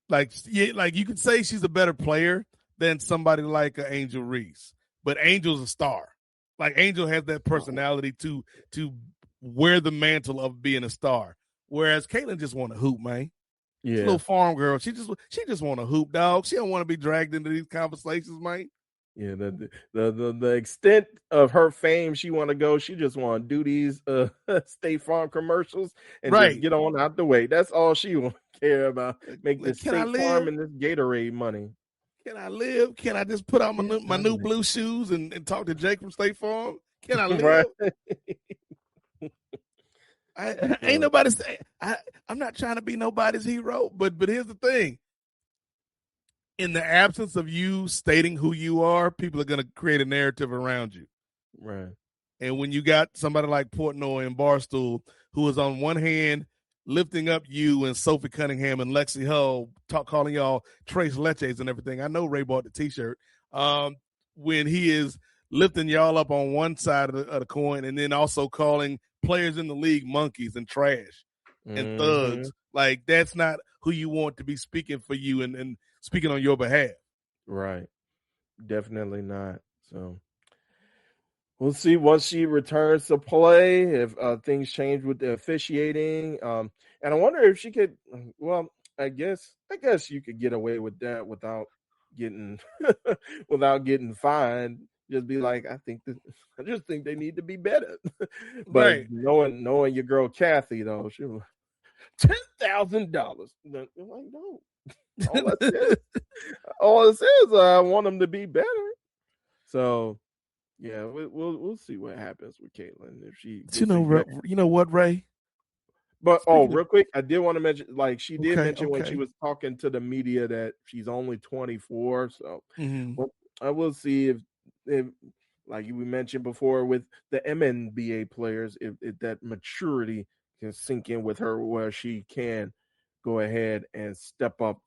Like you could say she's a better player than somebody like Angel Reese, but Angel's a star. Like Angel has that personality to wear the mantle of being a star, whereas Caitlin just want to hoop, man. Yeah, She's a little farm girl. She just want to hoop, dog. She don't want to be dragged into these conversations, man. Yeah, the extent of her fame, she want to go. She just want to do these State Farm commercials and just get on out the way. That's all she want to care about. Make this State Farm and this Gatorade money. Can I live? Can I just put on my new blue shoes and talk to Jake from State Farm? Can I live? Ain't nobody. I'm not trying to be nobody's hero, but here's the thing. In the absence of you stating who you are, people are going to create a narrative around you. Right. And when you got somebody like Portnoy and Barstool, who is on one hand lifting up you and Sophie Cunningham and Lexi Hull, calling y'all Trace Leches and everything. I know Ray bought the T-shirt. When he is lifting y'all up on one side of the coin and then also calling players in the league monkeys and trash and thugs, like that's not who you want to be speaking for you and speaking on your behalf. Right. Definitely not. So we'll see once she returns to play if things change with the officiating. And I wonder if she could, well, I guess you could get away with that without getting fined. Just be like, I just think they need to be better. But knowing your girl Kathy though, she was $10,000. Like, no. All it says, I want them to be better. So, yeah, we'll see what happens with Caitlin if she. You know what, Ray? But real quick, I did want to mention, like she did mention when she was talking to the media that she's only 24. So, well, I will see if like we mentioned before with the MNBA players, if that maturity can sink in with her, where she can go ahead and step up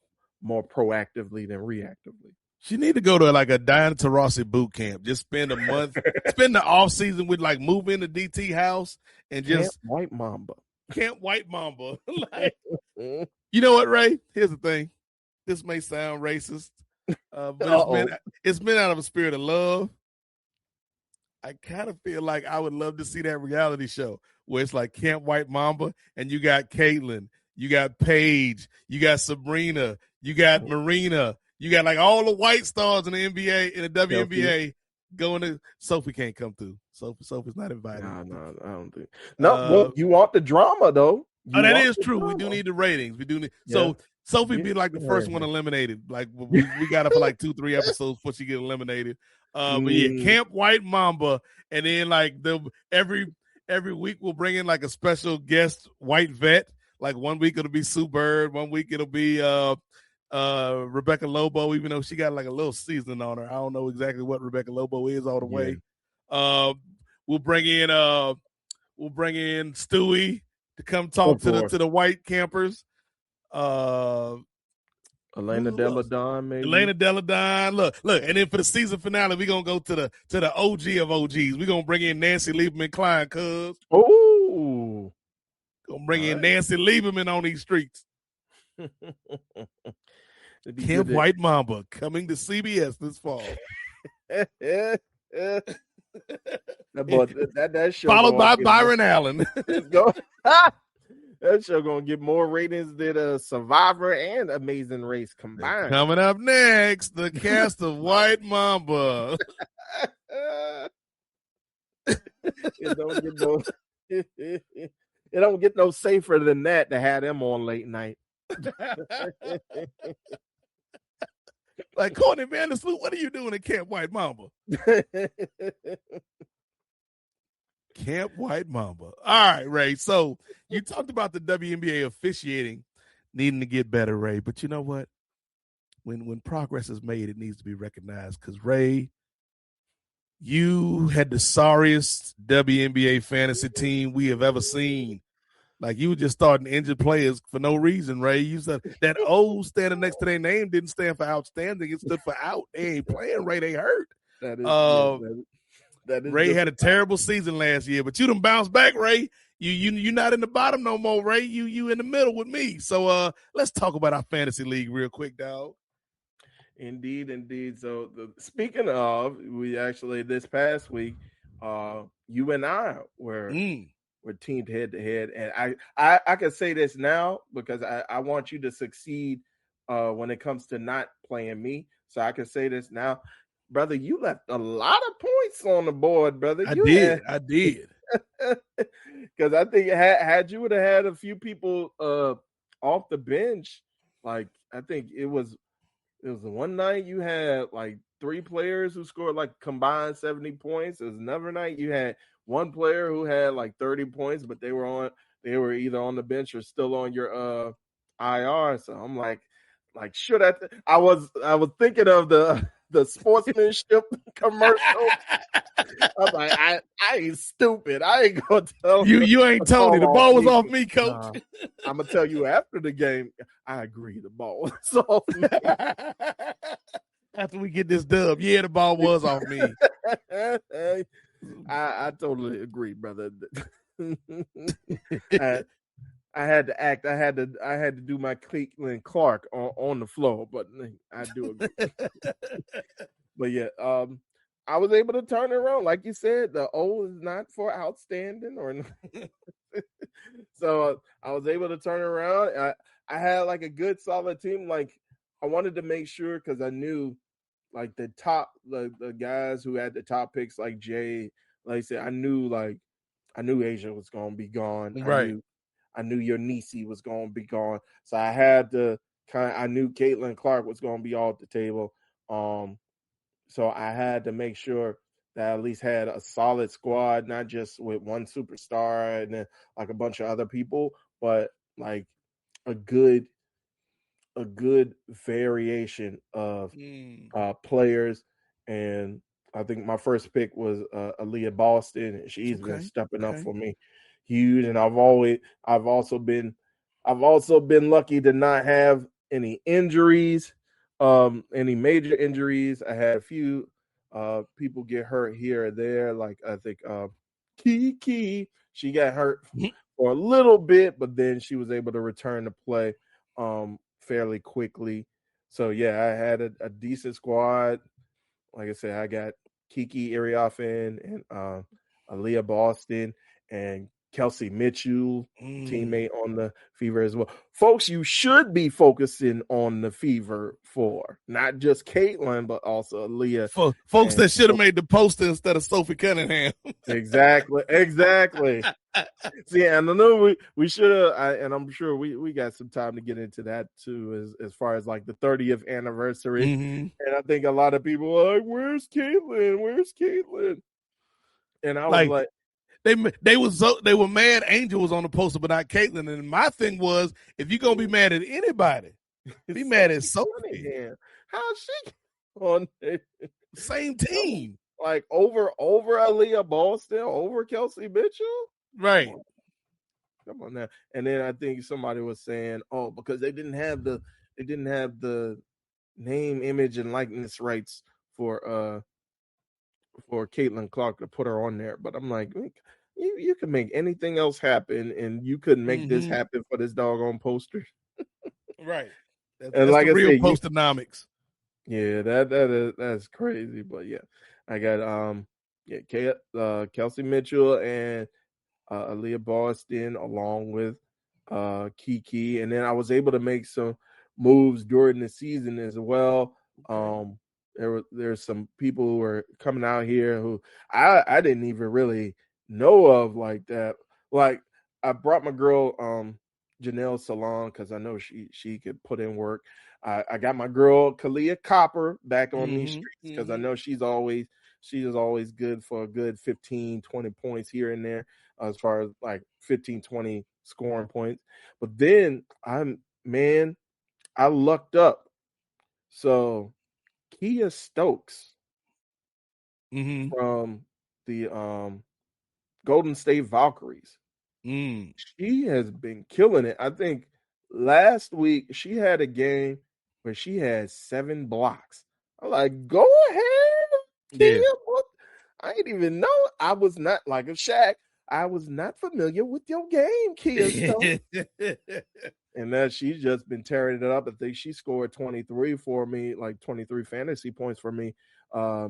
more proactively than reactively. She need to go to like a Diana Taurasi boot camp. Just spend a month, spend the off season with like move into DT house and just Camp White Mamba. Like, you know what, Ray? Here's the thing. This may sound racist, but it's been out of a spirit of love. I kind of feel like I would love to see that reality show where it's like Camp White Mamba and you got Caitlin, you got Paige, you got Sabrina, you got Marina, you got like all the white stars in the NBA and the WNBA going to. Sophie can't come through. Sophie's not invited. No, I don't think. No, well, you want the drama though. That is true. We do need the ratings. We do need. Yeah. So Sophie be like the first one eliminated. Like we got her for like 2-3 episodes before she get eliminated. But yeah, Camp White Mamba, and then like every week we'll bring in like a special guest white vet. Like 1 week it'll be Sue Bird, 1 week it'll be Rebecca Lobo, even though she got like a little seasoning on her. I don't know exactly what Rebecca Lobo is all the way. We'll bring in Stewie to come talk to the white campers. Elena Deladon, maybe. Elena Deladon. Look, and then for the season finale, we're gonna go to the OG of OGs. We're gonna bring in Nancy Lieberman Klein, cuz. Oh. Gonna bring in Nancy Lieberman on these streets. Camp White Mamba coming to CBS this fall. that show followed by Byron Allen. That show gonna get more ratings than Survivor and Amazing Race combined. Coming up next, the cast of White Mamba. It don't get no safer than that to have them on late night. Like Courtney Vandersloot, what are you doing at Camp White Mamba? Camp White Mamba. All right, Ray. So you talked about the WNBA officiating needing to get better, Ray. But you know what? When progress is made, it needs to be recognized. Because, Ray, you had the sorriest WNBA fantasy team we have ever seen. Like, you were just starting injured players for no reason, Ray. You said that O standing next to their name didn't stand for outstanding. It stood for out. They ain't playing, Ray. They hurt. That is Ray had a terrible season last year, but you done bounced back, Ray. You're not in the bottom no more, Ray. You in the middle with me. So let's talk about our fantasy league real quick, dog. Indeed. So speaking of, we actually this past week, you and I were teamed head to head, and I can say this now because I want you to succeed when it comes to not playing me. So I can say this now, brother. You left a lot of points on the board, brother. I did. Because I think had you would have had a few people off the bench, like I think it was the one night you had like 3 players who scored like combined 70 points. There was another night you had one player who had like 30 points, but they were either on the bench or still on your IR. So I'm like should I was thinking of the sportsmanship commercial. I'm like, I ain't stupid. I ain't gonna tell you ain't Tony. The ball was off me, coach. I'm gonna tell you after the game. I agree. The ball was off me. After we get this dub, the ball was off me. I totally agree, brother. I had to act. I had to do my Caitlin Clark on the floor, but I do agree. But yeah, I was able to turn it around. Like you said, the O is not for outstanding or so I was able to turn it around. I had like a good solid team. Like I wanted to make sure because I knew like the guys who had the top picks like Jay, like I said, I knew Asia was gonna be gone. Right. I knew your Nisi was gonna be gone. So I had to I knew Caitlin Clark was gonna be off the table. So I had to make sure that I at least had a solid squad, not just with one superstar and then like a bunch of other people, but like a good variation of players. And I think my first pick was Aaliyah Boston. She's been stepping up for me huge. And I've also been lucky to not have any injuries. Any major injuries. I had a few people get hurt here or there. Like I think Kiki, she got hurt for a little bit, but then she was able to return to play fairly quickly. So yeah, I had a decent squad. Like I said, I got Kiki Iriafen and Aaliyah Boston and Kelsey Mitchell, teammate on the Fever as well. Folks, you should be focusing on the Fever for not just Caitlin, but also Aaliyah. Folks that should have made the poster instead of Sophie Cunningham. Exactly. See, and I know we should have, and I'm sure we got some time to get into that too, as far as like the 30th anniversary. And I think a lot of people are like, "Where's Caitlin? Where's Caitlin?" And I was like they were mad Angel was on the poster, but not Caitlin. And my thing was, if you're gonna be mad at anybody, be mad at Sophie. How's she on it? Same team? Like over Aaliyah Boston, over Kelsey Mitchell? Right. Come on now. And then I think somebody was saying, oh, because they didn't have the name, image, and likeness rights for Caitlin Clark to put her on there. But I'm like, you can make anything else happen, and you couldn't make this happen for this doggone poster. Right. That's like the real said, postonomics. Yeah, that's crazy. But yeah, I got Kelsey Mitchell and Aaliyah Boston along with Kiki, and then I was able to make some moves during the season as well. There's some people who were coming out here who I didn't even really know of like that. Like I brought my girl Janelle Salon because I know she could put in work. I got my girl Kalia Copper back on these streets because I know she's always good for a good 15, 20 points here and there as far as like 15, 20 scoring points. But then I lucked up. So Kia Stokes from the Golden State Valkyries. She has been killing it. I think last week she had a game where she had 7 blocks. I'm like, go ahead, Kia. I didn't even know. I was not like a Shaq. I was not familiar with your game, Kia Stokes. And then she's just been tearing it up. I think she scored 23 for me, like 23 fantasy points for me. I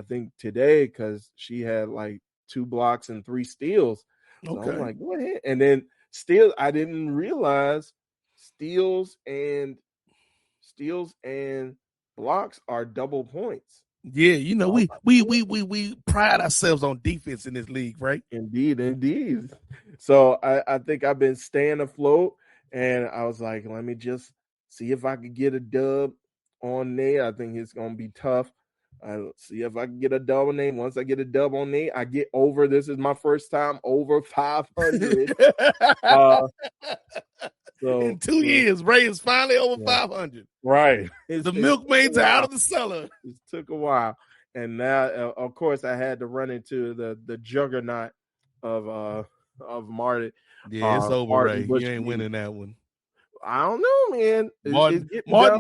think today, because she had like 2 blocks and 3 steals. So I'm like, go ahead. And then steals, I didn't realize steals and blocks are double points. Yeah, you know, we pride ourselves on defense in this league, right? Indeed. So I think I've been staying afloat, and I was like, let me just see if I could get a dub on Nate. I think it's gonna be tough. I'll see if I can get a dub on Nate. Once I get a dub on Nate, I get over. This is my first time over 500. So in 2 years, Ray is finally over 500. Right. The milkmaids are out of the cellar. It took a while. And now, of course, I had to run into the juggernaut of Martin. Yeah, it's over, Martin Ray. Bushby. You ain't winning that one. I don't know, man. Martin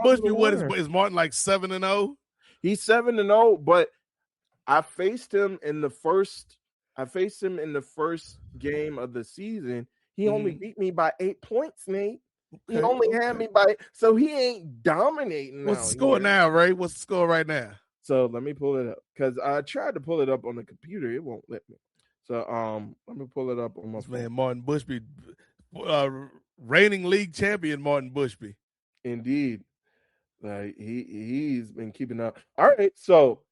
Bushby, what is Martin like 7-0? He's 7-0, but I faced him in the first game of the season. He only beat me by 8 points, Nate. He only had me by, so he ain't dominating. What's the score now, Ray? What's the score right now? So let me pull it up, because I tried to pull it up on the computer. It won't let me. So let me pull it up on my phone. Man, Martin Bushby, reigning league champion Martin Bushby. Indeed. Like he's been keeping up. All right, so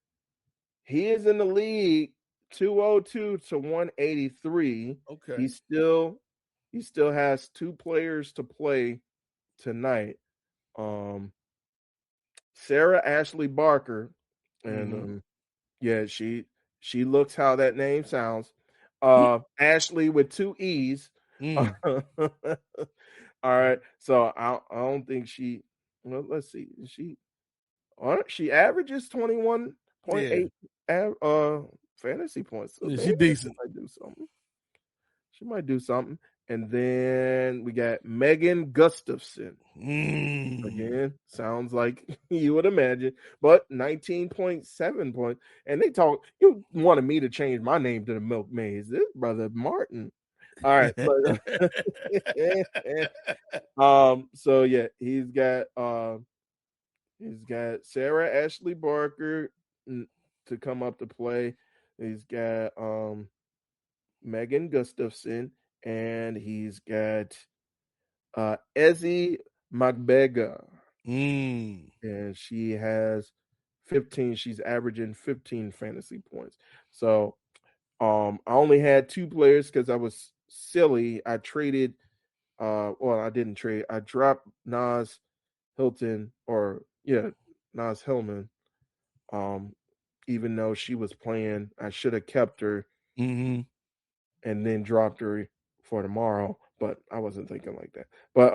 he is in the league 202 to 183. Okay. He still has 2 players to play tonight. Sarah Ashley Barker, and she looks how that name sounds. Ashley with 2 E's. All right, so I don't think she. Well, let's see. She averages 21.8 fantasy points. So she decent. She might do something. And then we got Megan Gustafson. Again, sounds like you would imagine, but 19.7 points. And they talk, you wanted me to change my name to the Milkmaids. This brother Martin. All right. So yeah, he's got Sarah Ashley Barker to come up to play. He's got Megan Gustafson, and he's got Ezzy Magbega. And she has 15. She's averaging 15 fantasy points. So I only had 2 players because I was silly. I traded I didn't trade. I dropped Nas Hillman. Even though she was playing, I should have kept her and then dropped her for tomorrow, but I wasn't thinking like that. But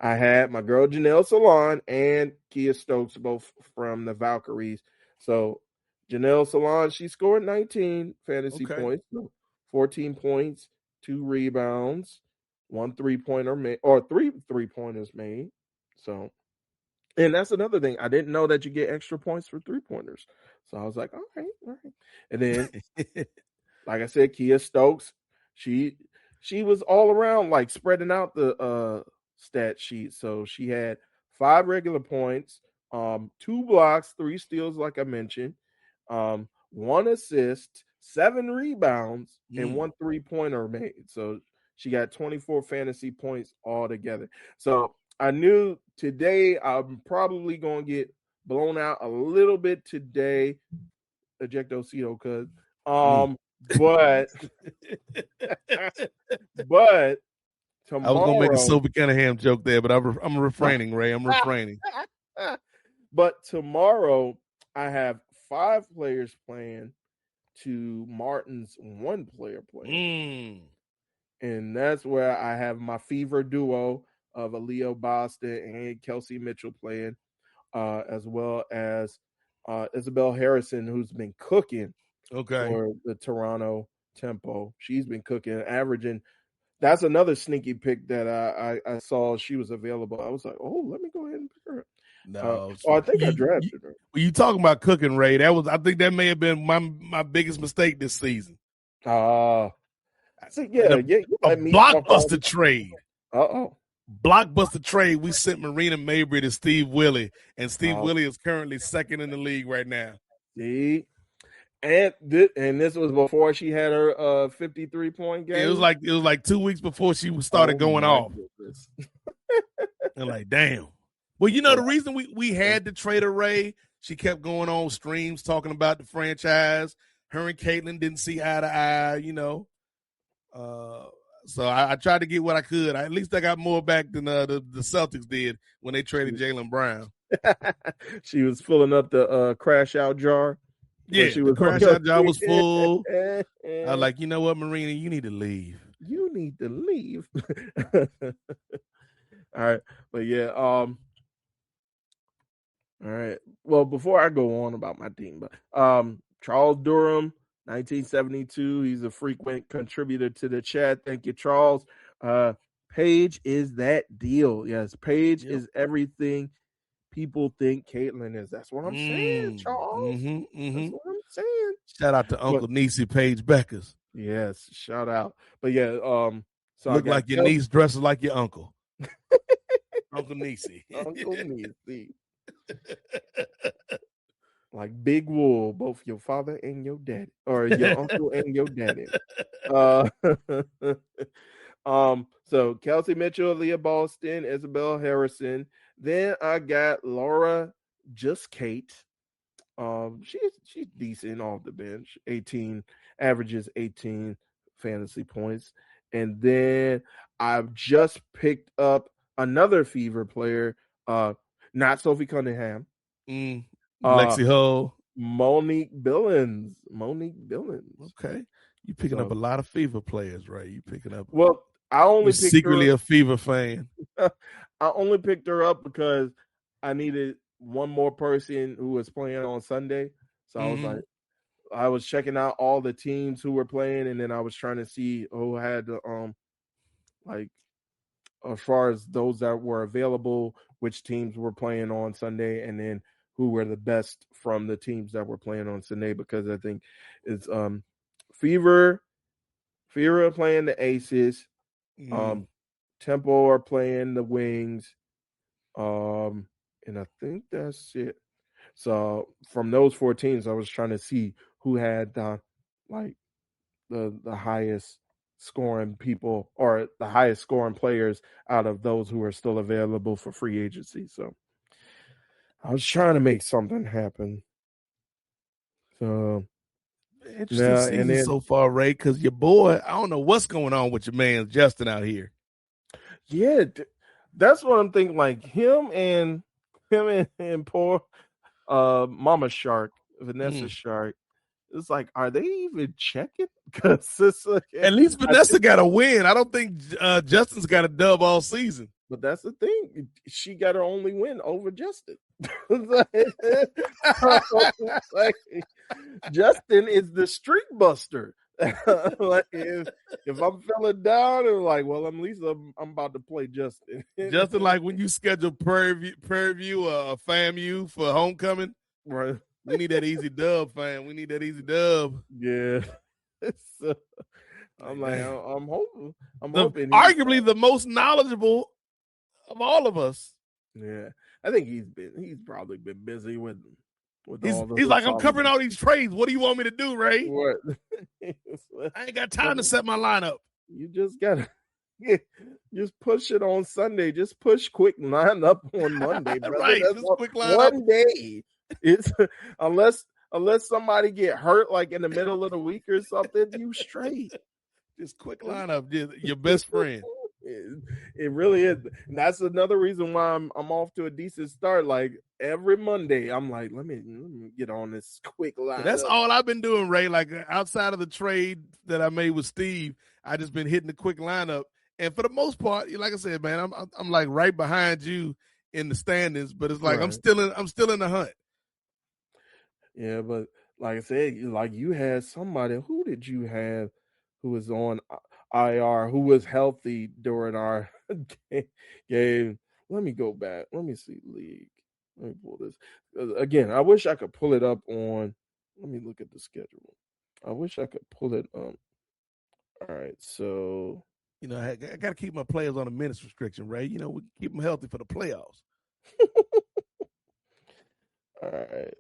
I had my girl Janelle Salon and Kia Stokes, both from the Valkyries. So Janelle Salon, she scored 19 fantasy points, 14 points, 2 rebounds, 1 3-pointer made, or 3 3-pointers made. So, and that's another thing. I didn't know that you get extra points for 3-pointers. So I was like, all right. And then, like I said, Kia Stokes, she was all around, like spreading out the stat sheet. So she had 5 regular points, 2 blocks, 3 steals, like I mentioned, 1 assist, 7 rebounds, and 1 3-pointer made. So she got 24 fantasy points altogether. So I knew today I'm probably going to get blown out a little bit today. Ejectocito, cuz. But tomorrow, I was gonna make a Sophie Cunningham joke there, but I'm refraining, Ray. I'm refraining. But tomorrow I have 5 players playing to Martin's 1 player playing. And that's where I have my fever duo of Aaliyah Boston and Kelsey Mitchell playing, as well as Isabel Harrison, who's been cooking for the Toronto Tempo. She's been cooking, averaging. That's another sneaky pick that I saw she was available. I was like, oh, let me go ahead and pick her up. No, I think I drafted her. When you talking about cooking, Ray, I think that may have been my biggest mistake this season. So yeah, a you let me talk all blockbuster trade. Uh-oh. Blockbuster trade. We sent Marina Mabry to Steve Willie, and Steve Oh. Willie is currently second in the league right now. See? And this was before she had her 53-point game. It was like 2 weeks before she started going off. And like, damn. Well, the reason we had to trade her, Ray, she kept going on streams talking about the franchise. Her and Caitlin didn't see eye to eye, So I tried to get what I could. At least I got more back than the Celtics did when they traded Jaylen Brown. She was filling up the crash out jar. Yeah, the crash out jar was full. I was like, you know what, Marina, you need to leave. You need to leave. All right, but yeah, all right. Well, before I go on about my team, but Charles Durham, 1972. He's a frequent contributor to the chat. Thank you, Charles. Paige is that deal. Yes, Paige is everything people think Caitlin is. That's what I'm saying, Charles. That's what I'm saying. Shout out to Uncle Niecy Paige Beckers. Yes, shout out. But yeah, so look like your niece dresses like your uncle. Uncle Niecy. Uncle Niecy. Like Big Wool, both your father and your daddy, or your uncle and your daddy. So Kelsey Mitchell, Leah Boston, Isabel Harrison. Then I got Laura Just Kate. She's decent off the bench. 18 averages 18 fantasy points. And then I've just picked up another Fever player, not Sophie Cunningham. Lexi Hull. Monique Billings. Okay. You picking up a lot of Fever players, right? You picking up. Well, I only picked secretly a Fever fan. I only picked her up because I needed one more person who was playing on Sunday. So I was like, I was checking out all the teams who were playing, and then I was trying to see who had the like as far as those that were available, which teams were playing on Sunday, and then who were the best from the teams that were playing on Sunday, because I think it's Fever are playing the Aces, Tempo are playing the Wings, and I think that's it. So from those 4 teams, I was trying to see who had the highest scoring people, or the highest scoring players out of those who are still available for free agency. So I was trying to make something happen. So interesting season so far, Ray, because your boy, I don't know what's going on with your man Justin out here. Yeah, that's what I'm thinking. Like him and poor Mama Shark, Vanessa Shark. It's like, are they even checking? Because at least Vanessa got a win. I don't think Justin's got a dub all season. But that's the thing. She got her only win over Justin. Like, Justin is the streak buster. Like if I'm feeling down, and like, well, at least I'm about to play Justin. Justin, like when you schedule Prairie View or FAMU for homecoming, right? We need that easy dub, fam. We need that easy dub. Yeah. So, I'm like, I'm hoping. I'm hoping. Arguably the most knowledgeable of all of us. Yeah, I think he's probably been busy with all the. He's like, I'm covering all these trades. What do you want me to do, Ray? What? I ain't got time to set my lineup. You just gotta just push it on Sunday. Just push quick lineup on Monday, brother. Right, that's just quick lineup. One day. It's unless somebody get hurt like in the middle of the week or something, you straight. Just quick lineup, your best friend. It really is. And that's another reason why I'm off to a decent start. Like every Monday, I'm like, let me get on this quick lineup. That's all I've been doing, Ray. Like outside of the trade that I made with Steve, I just been hitting the quick lineup. And for the most part, like I said, man, I'm like right behind you in the standings, but it's like right. I'm still in the hunt. Yeah, but like I said, like you had somebody. Who did you have who was on IR, who was healthy during our game? Let me go back. Let me see league. Let me pull this. Again, I wish I could pull it up on. Let me look at the schedule. I wish I could pull it All right, so You know, I got to keep my players on a minutes restriction, Ray. You know, we keep them healthy for the playoffs. all right,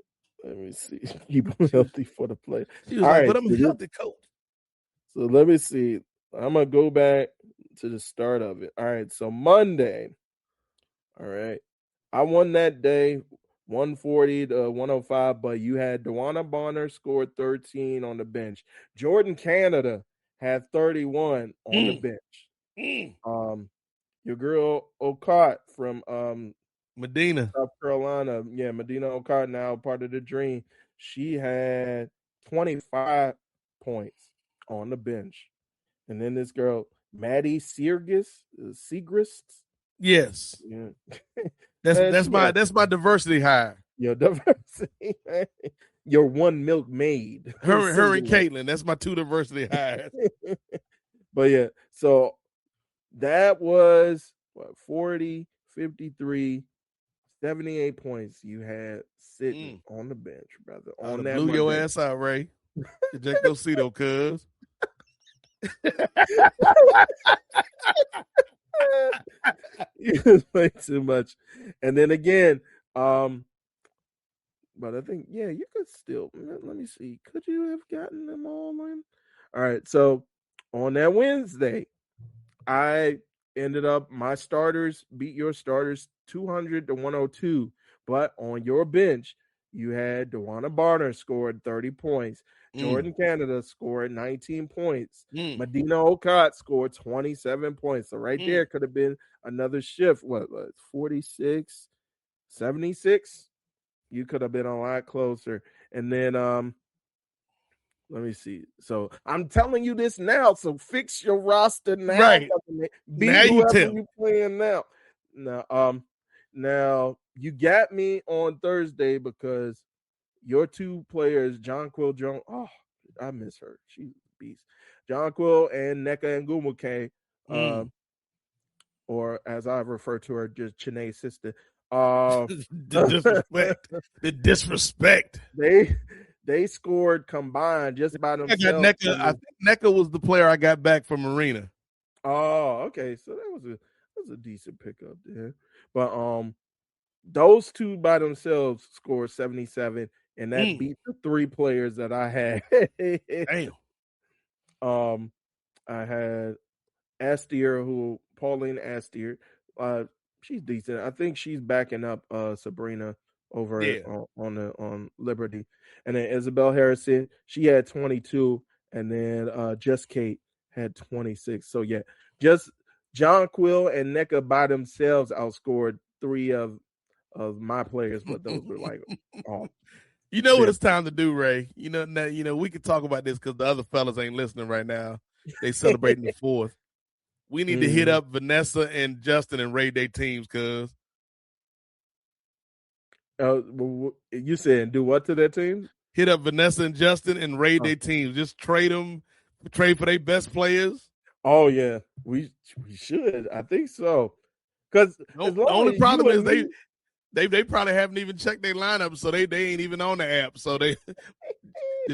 let me see. Keep them healthy for the play. She was All like, right, but I'm healthy, coach. so let me see. I'm gonna go back to the start of it. All right, so Monday. All right, I won that day, 140 to 105. But you had Dewana Bonner scored 13 on the bench. Jordan Canada had 31 on the bench. Your girl Okot from Medina. South Carolina, Medina Okot, now part of the Dream. She had 25 points on the bench. And then this girl, Maddie Segrist. Yes. Yeah. That's my diversity hire. Your diversity. Your one milkmaid. Her and Caitlin. That's my two diversity hires. But yeah, so that was 40, 53, 78 points you had sitting on the bench, brother. I On that blew Monday. your ass out, Ray. Ejectocito, cuz. You play too much. And then again, but I think, you could still, let me see. Could you have gotten them all in? All right. So on that Wednesday, I ended up, my starters beat your starters 200 to 102. But on your bench, you had Dewana Barner scored 30 points. Jordan Canada scored 19 points. Medina Okot scored 27 points. So right there could have been another shift. What 46, 76? You could have been a lot closer. And then let me see. So I'm telling you this now. So fix your roster now. Right. Be now whoever you you playing now. Now you got me on Thursday because your two players, Jonquil Jones. Oh, I miss her. She's a beast. Jonquil and Nneka Ngumuke, or as I refer to her, just Chanae's sister. the disrespect. The disrespect. They scored combined just by themselves. I think Nneka was the player I got back from Marina. Oh, okay. So that was a decent pickup there. But those two by themselves scored 77, and that beat the three players that I had. Damn. I had Pauline Astier. She's decent. I think she's backing up Sabrina over on Liberty. And then Isabel Harrison, she had 22, and then Just Kate had 26. So yeah, just Jonquil and Nneka by themselves outscored three of my players, but those were like you know what it's time to do, Ray. You know we could talk about this because the other fellas ain't listening right now. They celebrating the 4th. We need to hit up Vanessa and Justin and raid their teams, cuz. You said do what to their teams? Hit up Vanessa and Justin and raid their teams. Just trade for their best players. Oh yeah, we should. I think so. Because the only problem is they probably haven't even checked their lineup, so they ain't even on the app. So the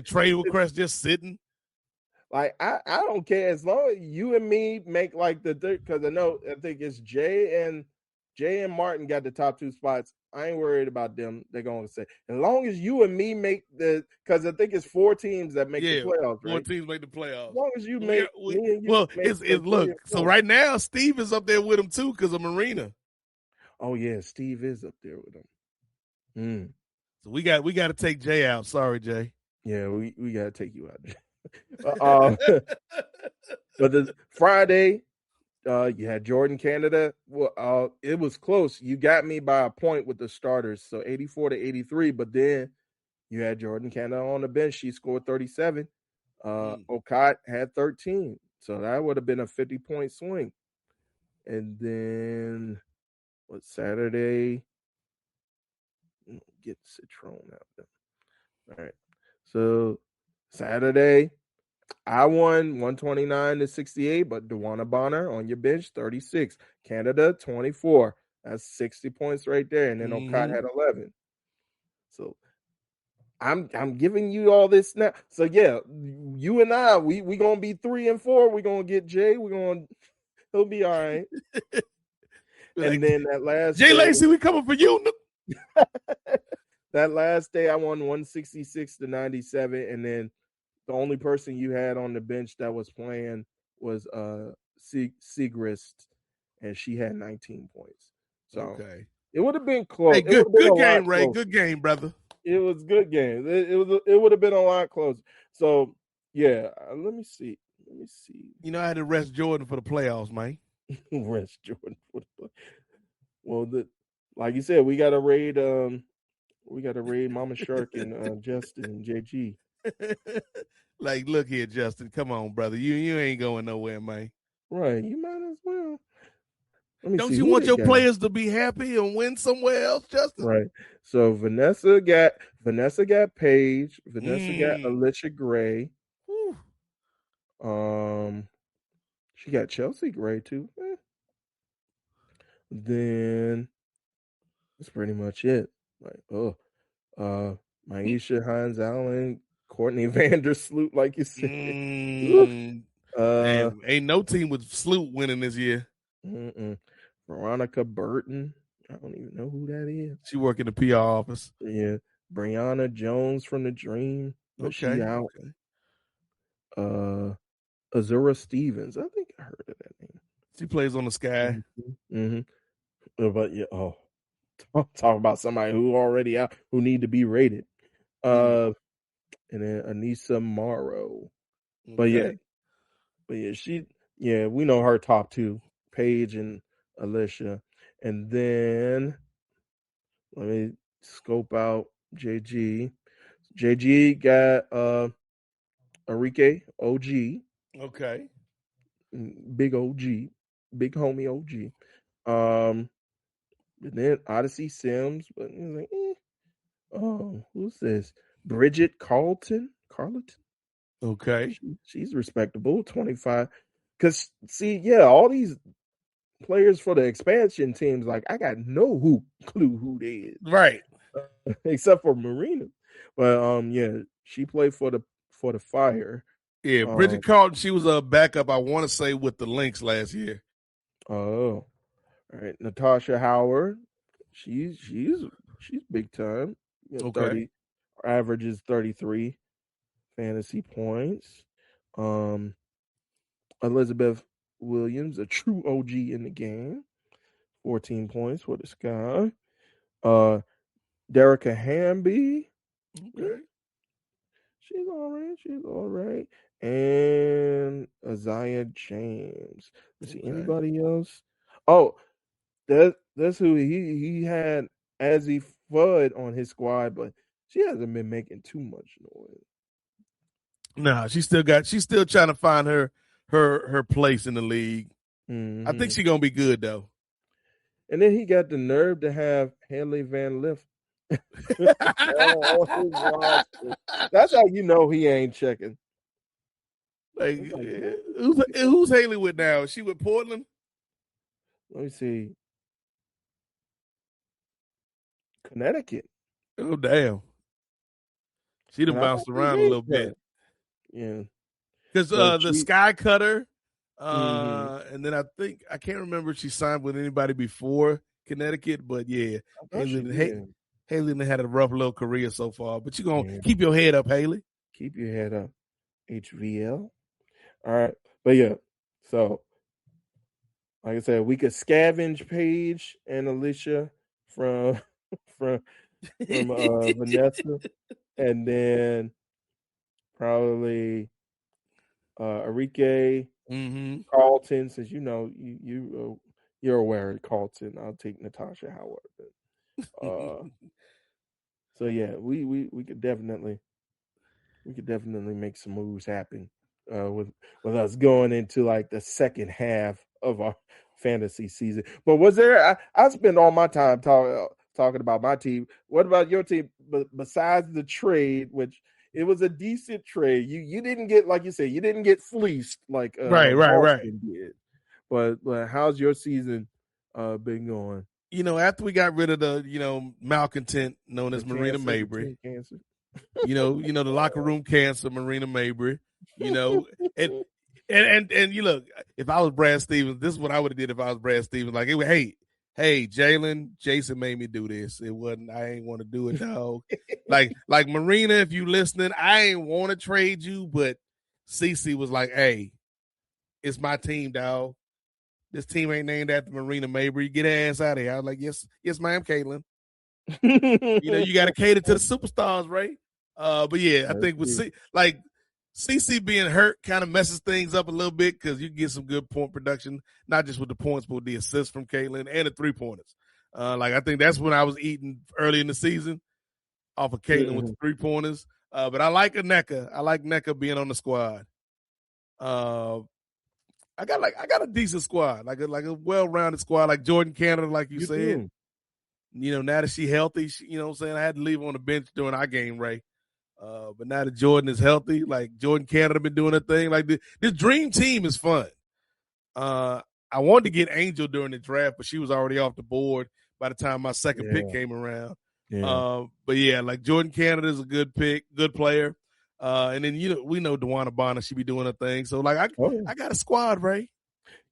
trade request just sitting. Like I don't care as long as you and me make like because I think it's Jay and Martin got the top 2 spots. I ain't worried about them. They're going to say as long as you and me make because I think it's 4 teams that make the playoffs. Right? 4 teams make the playoffs. As long as you make look. So right now Steve is up there with them too because of Marina. Oh yeah, Steve is up there with them. So we got to take Jay out. Sorry, Jay. Yeah, we got to take you out. But the Friday, you had Jordan Canada. Well, it was close. You got me by a point with the starters, so 84 to 83. But then you had Jordan Canada on the bench. She scored 37. Okot had 13, so that would have been a 50-point swing. And then Saturday? Get Citron out there. All right, so Saturday. I won 129 to 68, but Dewana Bonner on your bench, 36. Canada, 24. That's 60 points right there. And then Okot had 11. So I'm giving you all this now. So yeah, you and I, we gonna be 3 and 4. We gonna get Jay. He'll be all right. And then that last Jay day, Lacey, we coming for you. that last day, I won 166-97, and then the only person you had on the bench that was playing was Segrist, and she had 19 points. So Okay. it would have been close. Hey, It would good have been a lot game, Ray. closer. Good game, brother. It was a good game. It would have been a lot closer. So yeah, let me see. You know, I had to rest Jordan for the playoffs, man. Rest Jordan. Well, like you said, we got to raid. We got to raid Mama Shark and Justin and JG. Like, look here, Justin. Come on, brother. You ain't going nowhere, man. Right. You might as well. Let me Don't see you who want they your got. players to be happy and win somewhere else, Justin? Right. So Vanessa got Paige. Vanessa got Alicia Gray. Whew. She got Chelsea Gray too. Then that's pretty much it. Like, Maisha Hines Allen, Courtney Vandersloot, like you said. Damn, ain't no team with Sloot winning this year. Veronica Burton. I don't even know who that is. She work in the PR office. Yeah. Brianna Jones from the Dream. But she out. Okay. Azura Stevens. I think I heard of that name. She plays on the Sky. But yeah, talk about somebody who already out, who need to be rated. And then Anissa Morrow. Okay. But yeah, we know her top two, Paige and Alicia. And then let me scope out JG. JG got Enrique OG. Okay. Big OG. Big homie OG. And then Odyssey Sims, but like, who's this? Bridget Carleton. Okay. She's respectable, 25. Because see, yeah, all these players for the expansion teams, like I got no clue who they is, Right? Except for Marina. But yeah, she played for the Fire. Yeah, Bridget Carlton. She was a backup. I want to say with the Lynx last year. Oh, all right. Natasha Howard, she's big time. Okay. 30 averages 33 fantasy points. Elizabeth Williams, a true OG in the game, 14 points for the Sky. Derica Hamby, Okay. she's all right. And Isaiah James. Let's see anybody else. Oh, that's who he had Azzy Fudd on his squad, but she hasn't been making too much noise. Nah, she's still trying to find her place in the league. I think she's gonna be good though. And then he got the nerve to have Haley Van Lift. That's how you know he ain't checking. Like, who's Haley with now? Is she with Portland? Let me see. Connecticut. Oh, damn. She done bounced around a little bit. Yeah. Because the Sky Cutter, and then I can't remember if she signed with anybody before Connecticut, but yeah. Haley had a rough little career so far, but you're going to keep your head up, Haley. Keep your head up, HVL. All right. But yeah, so like I said, we could scavenge Paige and Alicia from Vanessa, and then probably Enrique, Carlton. Since you know you're aware of Carlton, I'll take Natasha Howard. So yeah, we could definitely make some moves happen with us going into like the second half of our fantasy season. But was there? I spend all my time talking about my team. What about your team? But besides the trade, which it was a decent trade, you didn't get, like you said, you didn't get fleeced like right. did. But how's your season been going? After we got rid of the malcontent known as Marina Mabry. The locker room cancer, Marina Mabry. And you look. If I was Brad Stevens, this is what I would have did if I was Brad Stevens. Like, hey, Jalen, Jason made me do this. It wasn't. I ain't want to do it, dog. like Marina, if you listening, I ain't want to trade you, but Cece was like, hey, it's my team, dog. This team ain't named after Marina Mabry. Get her ass out of here. I was like, yes, ma'am, Caitlin. You got to cater to the superstars, right? But yeah, I think with CC being hurt kind of messes things up a little bit because you get some good point production, not just with the points, but with the assists from Caitlin and the 3-pointers. I think that's when I was eating early in the season off of Caitlin with the 3-pointers. But I like Aneka. I like Neka being on the squad. I got a decent squad, like a well-rounded squad, like Jordan Canada, like you said. Now that she's healthy, what I'm saying, I had to leave her on the bench during our game, Ray. But now that Jordan is healthy, like Jordan Canada been doing a thing. Like this dream team is fun. I wanted to get Angel during the draft, but she was already off the board by the time my second pick came around. Yeah. But yeah, like Jordan Canada is a good pick, good player. And then we know DeWanna Bonner, she be doing her thing. So like I got a squad, Ray.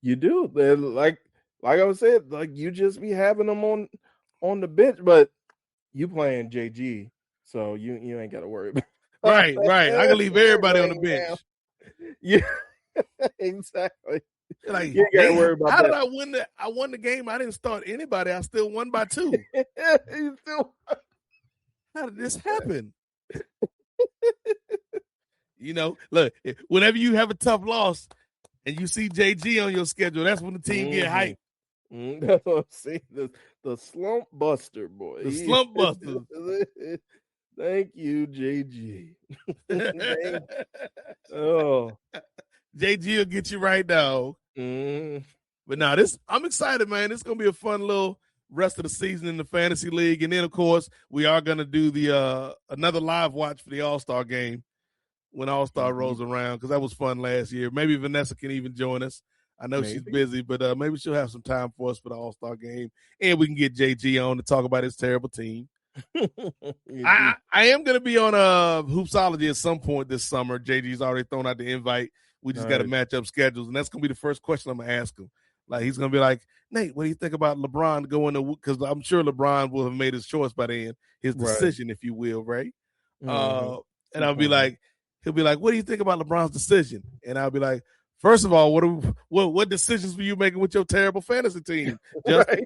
You do. Like I was saying, like you just be having them on the bench, but you playing JG, so you ain't got to worry about. Right. I can leave everybody on the bench. Down. Yeah, exactly. Like, you ain't got to worry about how that. did I win I won the game. I didn't start anybody. I still won by 2. You still. How did this happen? Look, whenever you have a tough loss and you see JG on your schedule, that's when the team get hyped. That's what I'm saying. The slump buster, boy. The slump buster. Thank you, JG. Oh, JG will get you right now. But now I'm excited, man. It's gonna be a fun little rest of the season in the fantasy league, and then of course we are gonna do the another live watch for the All-Star game when All-Star rolls around, because that was fun last year. Maybe Vanessa can even join us. I know she's busy, but maybe she'll have some time for us for the All-Star game, and we can get JG on to talk about his terrible team. I am going to be on Hoopsology at some point this summer. JG's already thrown out the invite. We just got to match up schedules, and that's going to be the first question I'm going to ask him. Like, he's going to be like, Nate, what do you think about LeBron going to – because I'm sure LeBron will have made his choice by then, his decision, if you will, right? And I'll be like – he'll be like, what do you think about LeBron's decision? And I'll be like, first of all, what decisions were you making with your terrible fantasy team? Right.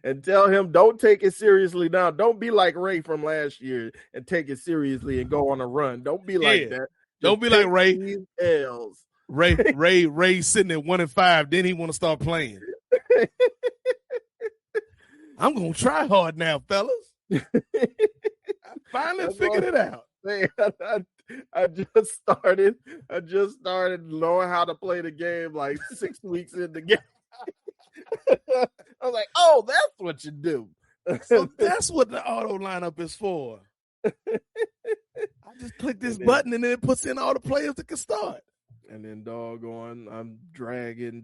And tell him, don't take it seriously now. Don't be like Ray from last year and take it seriously and go on a run. Don't be like that. Don't be like Ray. L's. Ray sitting at 1-5. Then he want to start playing. I'm gonna try hard now, fellas. I finally figured it out. Man, I just started knowing how to play the game like 6 weeks in the game. I was like, oh, that's what you do. So that's what the auto lineup is for. I just click this button and then it puts in all the players that can start. And then I'm dragging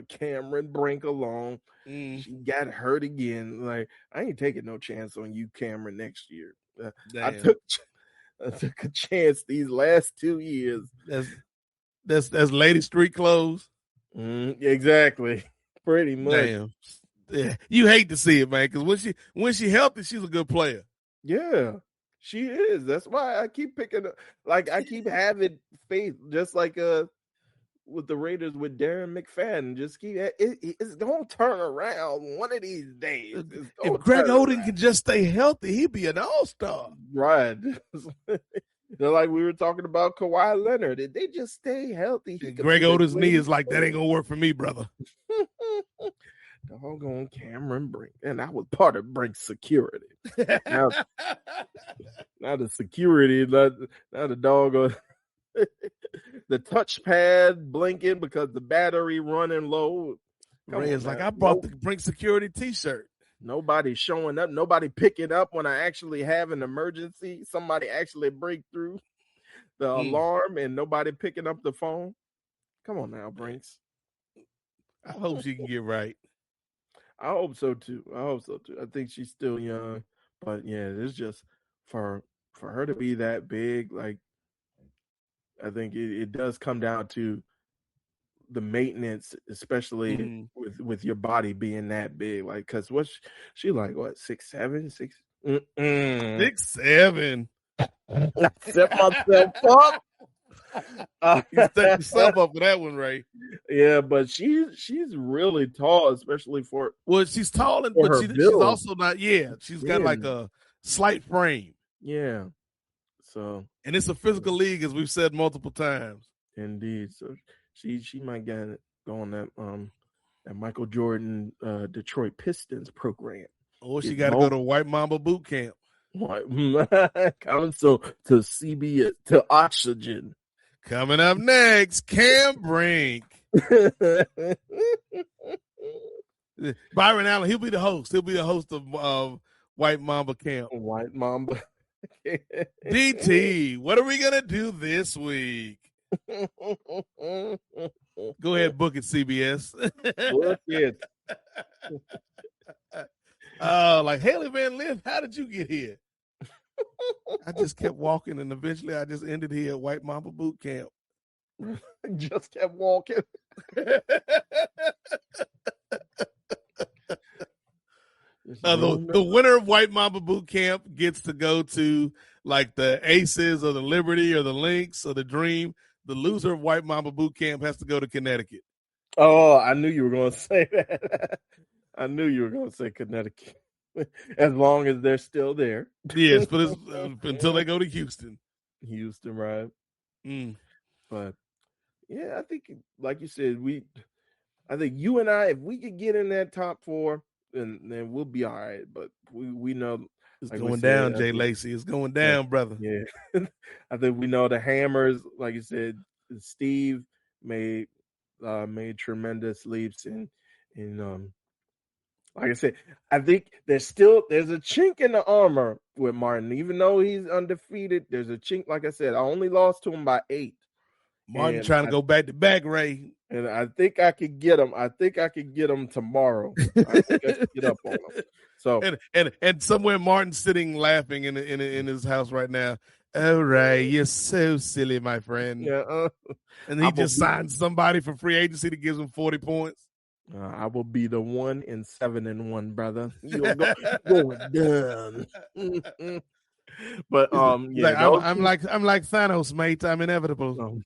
Cameron Brink along. She got hurt again. Like, I ain't taking no chance on you, Cameron, next year. I took a chance these last 2 years. That's Lady Street clothes. Exactly. Pretty much. Damn. Yeah. You hate to see it, man, because when she healthy, she's a good player. Yeah, she is. That's why I keep picking up. Like, I keep having faith, just like with the Raiders with Darren McFadden. Just keep it's gonna turn around one of these days. If Greg Oden can just stay healthy, he'd be an all-star. Right. Like we were talking about Kawhi Leonard. If they just stay healthy, Greg Oden's knee is like, that ain't gonna work for me, brother. Doggone Cameron Brink. And I was part of Brink's security. Now the security, now the doggone the touchpad blinking because the battery running low. Ray is like, I brought the Brink security t-shirt. Nobody showing up. Nobody picking up when I actually have an emergency. Somebody actually break through the alarm and nobody picking up the phone. Come on now, Brinks. I hope she can get right. I hope so too. I think she's still young, but yeah, it's just for her to be that big. Like, I think it does come down to the maintenance, especially with your body being that big. Like, cause she like what 6'7", 6. 6'7". I set myself up. You set yourself up for that one, Ray. Yeah, but she's really tall, especially for She's tall, for but her she's build. also not. Yeah, she's got like a slight frame. Yeah. So, and it's a physical league, as we've said multiple times. Indeed. So she might get it going that Michael Jordan Detroit Pistons program. Or she got to go to White Mamba boot camp. Coming to CBS to Oxygen. Coming up next, Cam Brink. Byron Allen, he'll be the host. He'll be the host of White Mamba Camp. White Mamba. DT, what are we going to do this week? Go ahead, book it, CBS. Book it. Like Haley Van Lith, how did you get here? I just kept walking, and eventually I just ended here at White Mamba Boot Camp. Just kept walking. The winner of White Mamba Boot Camp gets to go to like the Aces or the Liberty or the Lynx or the Dream. The loser of White Mamba Boot Camp has to go to Connecticut. Oh, I knew you were going to say that. I knew you were going to say Connecticut. As long as they're still there. Yes, but it's, until they go to Houston. Houston, right? But yeah, I think, like you said, I think you and I, if we could get in that top four, then we'll be all right. But we know it's like going down, Jay Lacey. It's going down, brother. Yeah, I think we know the Hammers. Like you said, Steve made tremendous leaps, and like I said, I think there's a chink in the armor with Martin, even though he's undefeated. There's a chink. Like I said, I only lost to him by 8. Martin trying to go back to back, Ray. And I think I could get him. I think I could get him tomorrow. I think I should get up on him. So and somewhere Martin's sitting laughing in his house right now. Oh, Ray, you're so silly, my friend. Yeah, and he just signed somebody for free agency that gives him 40 points. I will be the 1-7-1, brother. You're going down. But yeah, I'm like Thanos, mate. I'm inevitable.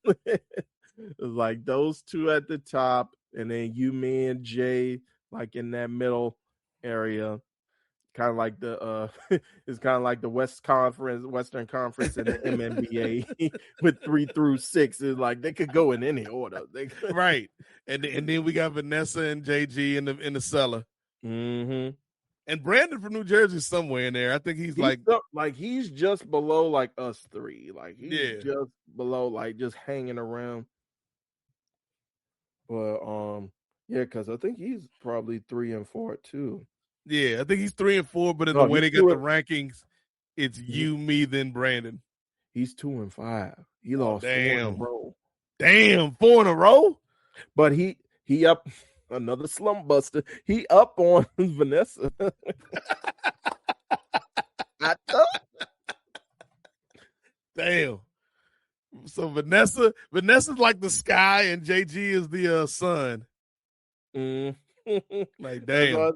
Like those two at the top, and then you, me, and Jay, like in that middle area, kind of like the it's kind of like the Western Conference, and the MNBA with 3 through 6. Is like they could go in any order, right? And then we got Vanessa and JG in the cellar. Mm-hmm. And Brandon from New Jersey is somewhere in there. I think he's just below like us 3. Like he's just below, like just hanging around. But yeah, because I think he's probably 3 and 4 too. Yeah, I think he's 3 and 4. But in the way they got the rankings, it's you, me, then Brandon. He's 2 and 5. He lost 4 in a row. Damn, 4 in a row. But he up. Another slump buster. He up on Vanessa. Damn. So Vanessa's like the sky, and JG is the sun. Like damn.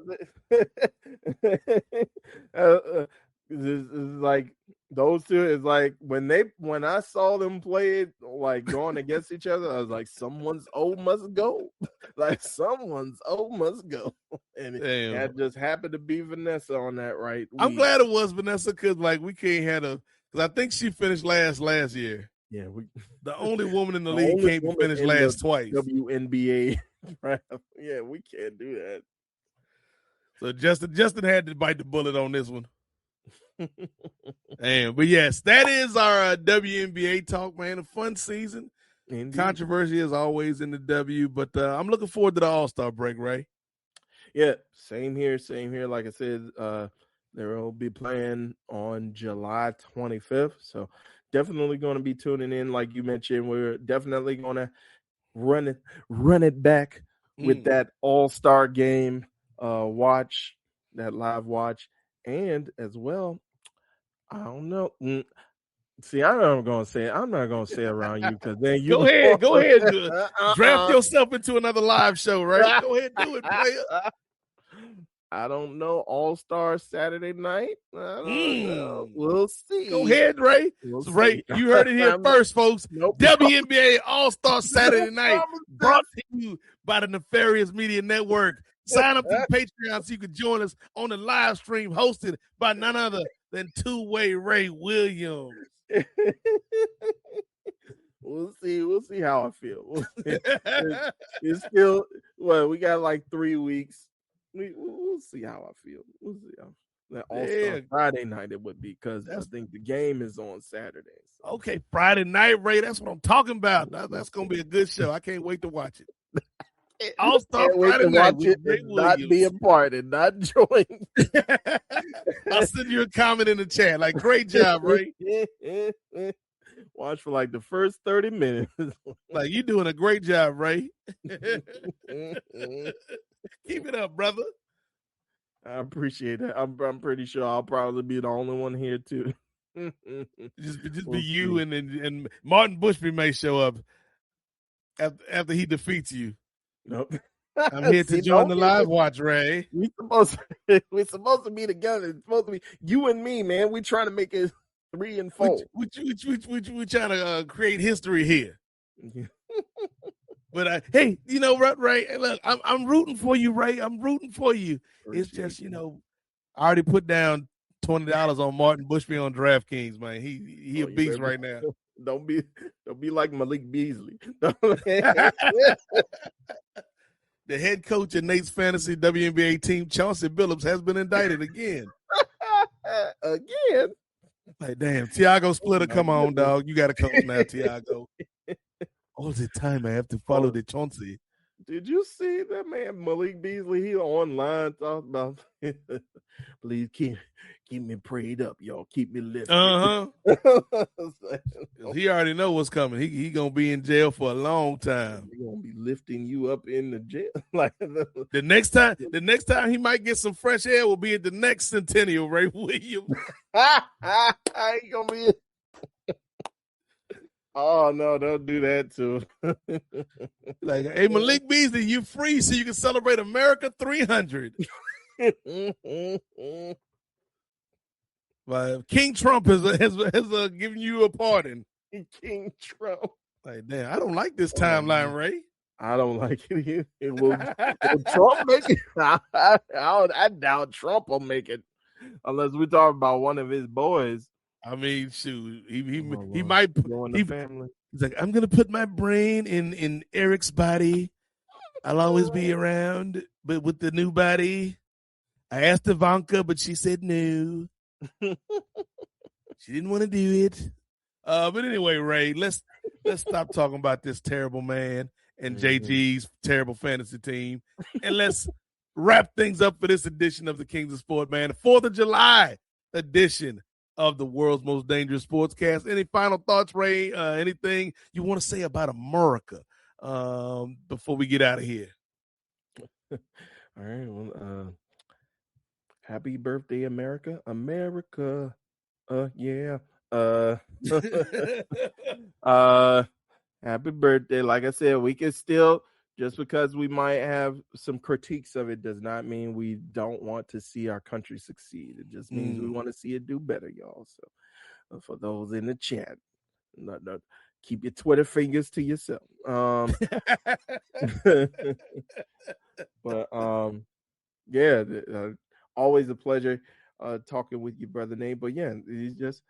It's like those two is like when I saw them play like going against each other, I was like, someone's O must go. Like someone's O must go. And that just happened to be Vanessa on that right week. I'm glad it was Vanessa, because like we can't have because I think she finished last year. Yeah, the only woman in the league can't finish last twice. WNBA. Yeah, we can't do that. So Justin had to bite the bullet on this one. But yes, that is our WNBA talk, man. A fun season. Indeed. Controversy is always in the W, but I'm looking forward to the All-Star break, Ray. Yeah, same here. Like I said, they will be playing on July 25th, so definitely going to be tuning in. Like you mentioned, we're definitely going to run it back with that All-Star game watch, that live watch, and as well, I don't know. See, I'm not gonna say it. I'm not gonna say it around you because then you Go ahead. Draft yourself into another live show, right? Go ahead, do it, player. I don't know. All-Star Saturday night. I don't know. We'll see. Go ahead, Ray. We'll Ray, see. you heard it here first, folks. Nope. WNBA All-Star Saturday night, promises. brought to you by the Nefarious Media Network. Sign up to Patreon so you can join us on the live stream hosted by none other than Two-Way Ray Williams. We'll see. We'll see how I feel. It's still, well, we got like 3 weeks. We'll see how I feel. We'll see how. That All-Star Friday night it would be because I think the game is on Saturday. So. Okay, Friday night, Ray. That's what I'm talking about. That's going to be a good show. I can't wait to watch it. All-Star Friday night. Not be a part and not join. I'll send you a comment in the chat. Like, great job, Ray. Watch for like the first 30 minutes. Like, you doing a great job, Ray. Keep it up, brother. I appreciate that. I'm pretty sure I'll probably be the only one here too. just be you and Martin Bushby may show up after he defeats you. Nope. I'm here to join the live watch, Ray. We're supposed to be together. It's supposed to be you and me, man. We're trying to make it 3 and 4. We trying to create history here. But hey, you know what, Ray? Look, I'm rooting for you, Ray. I'm rooting for you. It's just, I already put down $20 on Martin Bushby on DraftKings, man. He a beast right now. Don't be like Malik Beasley. The head coach of Nate's fantasy WNBA team, Chauncey Billups, has been indicted again. Again? Like, damn, Tiago Splitter, come on, dog. You got to coach now, Tiago. All the time I have to follow the Chauncey. Did you see that man, Malik Beasley? He online talking about, please keep me prayed up, y'all. Keep me lifted. He already know what's coming. He gonna be in jail for a long time. He gonna be lifting you up in the jail. Like the next time he might get some fresh air will be at the next Centennial, Ray Williams. He gonna be. Oh no! Don't do that to him. Like, hey, Malik Beasley, you free so you can celebrate America 300. King Trump has given you a pardon. King Trump. Like, damn, I don't like this timeline, Ray. I don't like it. Will Trump make it? I doubt Trump will make it, unless we're talking about one of his boys. I mean, shoot, he might. He's like, I'm gonna put my brain in Eric's body. I'll always be around, but with the new body. I asked Ivanka, but she said no. She didn't want to do it. But anyway, Ray, let's stop talking about this terrible man and JG's terrible fantasy team, and let's wrap things up for this edition of the Kings of Sport, man. The 4th of July edition of the world's most dangerous sportscast. Any final thoughts, Ray? Anything you want to say about America before we get out of here? All right. Well, happy birthday, America. America. Yeah. Happy birthday. Like I said, we can still, just because we might have some critiques of it does not mean we don't want to see our country succeed. It just means we want to see it do better, y'all. So for those in the chat, keep your Twitter fingers to yourself. But yeah, always a pleasure talking with you, Brother Nate. But yeah, it's just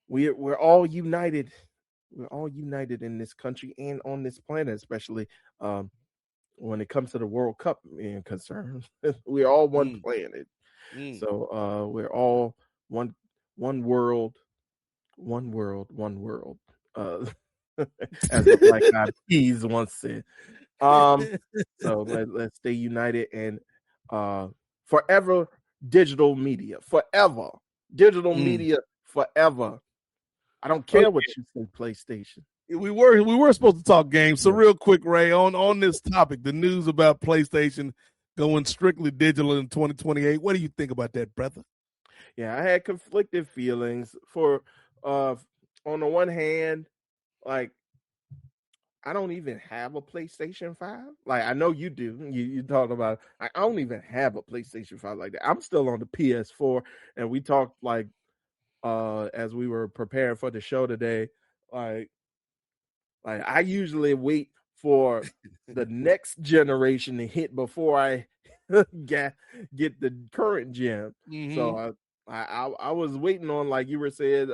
we're all united. We're all united in this country and on this planet, especially when it comes to the World Cup being concerned. We're all one planet. So we're all one world. As the Black Eyed Peas once said. So let's stay united and forever digital media. Forever. Digital media forever. I don't care what you say, PlayStation. We were supposed to talk games. So real quick, Ray, on this topic, the news about PlayStation going strictly digital in 2028. What do you think about that, brother? Yeah, I had conflicted feelings for on the one hand, like I don't even have a PlayStation 5. Like I know you do. You talk about I don't even have a PlayStation 5 like that. I'm still on the PS4 and we talked like as we were preparing for the show today, like I usually wait for the next generation to hit before I get the current gen. So I was waiting on, like you were saying,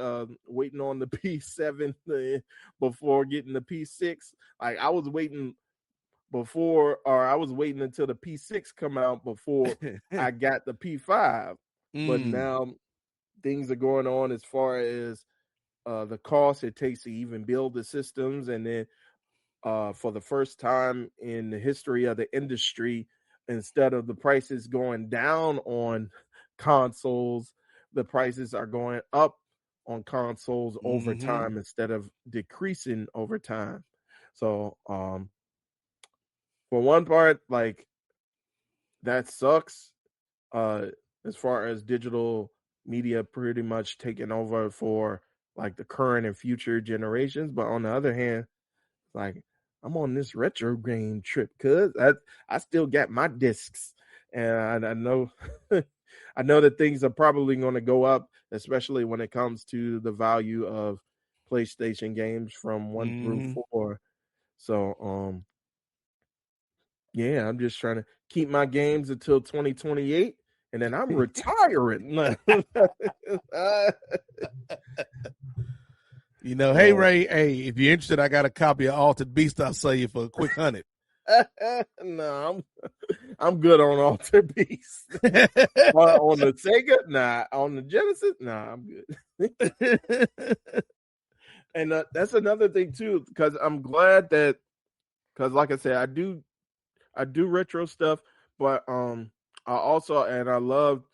waiting on the P7 before getting the P6. Like I was waiting I was waiting until the P6 come out before I got the P5. But now things are going on as far as the cost it takes to even build the systems, and then for the first time in the history of the industry, instead of the prices going down on consoles, the prices are going up on consoles over time instead of decreasing over time. So for one part, like that sucks as far as digital media pretty much taking over for like the current and future generations. But on the other hand, like I'm on this retro game trip because I still got my discs, and I know I know that things are probably going to go up, especially when it comes to the value of PlayStation games from 1 through 4. So yeah, I'm just trying to keep my games until 2028, and then I'm retiring. You know, hey Ray, hey, if you're interested, I got a copy of Altered Beast. I'll sell you for a quick $100. No, I'm good on Altered Beast. On the Sega, nah. On the Genesis, nah, I'm good. And that's another thing too, because I'm glad that, because like I said, I do retro stuff, but I also, and I love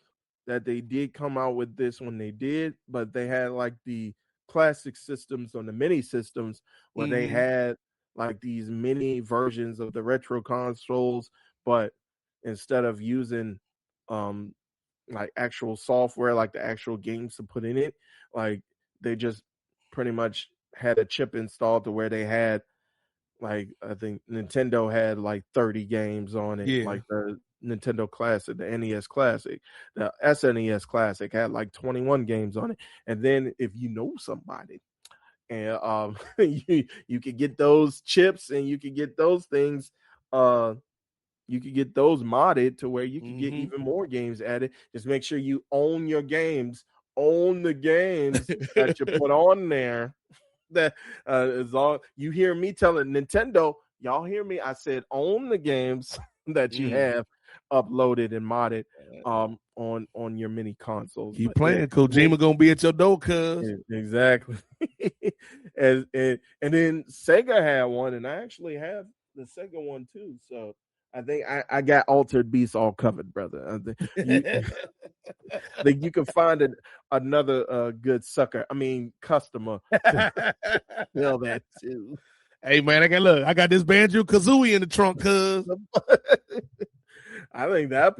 that they did come out with this when they did, but they had like the classic systems on the mini systems where they had like these mini versions of the retro consoles, but instead of using like actual software, like the actual games to put in it, like they just pretty much had a chip installed to where they had, like I think Nintendo had like 30 games on it, like the Nintendo Classic, the NES Classic, the SNES Classic had like 21 games on it. And then if you know somebody, and you could get those chips and you could get those things, you could get those modded to where you can get even more games added. Just make sure you own your games, own the games that you put on there. That as long you hear me telling Nintendo, y'all hear me? I said own the games that you have uploaded and modded on your mini consoles. Keep playing, Kojima gonna be at your door, cuz. Exactly. and then Sega had one, and I actually have the Sega one too. So I think I got Altered Beast all covered, brother. I think you can find another good customer to sell that too. Hey man, I got this Banjo Kazooie in the trunk, cuz. I think that'll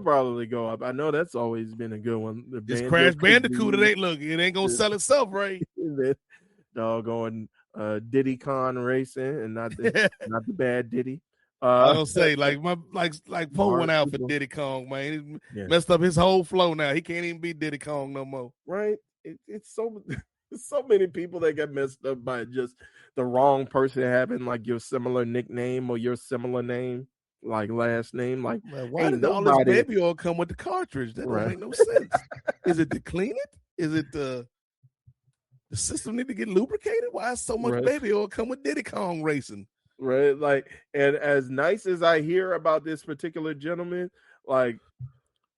probably go up. I know that's always been a good one. The This Crash Bandicoot, it ain't gonna sell itself, right? Doggone Diddy Kong Racing, and not the bad Diddy. I don't say like Poe went out for Diddy Kong, man. He messed up his whole flow now. He can't even be Diddy Kong no more. Right? It's so many people that get messed up by just the wrong person having like your similar nickname or your similar name, like last name. Like, man, why did all this baby oil come with the cartridge? That don't make no sense. Is it to clean it? Is it the system need to get lubricated? Why is so much baby oil come with Diddy Kong Racing? Right, like, and as nice as I hear about this particular gentleman, like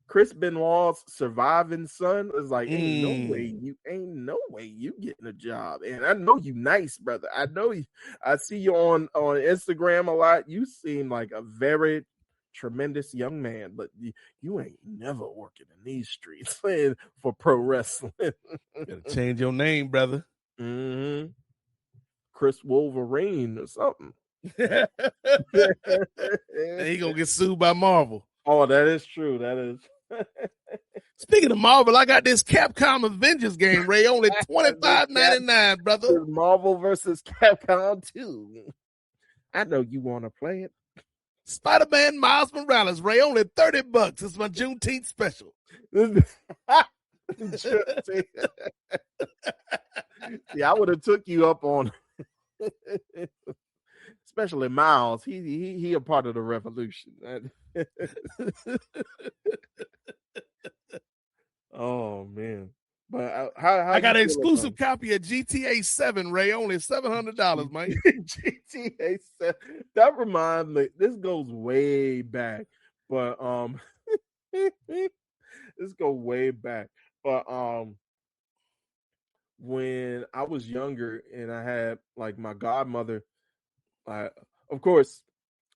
Chris Benoit's surviving son is like, ain't no way you getting a job. And I know you nice, brother. I know you. I see you on Instagram a lot. You seem like a very tremendous young man, but you ain't never working in these streets for pro wrestling. Gotta change your name, brother. Chris Wolverine or something. And he gonna get sued by Marvel. Oh, that is true. That is. Speaking of Marvel, I got this Capcom Avengers game, Ray, only $25.99, brother. This Marvel versus Capcom 2. I know you want to play it. Spider-Man Miles Morales, Ray, only $30. It's my Juneteenth special. Yeah, I would have took you up on, especially Miles. He a part of the revolution. Oh man! But how I got you an feel exclusive copy of GTA 7, Ray, only $700, man. GTA 7. That reminds me. This goes way back, but this go way back. But when I was younger and I had like my godmother, of course,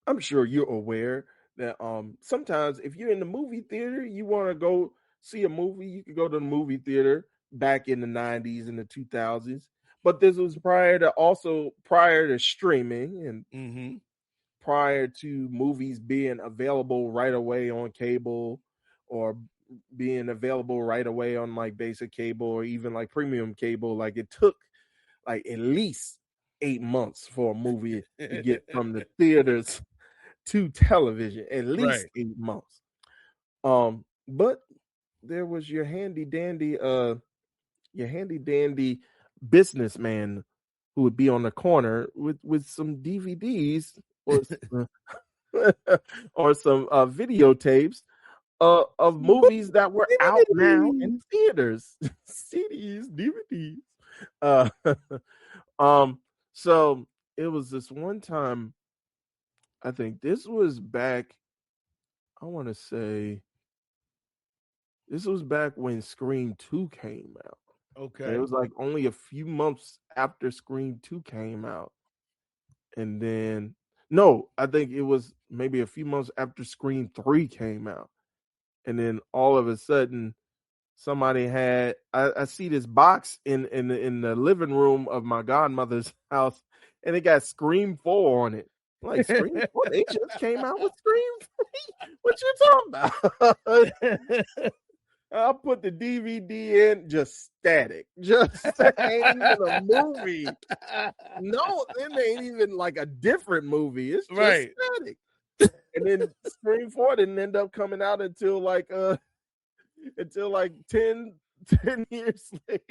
I'm sure you're aware that sometimes if you're in the movie theater, you want to go see a movie, you could go to the movie theater back in the 90s and the 2000s. But this was prior to streaming and prior to movies being available right away on cable or being available right away on like basic cable or even like premium cable. Like it took like at least 8 months for a movie to get from the theaters to television, at least 8 months. But there was your handy dandy businessman who would be on the corner with some DVDs or or some videotapes of movies that were out now in theaters, CDs, DVDs. So it was this one time. I think this was back. I want to say this was back when Scream 2 came out. Okay. And it was like only a few months after Scream 2 came out. And then, no, I think it was maybe a few months after Scream 3 came out. And then all of a sudden, somebody had, I see this box in the living room of my godmother's house, and it got Scream 4 on it. Like, Scream 4? They just came out with Scream 3? What you talking about? I put the DVD in, just static. Just ain't even a movie. No, then they ain't even like a different movie. It's just static. And then Scream 4 didn't end up coming out until like 10 years later.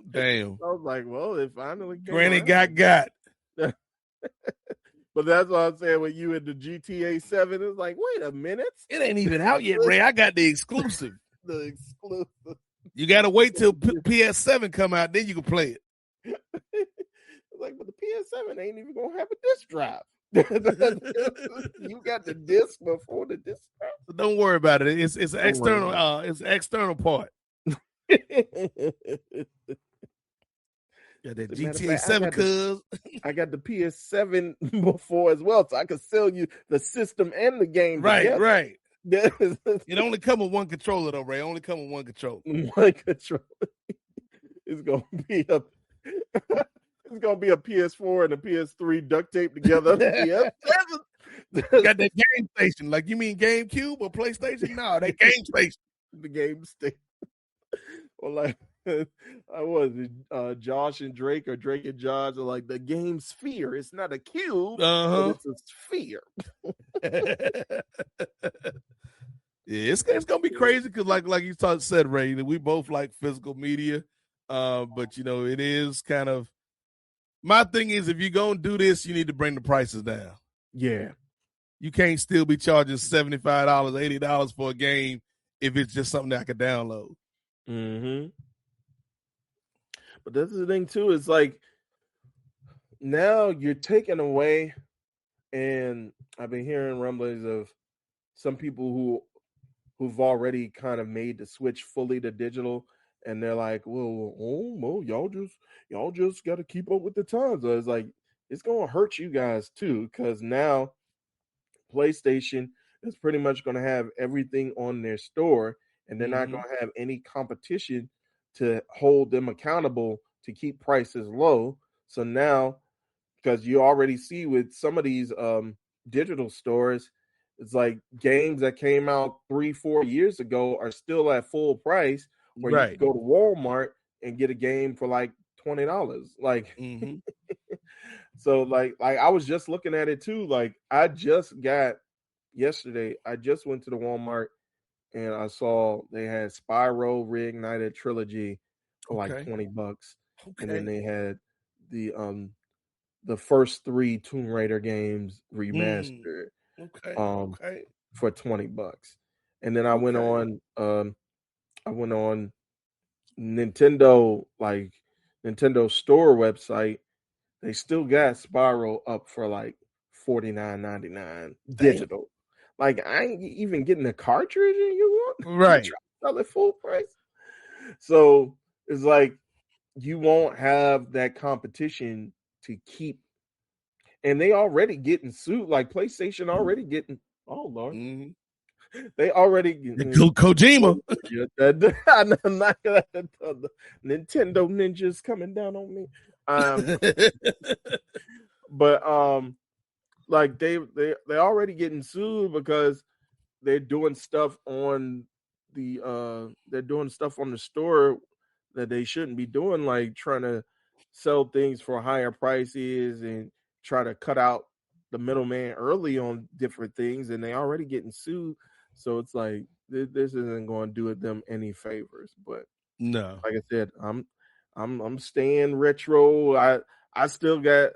Damn. I was like, well, it finally came Granny around. got. But that's what I'm saying with you in the GTA 7. It's like, wait a minute. It ain't even out yet, Ray. I got the exclusive. The exclusive. You got to wait till PS7 come out, then you can play it. It's like, but the PS7 ain't even going to have a disc drive. You got the disc before the disc drive. So don't worry about it. It's an external. It's an external part. Got that GTA 7, cuz. I got the PS7 before as well, so I could sell you the system and the game together. Right. It only come with one controller, though, Ray. Only come with one controller. One controller. It's gonna be a PS4 and a PS3 duct taped together. Yep. Got that game station. Like, you mean GameCube or PlayStation? No, that game station. The game station. Or like, I was Josh and Drake, or Drake and Josh, are like, the game sphere. It's not a cube, but it's a sphere. Yeah, it's gonna be crazy because, like you said, Ray, we both like physical media, but it is kind of. My thing is, if you're gonna do this, you need to bring the prices down. Yeah, you can't still be charging $75, $80 for a game if it's just something that I could download. Mm-hmm. But that's the thing too. It's like now you're taking away, and I've been hearing rumblings of some people who've already kind of made the switch fully to digital, and they're like, well, y'all just got to keep up with the times. So it's like, it's gonna hurt you guys too, because now PlayStation is pretty much gonna have everything on their store, and they're not gonna have any competition to hold them accountable to keep prices low. So now because you already see with some of these digital stores, it's like games that came out 3-4 years ago are still at full price, where you could Right. go to Walmart and get a game for like $20. Like, Mm-hmm. so like I was just looking at it too. Like, I just got yesterday, I just went to the Walmart and I saw they had Spyro Reignited Trilogy for like Okay. $20. And then Okay. they had the first 3 Tomb Raider games remastered Okay. um Okay. for $20. And then I went Okay. on Nintendo, like Nintendo store website. They still got Spyro up for like $49.99 Damn. digital. Like, I ain't even getting the cartridge and you try Right. to sell it full price. So it's like you won't have that competition to keep, and they already getting sued. Like PlayStation already getting, oh Lord, Mm-hmm. they already Kojima. I'm not gonna, the Nintendo ninjas coming down on me. But like they already getting sued because they're doing stuff on the store that they shouldn't be doing, like trying to sell things for higher prices and try to cut out the middleman early on different things, and they already getting sued. So it's like this isn't going to do them any favors. But No. like I said, I'm staying retro. I still got,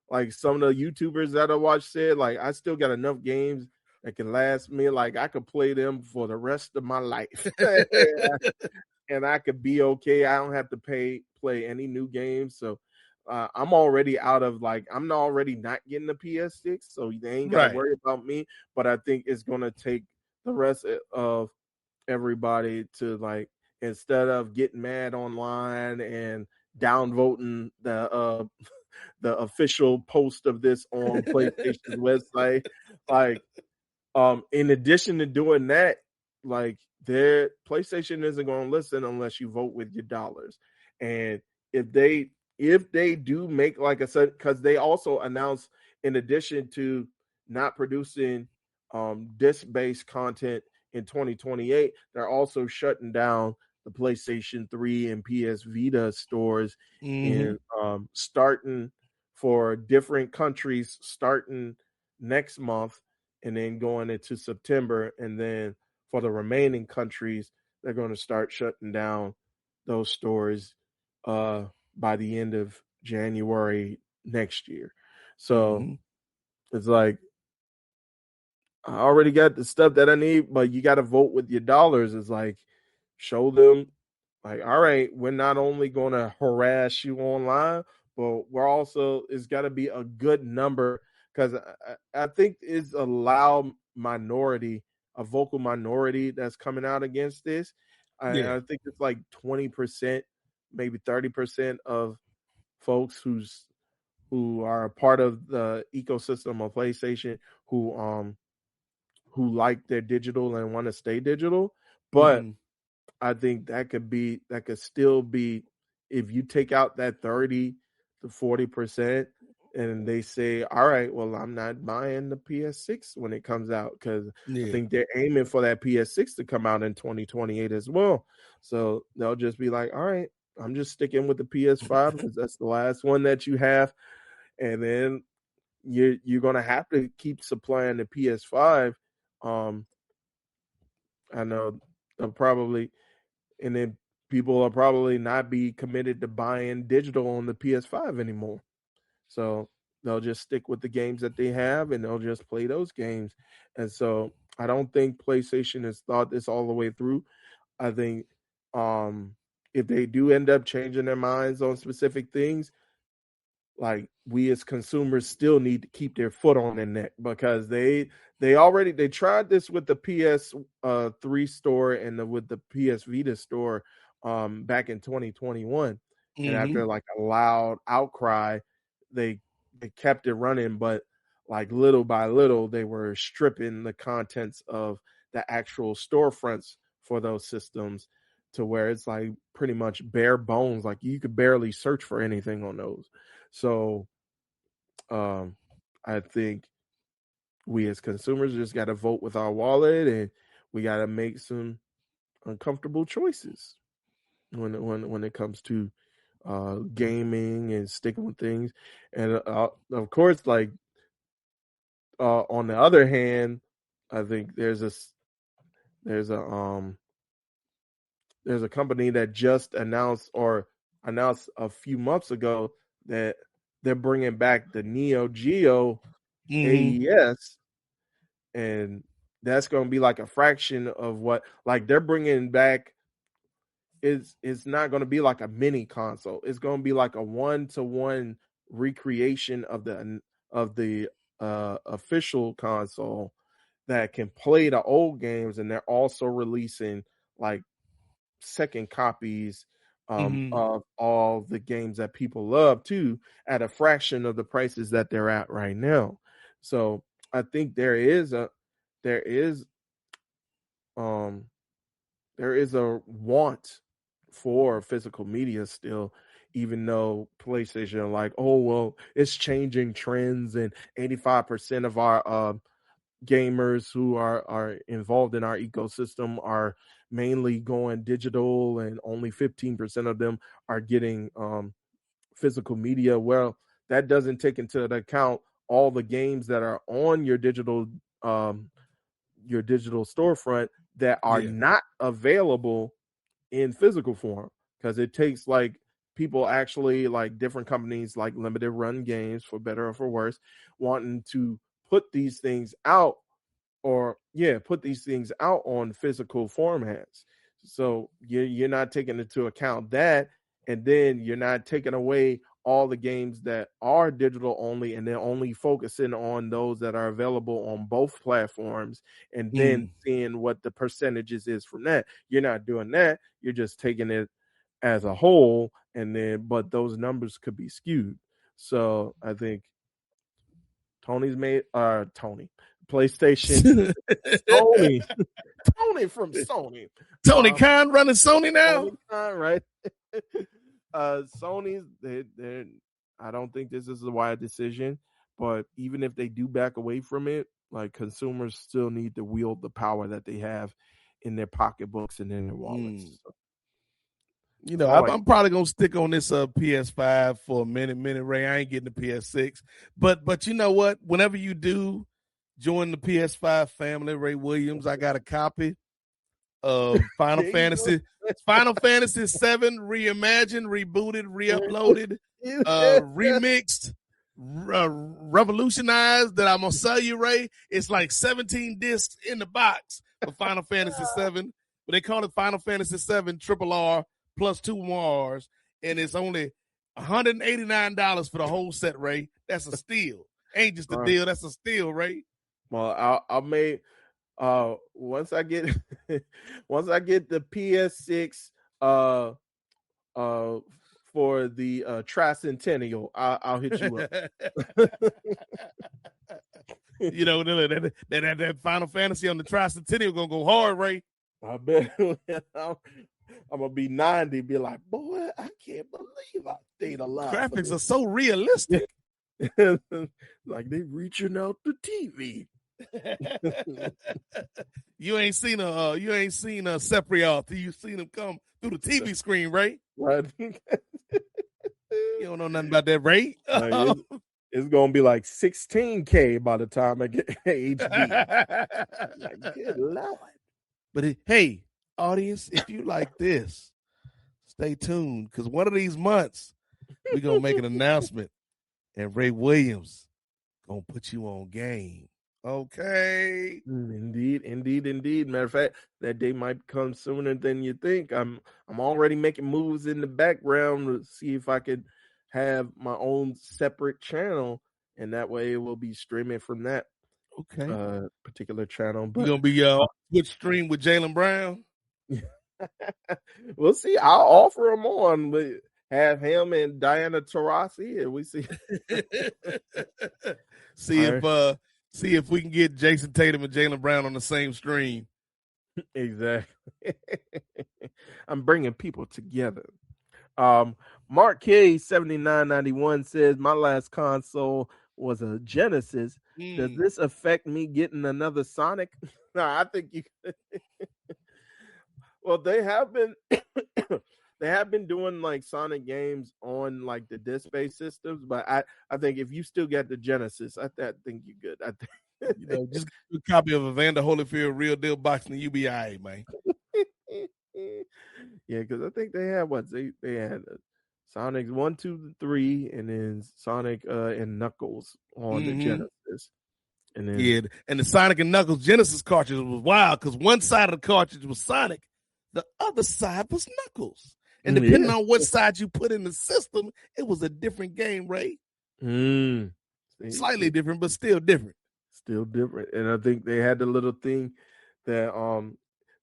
like, some of the YouTubers that I watch said, like, I still got enough games that can last me. Like, I could play them for the rest of my life. And I could be okay. I don't have to play any new games. So I'm already out of, like, I'm already not getting the PS6, so they ain't got to Right. worry about me. But I think it's going to take the rest of everybody to, like, instead of getting mad online and downvoting the official post of this on PlayStation's website, like, in addition to doing that, like, their PlayStation isn't going to listen unless you vote with your dollars. And if they do make, like I said, because they also announced, in addition to not producing disc-based content in 2028, they're also shutting down the PlayStation 3 and PS Vita stores Mm-hmm. in starting for different countries starting next month, and then going into September, and then for the remaining countries, they're going to start shutting down those stores by the end of January next year. So Mm-hmm. it's like, I already got the stuff that I need, but you got to vote with your dollars. It's like, show them, like, all right, we're not only going to harass you online, but we're also, it's got to be a good number, because I think it's a loud minority, a vocal minority that's coming out against this. Yeah. I think it's like 20%, maybe 30% of folks who are a part of the ecosystem of PlayStation who like their digital and want to stay digital. But Mm-hmm. I think that could still be, if you take out that 30 to 40% and they say, all right, well, I'm not buying the PS6 when it comes out, because I Yeah. think they're aiming for that PS6 to come out in 2028 as well. So they'll just be like, all right, I'm just sticking with the PS5 because that's the last one that you have. And then you're gonna have to keep supplying the PS5. I know they'll probably, and then people will probably not be committed to buying digital on the PS5 anymore. So they'll just stick with the games that they have, and they'll just play those games. And so I don't think PlayStation has thought this all the way through. I think if they do end up changing their minds on specific things, like, we as consumers still need to keep their foot on their neck, because they tried this with the PS3 store and with the PS Vita store back in 2021, and Mm-hmm. after, like, a loud outcry, they kept it running, but, like, little by little they were stripping the contents of the actual storefronts for those systems to where it's like pretty much bare bones, like you could barely search for anything on those. So I think we as consumers just got to vote with our wallet, and we got to make some uncomfortable choices when it comes to gaming and sticking with things. And of course, like on the other hand, I think there's a company that just announced a few months ago that they're bringing back the Neo Geo AES, and that's going to be like a fraction of what, like, they're bringing back. It's not going to be like a mini console. It's going to be like a 1-to-1 recreation of the official console that can play the old games, and they're also releasing like second copies of all the games that people love too, at a fraction of the prices that they're at right now. So I think there is a want for physical media still, even though PlayStation are like, oh well, it's changing trends, and 85% of our gamers who are involved in our ecosystem are mainly going digital, and only 15% of them are getting physical media. Well, that doesn't take into account all the games that are on your digital storefront that are not available in physical form, because it takes like people actually, like different companies like Limited Run Games, for better or for worse, wanting to put these things out on physical formats. So you're not taking into account that, and then you're not taking away all the games that are digital only, and then only focusing on those that are available on both platforms, and then seeing what the percentages is from that. You're not doing that. You're just taking it as a whole, but those numbers could be skewed. So I think PlayStation, Tony from Sony. Tony Khan running Sony now. Tony Khan, right? Sony's, they're I don't think this is a wise decision, but even if they do back away from it, like, consumers still need to wield the power that they have in their pocketbooks and in their wallets. So, you know, I'm probably gonna stick on this PS5 for a minute, Ray. I ain't getting the PS6, but you know what? Whenever you do join the PS5 family, Ray Williams, I got a copy of Final Fantasy VII reimagined, rebooted, re-uploaded, remixed, revolutionized, that I'm gonna sell you, Ray. It's like 17 discs in the box for Final Fantasy VII, but they call it Final Fantasy VII Triple R plus 2 more R's, and it's only $189 for the whole set, Ray. That's a steal. Ain't just a deal, that's a steal, Ray. Well, I may once I get the PS6 for the tricentennial, I'll hit you up. You know, that Final Fantasy on the tricentennial gonna go hard, Ray. I bet. I'm gonna be 90, be like, boy, I can't believe I stayed alive. Graphics are so realistic. Like they reaching out the TV. You ain't seen a Sephiroth. You seen him come through the TV screen, Ray. Right. You don't know nothing about that, Ray. It's gonna be like 16K by the time I get HD. Like, good Lord. But hey, audience, if you like this, stay tuned, because one of these months we're gonna make an announcement, and Ray Williams gonna put you on game. Okay. Indeed. Matter of fact, that day might come sooner than you think. I'm already making moves in the background to see if I could have my own separate channel, and that way it will be streaming from that particular channel. But you're gonna be Twitch stream with Jaylen Brown. We'll see. I'll offer him on, but have him and Diana Taurasi, and we see. See if we can get Jason Tatum and Jaylen Brown on the same stream. Exactly. I'm bringing people together. Mark K 7991 says, my last console was a Genesis. Does this affect me getting another Sonic? No, I think you could. Well, they have been they have been doing like Sonic games on like the disc-based systems, but I think if you still got the Genesis, I think you're good. I think Just get a copy of Evander Holyfield Real Deal Boxing and UBI, man. yeah, because I think they had they had Sonic 1, 2, 3, and then Sonic and Knuckles on the Genesis. And then and the Sonic and Knuckles Genesis cartridge was wild because one side of the cartridge was Sonic, the other side was Knuckles. And depending on what side you put in the system, it was a different game, Ray. Slightly different, but still different. Still different. And I think they had the little thing that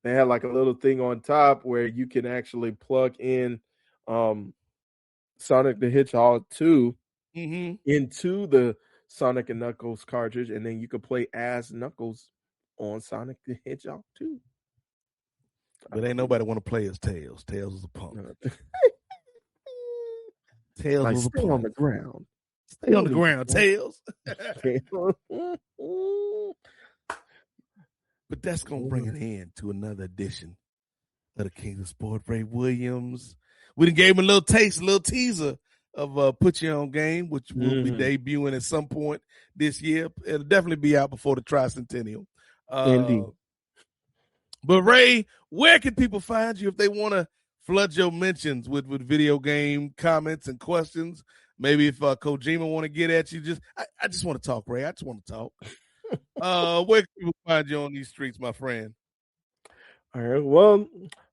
they had like a little thing on top where you can actually plug in Sonic the Hedgehog 2 into the Sonic and Knuckles cartridge, and then you could play as Knuckles on Sonic the Hedgehog 2. But ain't nobody want to play as Tails. Tails was a punk. Tails like, was a stay punk. on the ground. Stay on the ground, Tails. But that's going to bring an end to another edition of the King of Sport. Ray Williams. We done gave him a little taste, a little teaser of Put You On Game, which will be debuting at some point this year. It'll definitely be out before the Tricentennial. Indeed. But Ray, where can people find you if they want to flood your mentions with video game comments and questions? Maybe if Kojima want to get at you, I just want to talk, Ray. I just want to talk. Where can people find you on these streets, my friend? All right. Well,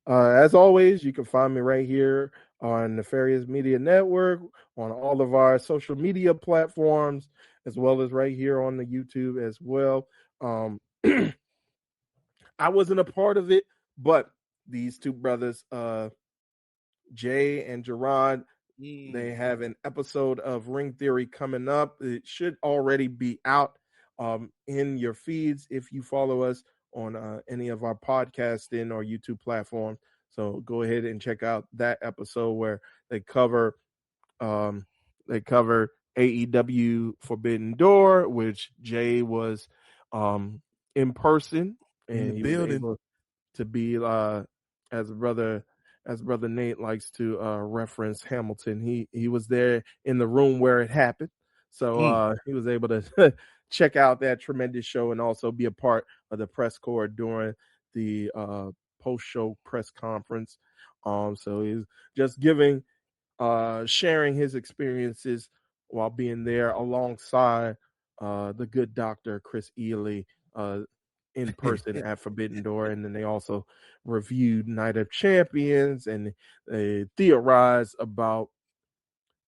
as always, you can find me right here on Nefarious Media Network, on all of our social media platforms, as well as right here on the YouTube as well. I wasn't a part of it, but these two brothers, Jay and Gerard, they have an episode of Ring Theory coming up. It should already be out in your feeds if you follow us on any of our podcasting or YouTube platforms. So go ahead and check out that episode where they cover AEW Forbidden Door, which Jay was in person and in the he building. was able to be as brother Nate likes to reference Hamilton. He was there in the room where it happened. So he was able to check out that tremendous show and also be a part of the press corps during the post-show press conference. So he's just sharing his experiences while being there alongside the good doctor, Chris Ely, in person at Forbidden Door. And then they also reviewed Night of Champions and they theorized about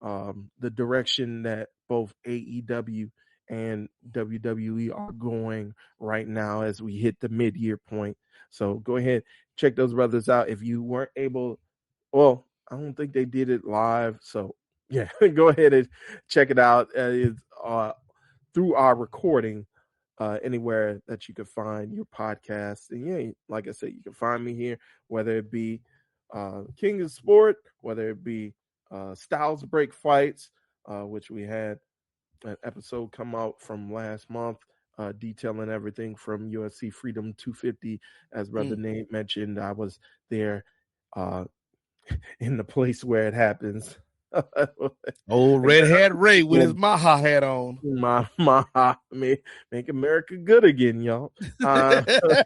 the direction that both AEW and WWE are going right now as we hit the mid-year point. So go ahead, check those brothers out. If you weren't able, well, I don't think they did it live. So yeah, go ahead and check it out. It's through our recording anywhere that you can find your podcast. And yeah, like I said, you can find me here, whether it be King of Sport, whether it be Styles Break Fights, which we had an episode come out from last month detailing everything from UFC Freedom 250. As Brother Nate mentioned, I was there in the place where it happens. Old red hat Ray with his Maha hat on. Maha, make America good again, y'all. But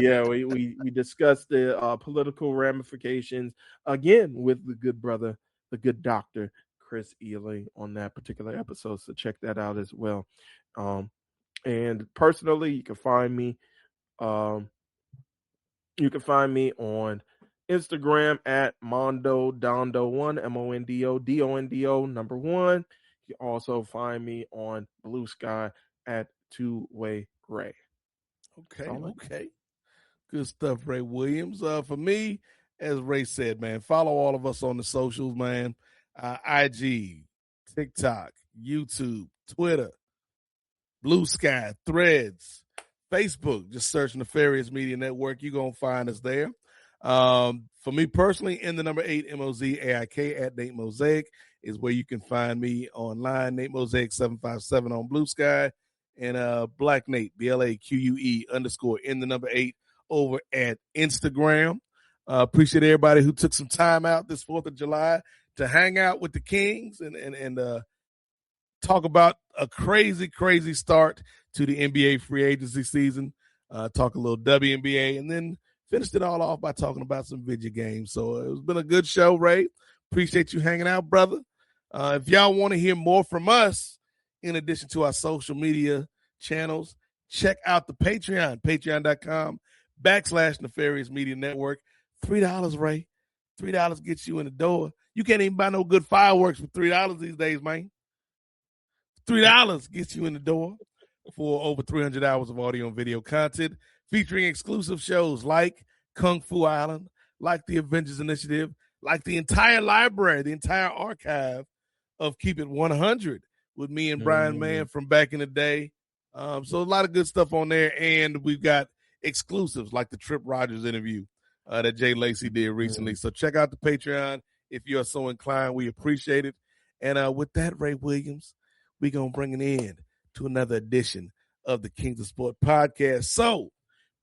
yeah, we discussed the political ramifications again with the good brother, the good doctor, Chris Ely, on that particular episode. So check that out as well. And personally, you can find me on Instagram at Mondo Dondo1, MONDO DONDO 1. You can also find me on Blue Sky at Two Way Ray. Okay. Good stuff, Ray Williams. For me, as Ray said, man, follow all of us on the socials, man. IG, TikTok, YouTube, Twitter, Blue Sky, Threads, Facebook. Just search Nefarious Media Network. You're going to find us there. For me personally, in the number 8 MOZAIK at Nate Mosaic is where you can find me online. Nate Mosaic 757 on Blue Sky, and Black Nate BLAQUE_8 over at Instagram. Appreciate everybody who took some time out this 4th of July to hang out with the Kings and talk about a crazy start to the NBA free agency season. Talk a little WNBA, and then finished it all off by talking about some video games. So it's been a good show, Ray. Appreciate you hanging out, brother. If y'all want to hear more from us, in addition to our social media channels, check out the Patreon, patreon.com/Nefarious Media Network. $3, Ray. $3 gets you in the door. You can't even buy no good fireworks for $3 these days, man. $3 gets you in the door for over 300 hours of audio and video content featuring exclusive shows like Kung Fu Island, like the Avengers Initiative, like the entire library, the entire archive of Keep It 100 with me and Brian Mann from back in the day. So a lot of good stuff on there, and we've got exclusives like the Trip Rogers interview that Jay Lacey did recently. So check out the Patreon if you're so inclined. We appreciate it. And with that, Ray Williams, we're going to bring an end to another edition of the Kings of Sport podcast. So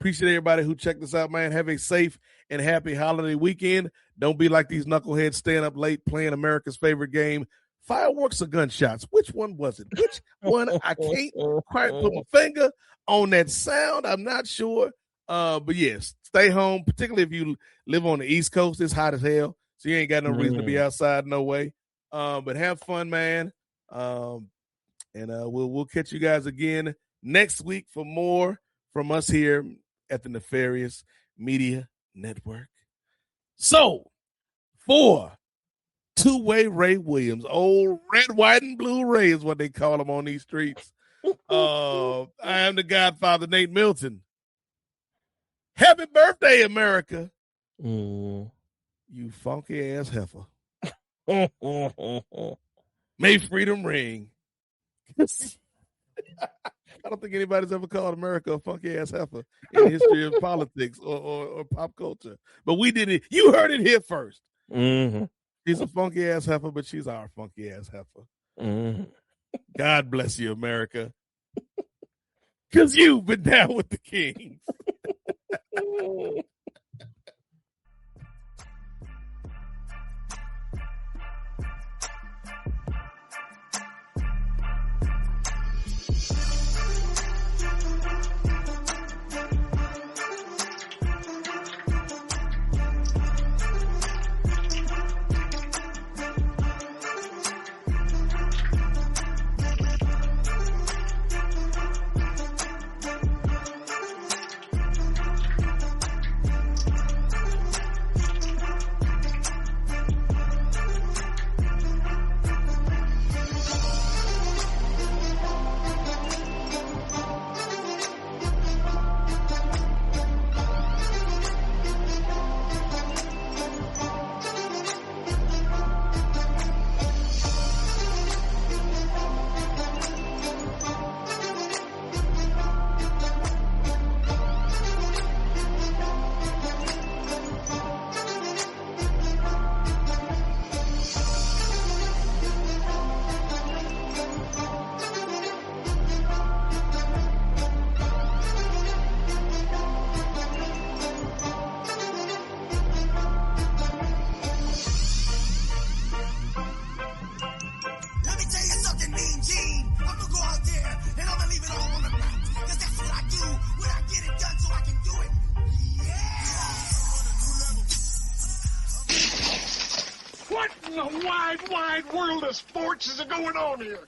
appreciate everybody who checked us out, man. Have a safe and happy holiday weekend. Don't be like these knuckleheads staying up late playing America's favorite game, fireworks or gunshots. Which one was it? Which one? I can't quite put my finger on that sound. I'm not sure. But yes, stay home, particularly if you live on the East Coast. It's hot as hell, so you ain't got no reason to be outside, no way. But have fun, man. And we'll catch you guys again next week for more from us here at the Nefarious Media Network. So, for two-way Ray Williams, old red, white, and blue Ray is what they call him on these streets. I am the Godfather, Nate Milton. Happy birthday, America. You funky-ass heifer. May freedom ring. I don't think anybody's ever called America a funky-ass heifer in the history of politics or pop culture. But we did it. You heard it here first. She's a funky-ass heifer, but she's our funky-ass heifer. God bless you, America. Because you've been down with the Kings. What in the wide world of sports is going on here?